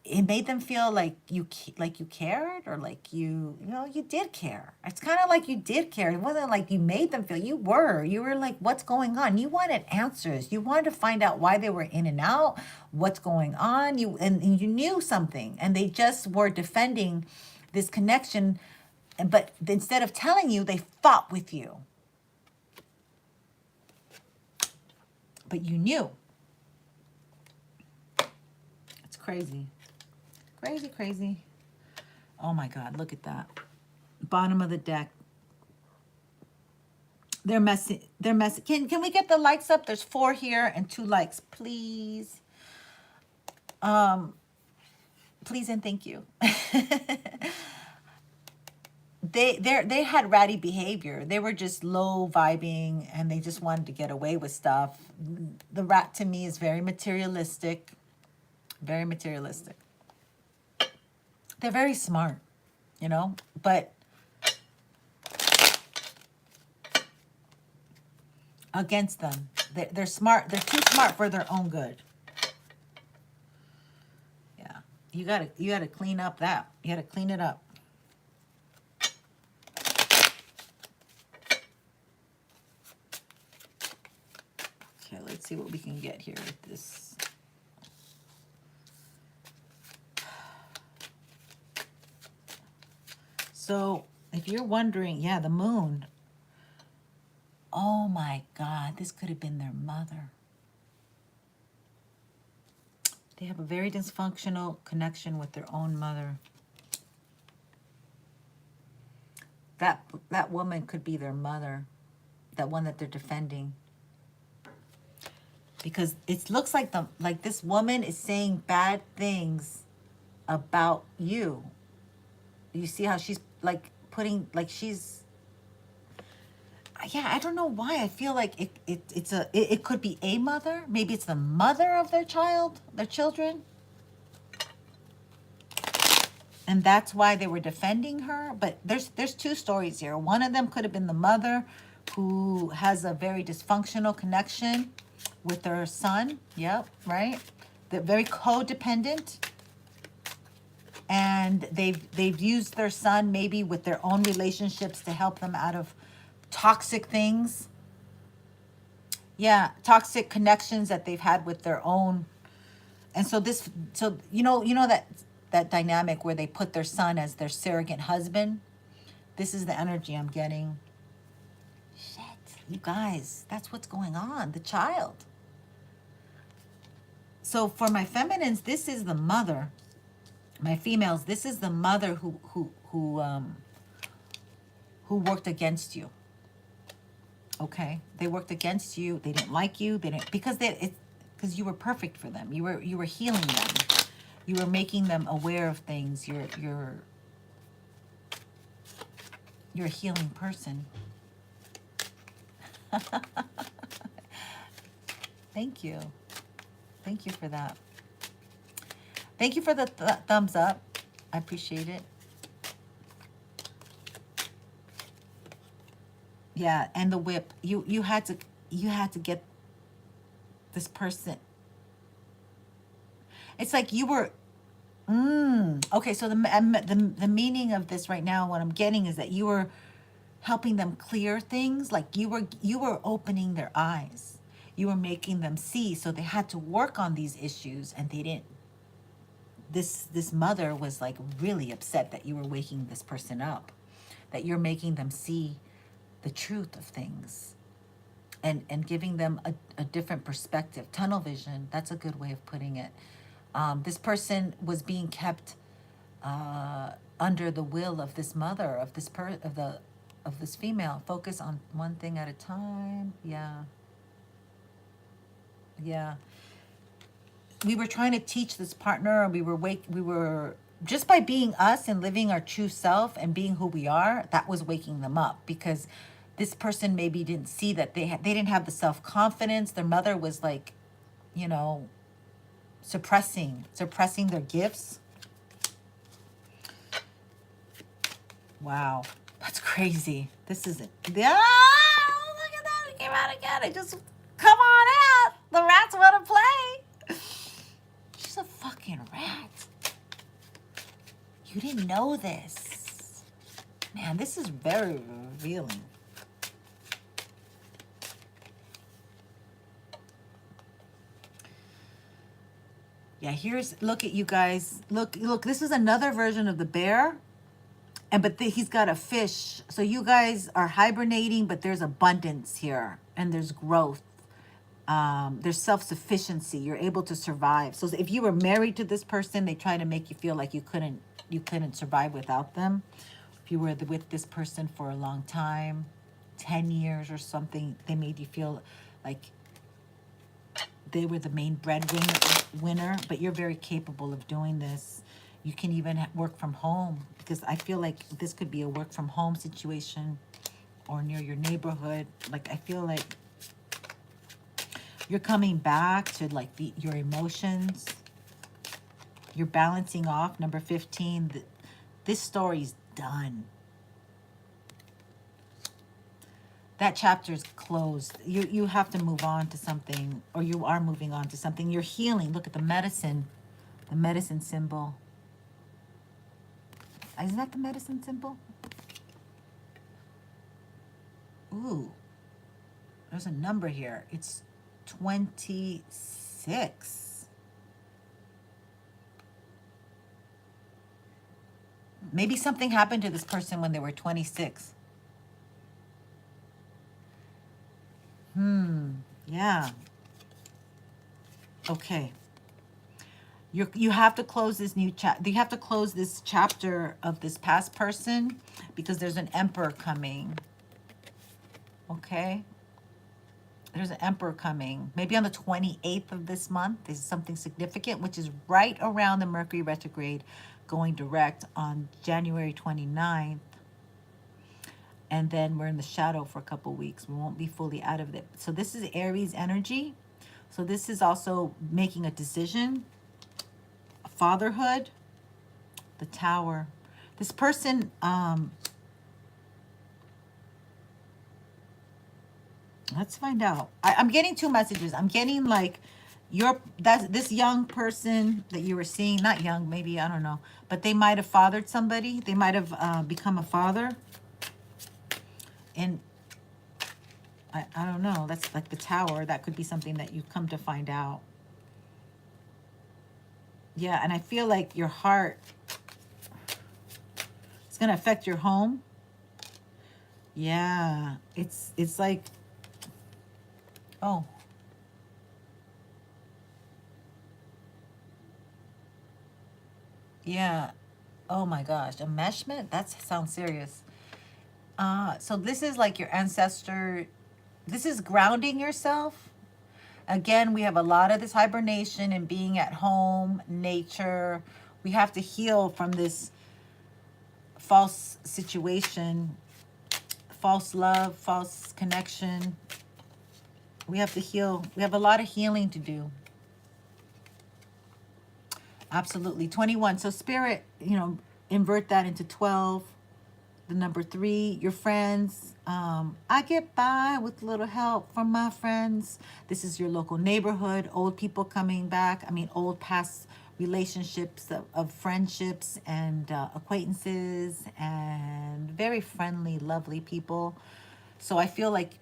it made them feel like you cared, or like you did care. It's kind of like you did care. It wasn't like you made them feel. You were like, what's going on? You wanted answers. You wanted to find out why they were in and out, what's going on. And you knew something, and they just were defending this connection. But instead of telling you, they fought with you. But you knew. It's crazy. Crazy, crazy. Oh my God, look at that. Bottom of the deck. They're messy. They're messy. Can we get the likes up? There's 4 here and 2 likes, please. Please and thank you. They had ratty behavior. They were just low vibing, and they just wanted to get away with stuff. The rat to me is very materialistic. Very materialistic. They're very smart, you know, but against them. They're smart. They're too smart for their own good. Yeah. You gotta clean up that. You gotta clean it up. Okay, let's see what we can get here with this. So if you're wondering, yeah, the moon. Oh my God, this could have been their mother. They have a very dysfunctional connection with their own mother. That woman could be their mother, that one that they're defending. Because it looks like this woman is saying bad things about you. You see how she's like putting, like, she's, yeah, I don't know why. I feel like it could be a mother. Maybe it's the mother of their child, their children. And that's why they were defending her. But there's two stories here. One of them could have been the mother who has a very dysfunctional connection with her son. Yep, right. They're very codependent. And they've used their son maybe with their own relationships to help them out of toxic things. Yeah, toxic connections that they've had with their own. And so this, so that dynamic where they put their son as their surrogate husband. This is the energy I'm getting. Shit, you guys, that's what's going on. The child. So for my feminines, this is the mother. My females, this is the mother who worked against you. Okay, they worked against you. They didn't like you. They didn't because you were perfect for them. You were healing them. You were making them aware of things. You're a healing person. Thank you. Thank you for that. Thank you for the thumbs up. I appreciate it. Yeah, and the whip. You had to get this person. It's like you were okay, so the meaning of this right now, what I'm getting is that you were helping them clear things, like you were opening their eyes. You were making them see, so they had to work on these issues, and they didn't. This mother was like really upset that you were waking this person up, that you're making them see the truth of things, and giving them a different perspective, tunnel vision. That's a good way of putting it. This person was being kept under the will of this mother, of this female. Focus on one thing at a time. Yeah. Yeah. We were trying to teach this partner, and we were just by being us and living our true self and being who we are, that was waking them up, because this person maybe didn't see that they didn't have the self-confidence. Their mother was like, suppressing their gifts. Wow, that's crazy. This isn't. Yeah, look at that! It came out again. It just come on out. The rats want to play. She's a fucking rat. You didn't know this, man. This is very revealing. Yeah, look at you guys. Look, this is another version of the bear. But he's got a fish. So you guys are hibernating, but there's abundance here, and there's growth. There's self-sufficiency. You're able to survive. So if you were married to this person, they try to make you feel like you couldn't survive without them. If you were with this person for a long time, 10 years or something, they made you feel like they were the main breadwinner, but you're very capable of doing this. You can even work from home, because I feel like this could be a work from home situation, or near your neighborhood. Like, I feel like you're coming back to like your emotions. You're balancing off. Number 15, this story's done. That chapter's closed. You have to move on to something, or you are moving on to something. You're healing. Look at the medicine symbol. Isn't that the medicine symbol? Ooh, there's a number here. It's 26. Maybe something happened to this person when they were 26. Yeah. Okay. You have to close this new chapter. You have to close this chapter of this past person, because there's an emperor coming. Okay? There's an emperor coming. Maybe on the 28th of this month. This is something significant, which is right around the Mercury retrograde going direct on January 29th. And then we're in the shadow for a couple weeks. We won't be fully out of it. So this is Aries energy. So this is also making a decision. Fatherhood. The Tower. This person, let's find out. I'm getting two messages. I'm getting like that's this young person that you were seeing, not young, maybe, I don't know, but they might have fathered somebody. They might have become a father. And I don't know. That's like the Tower. That could be something that you come to find out. Yeah, and I feel like your heart, it's going to affect your home. Yeah, it's like, oh. Yeah. Oh my gosh. Enmeshment? That sounds serious. So this is like your ancestor. This is grounding yourself. Again, we have a lot of this hibernation and being at home, nature. We have to heal from this false situation, false love, false connection. We have to heal. We have a lot of healing to do. Absolutely. 21. So spirit, you know, invert that into 12. The number 3, your friends. I get by with little help from my friends. This is your local neighborhood. Old people coming back. I mean, old past relationships of friendships and acquaintances and very friendly, lovely people. So I feel like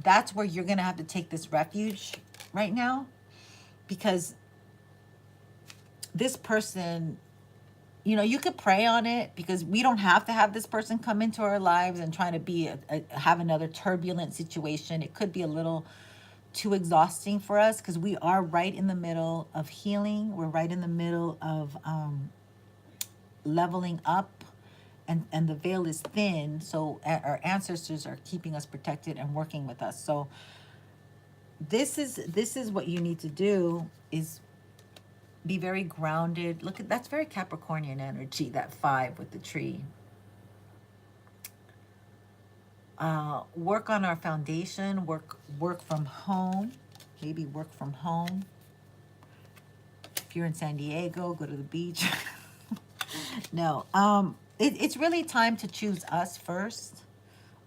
that's where you're going to have to take this refuge right now, because this person, you know, you could pray on it, because we don't have to have this person come into our lives and try to be have another turbulent situation. It could be a little too exhausting for us, because we are right in the middle of healing. We're right in the middle of leveling up, and the veil is thin. So our ancestors are keeping us protected and working with us. So this is what you need to do, is be very grounded. Look at, that's very Capricornian energy, that 5 with the tree. Work on our foundation, work from home, maybe work from home. If you're in San Diego, go to the beach. No, it's really time to choose us first.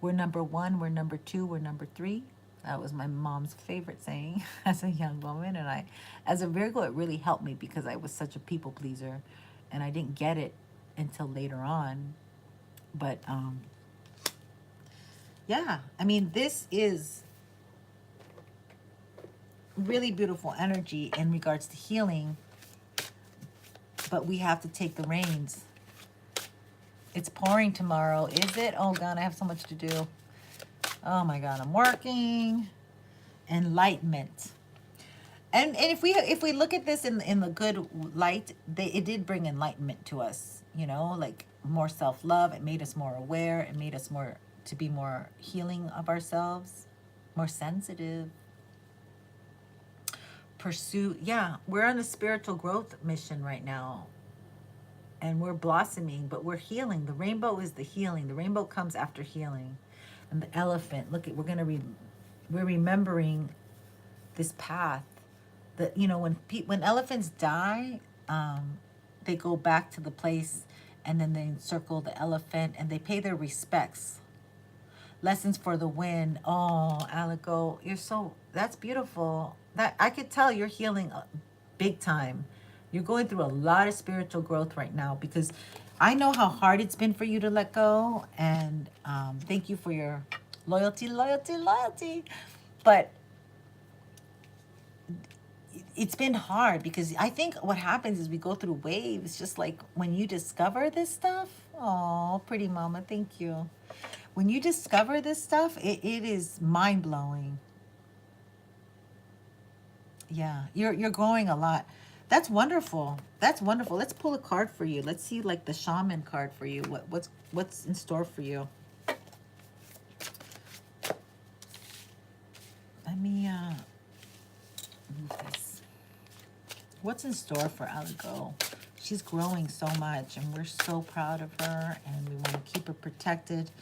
We're number 1, we're number 2, we're number 3. That was my mom's favorite saying as a young woman. And as a Virgo, it really helped me, because I was such a people pleaser and I didn't get it until later on. But yeah, I mean, this is really beautiful energy in regards to healing, but we have to take the reins. It's pouring tomorrow. Is it? Oh God, I have so much to do. Oh my God, I'm working. Enlightenment. And if we look at this in the good light, it did bring enlightenment to us, you know, like more self-love. It made us more aware. It made us more to be more healing of ourselves, more sensitive. Pursue, yeah, we're on a spiritual growth mission right now. And we're blossoming, but we're healing. The rainbow is the healing. The rainbow comes after healing. And the elephant, look at, we're remembering this path. That, you know, when elephants die, they go back to the place, and then they encircle the elephant and they pay their respects. Lessons for the wind. Oh, Alico, that's beautiful. That I could tell you're healing big time. You're going through a lot of spiritual growth right now, because I know how hard it's been for you to let go. And thank you for your loyalty. But it's been hard, because I think what happens is we go through waves, just like when you discover this stuff. Oh, pretty mama, thank you. When you discover this stuff, it is mind-blowing. Yeah, you're growing a lot. That's wonderful. That's wonderful. Let's pull a card for you. Let's see, like, the shaman card for you. What's in store for you? Let me move this. What's in store for Aligo? She's growing so much, and we're so proud of her, and we want to keep her protected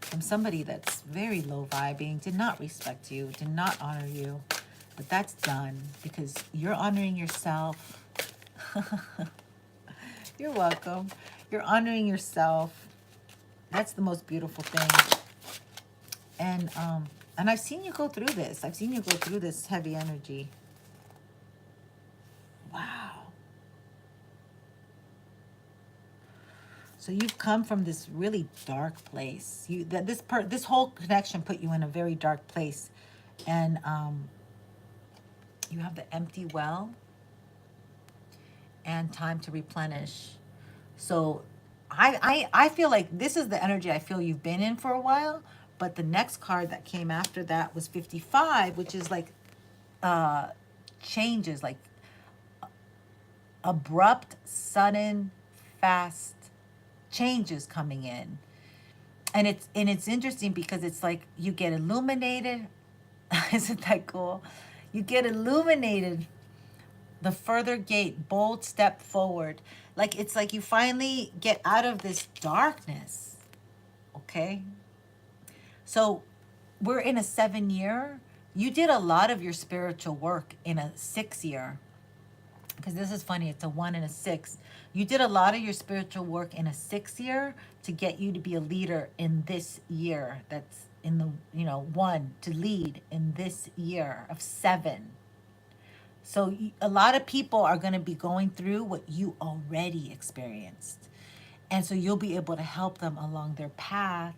from somebody that's very low vibing, did not respect you, did not honor you. But that's done, because you're honoring yourself. You're welcome. You're honoring yourself. That's the most beautiful thing. And I've seen you go through this. I've seen you go through this heavy energy. Wow. So you've come from this really dark place. This whole connection put you in a very dark place, and you have the empty well and time to replenish. So I feel like this is the energy I feel you've been in for a while. But the next card that came after that was 55, which is like changes, like abrupt, sudden, fast changes coming in. And it's interesting because it's like you get illuminated. Isn't that cool? You get illuminated. The further gate, bold step forward. Like it's like you finally get out of this darkness. Okay? So we're in a 7-year. You did a lot of your spiritual work in a 6-year. Because this is funny, it's a 1 and a 6. You did a lot of your spiritual work in a 6-year to get you to be a leader in this year. That's in the, 1 to lead in this year of 7. So a lot of people are going to be going through what you already experienced. And so you'll be able to help them along their path.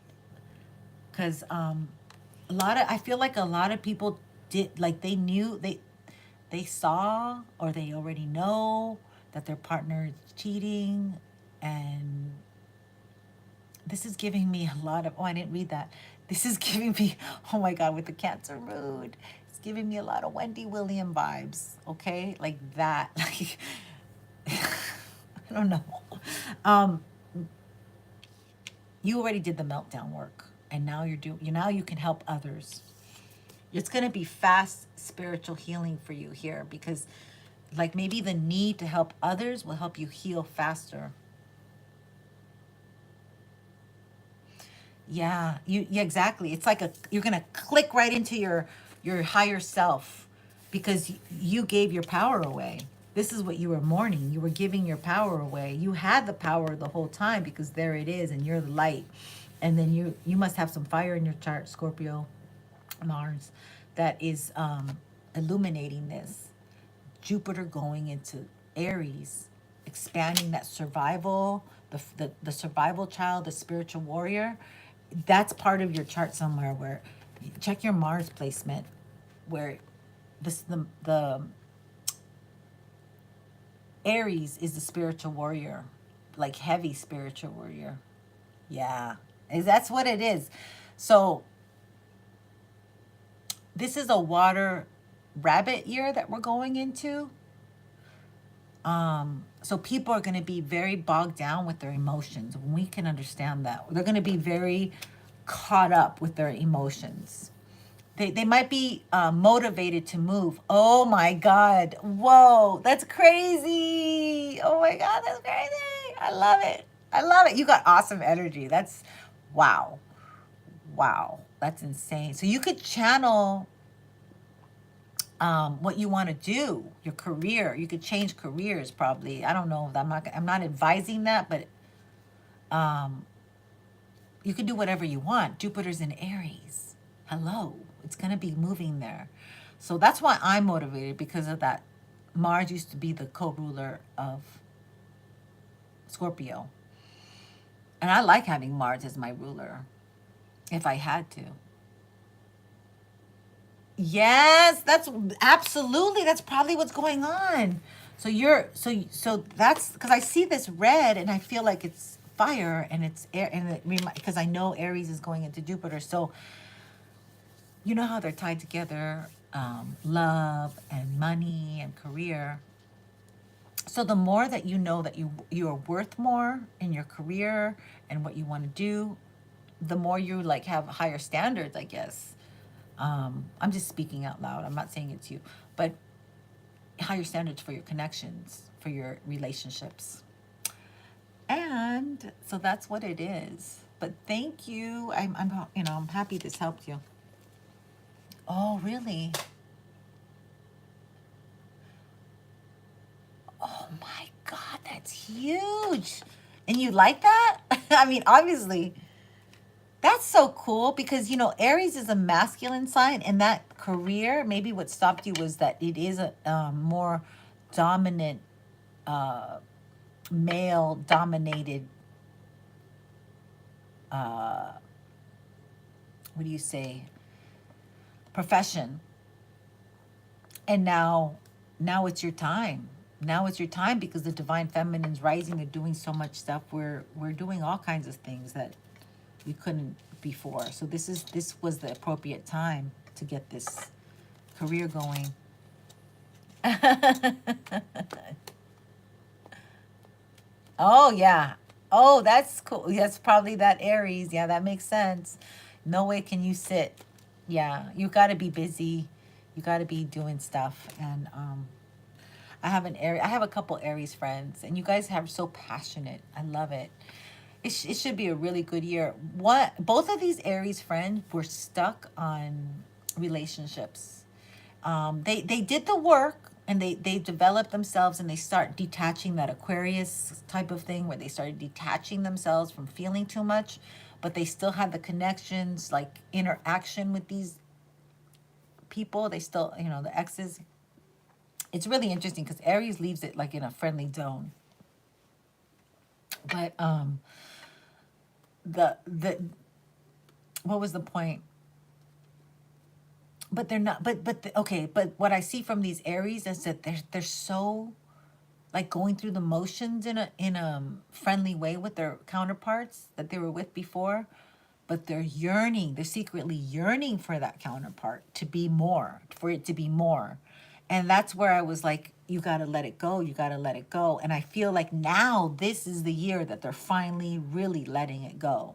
Because I feel like a lot of people did, like they knew, they saw or they already know that their partner is cheating. And this is giving me a lot of, I didn't read that. This is giving me, oh my God, with the Cancer mood, it's giving me a lot of Wendy Williams vibes, okay? Like that, like, I don't know. You already did the meltdown work, and now now you can help others. It's going to be fast spiritual healing for you here, because like maybe the need to help others will help you heal faster. Yeah, exactly. It's like you're going to click right into your higher self, because you gave your power away. This is what you were mourning. You were giving your power away. You had the power the whole time, because there it is, and you're the light. And then you must have some fire in your chart, Scorpio, Mars, that is illuminating this. Jupiter going into Aries, expanding that survival, the survival child, the spiritual warrior. That's part of your chart somewhere, where check your Mars placement, where the Aries is the spiritual warrior, like heavy spiritual warrior. Yeah, that's what it is. So this is a water rabbit year that we're going into. So people are going to be very bogged down with their emotions. We can understand that. They're going to be very caught up with their emotions. They might be motivated to move. Oh my God. Whoa, that's crazy. Oh my God, that's crazy. I love it. I love it. You got awesome energy. That's, wow. Wow, that's insane. So you could channel what you want to do, your career. You could change careers probably. I don't know. I'm not advising that, but you can do whatever you want. Jupiter's in Aries. Hello. It's going to be moving there. So that's why I'm motivated, because of that. Mars used to be the co-ruler of Scorpio. And I like having Mars as my ruler, if I had to. Yes, that's absolutely, that's probably what's going on. So that's because I see this red and I feel like it's fire, and it's air, and because I know Aries is going into Jupiter. So you know how they're tied together, love and money and career. So the more that you know that you are worth more in your career and what you want to do, the more you like have higher standards, I guess. I'm just speaking out loud. I'm not saying it's you, but higher standards for your connections, for your relationships. And so that's what it is. But thank you. I'm happy this helped you. Oh, really? Oh my God, that's huge. And you like that? I mean, obviously, that's so cool because, you know, Aries is a masculine sign, and that career, maybe what stopped you was that it is a more dominant, uh, male dominated, uh, what do you say, profession. And now it's your time. Now it's your time because the divine feminine's rising. They're doing so much stuff. We're doing all kinds of things that we couldn't before. So this was the appropriate time to get this career going. Oh yeah. Oh, that's cool. That's probably that Aries. Yeah, that makes sense. No way can you sit. Yeah, you got to be busy. You got to be doing stuff. And I have a couple Aries friends, and you guys have so passionate. I love it. It should be a really good year. Both of these Aries friends were stuck on relationships. They did the work, and they developed themselves, and they start detaching, that Aquarius type of thing where they started detaching themselves from feeling too much, but they still had the connections, like interaction with these people. They still, you know, the exes. It's really interesting because Aries leaves it like in a friendly zone. But the what was the point? But they're not. Okay. But what I see from these Aries is that they're so like going through the motions in a friendly way with their counterparts that they were with before, but they're yearning. They're secretly yearning for that counterpart to be more, for it to be more. And that's where I was like, you got to let it go. You got to let it go. And I feel like now this is the year that they're finally really letting it go.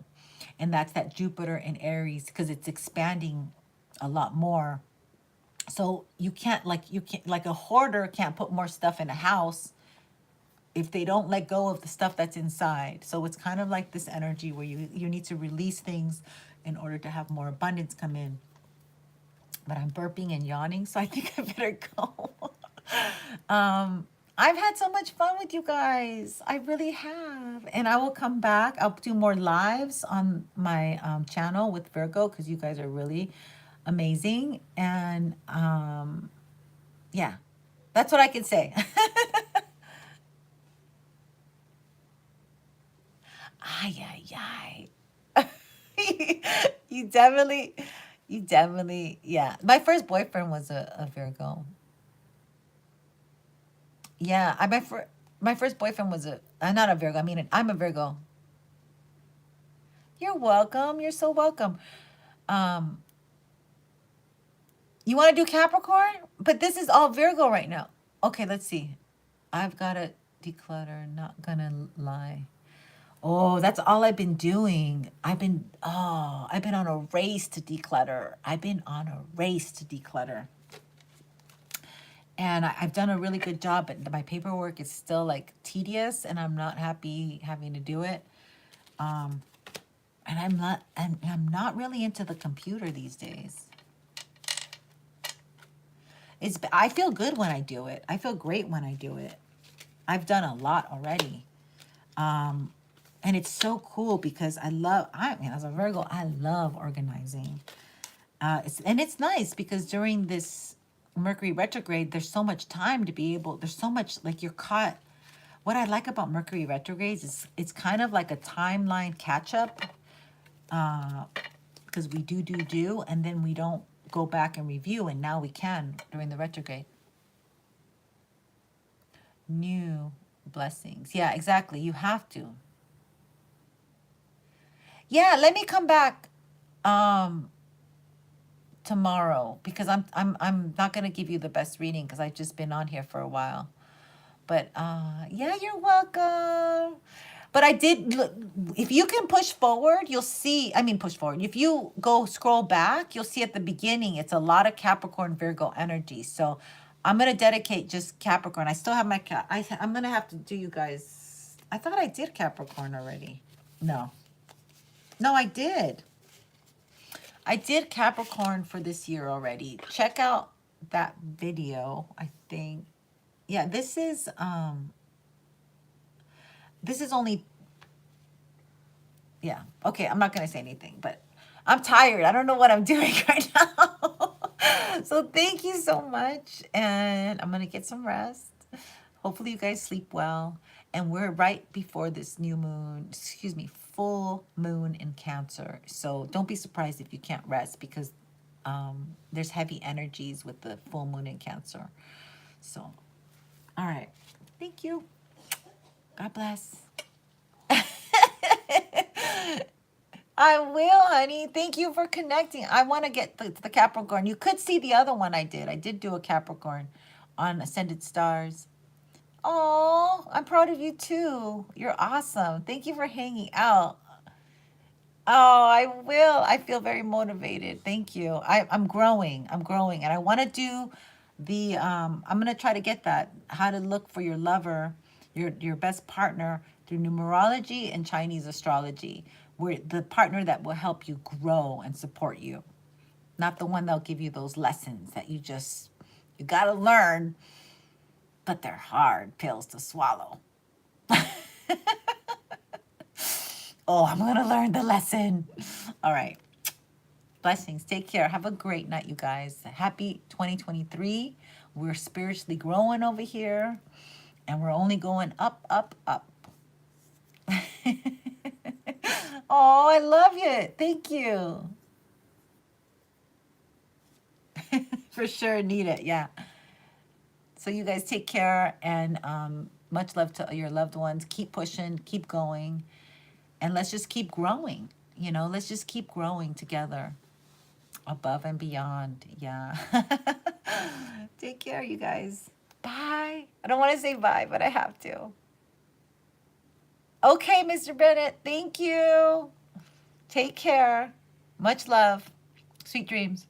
And that's that Jupiter in Aries, because it's expanding a lot more. So you can't like a hoarder can't put more stuff in a house if they don't let go of the stuff that's inside. So it's kind of like this energy where you need to release things in order to have more abundance come in. But I'm burping and yawning, so I think I better go. I've had so much fun with you guys. I really have. And I will come back. I'll do more lives on my channel with Virgo because you guys are really amazing. And yeah, that's what I can say. Ay, ay, ay. You definitely, yeah. My first boyfriend was a Virgo. Yeah, my first boyfriend was not a Virgo. I mean, I'm a Virgo. You're welcome. You're so welcome. Um, you want to do Capricorn? But this is all Virgo right now. Okay, let's see. I've got to declutter, not gonna lie. Oh, that's all I've been doing. I've been on a race to declutter. I've been on a race to declutter. And I've done a really good job, but my paperwork is still like tedious, and I'm not happy having to do it. Um, and I'm not really into the computer these days. I feel good when I do it. I feel great when I do it. I've done a lot already. And it's so cool because I mean, as a Virgo, I love organizing. It's nice because during this Mercury retrograde, there's so much time to be able, there's so much, like you're caught. What I like about Mercury retrogrades is it's kind of like a timeline catch up, because we do, and then we don't go back and review, and now we can during the retrograde. New blessings. Yeah, exactly. You have to. Yeah, let me come back tomorrow because I'm not gonna give you the best reading because I've just been on here for a while. But yeah, you're welcome. But I did look, if you can push forward, you'll see, I mean push forward. If you go scroll back, you'll see at the beginning it's a lot of Capricorn Virgo energy. So I'm gonna dedicate just Capricorn. I still have my I'm gonna have to do you guys. I thought I did Capricorn already. No. No, I did. I did Capricorn for this year already. Check out that video, I think. Yeah, this is only Yeah. Okay, I'm not going to say anything, but I'm tired. I don't know what I'm doing right now. So thank you so much. And I'm going to get some rest. Hopefully you guys sleep well. And we're right before this new moon, excuse me, full moon in Cancer. So don't be surprised if you can't rest because there's heavy energies with the full moon in Cancer. So, all right. Thank you. God bless. I will, honey. Thank you for connecting. I want to get the Capricorn. You could see the other one I did. I did do a Capricorn on Ascended Stars. Oh, I'm proud of you too. You're awesome. Thank you for hanging out. Oh, I will. I feel very motivated. Thank you. I'm growing. I'm growing. And I want to do the, I'm going to try to get that, how to look for your lover, your best partner through numerology and Chinese astrology, where the partner that will help you grow and support you, not the one that'll give you those lessons that you got to learn, but they're hard pills to swallow. Oh, I'm going to learn the lesson. All right. Blessings. Take care. Have a great night, you guys. Happy 2023. We're spiritually growing over here, and we're only going up, up, up. Oh, I love you. Thank you. For sure. Need it. Yeah. So you guys take care, and much love to your loved ones. Keep pushing. Keep going. And let's just keep growing. You know, let's just keep growing together. Above and beyond. Yeah. Take care, you guys. Bye. I don't want to say bye, but I have to. Okay, Mr. Bennett. Thank you. Take care. Much love. Sweet dreams.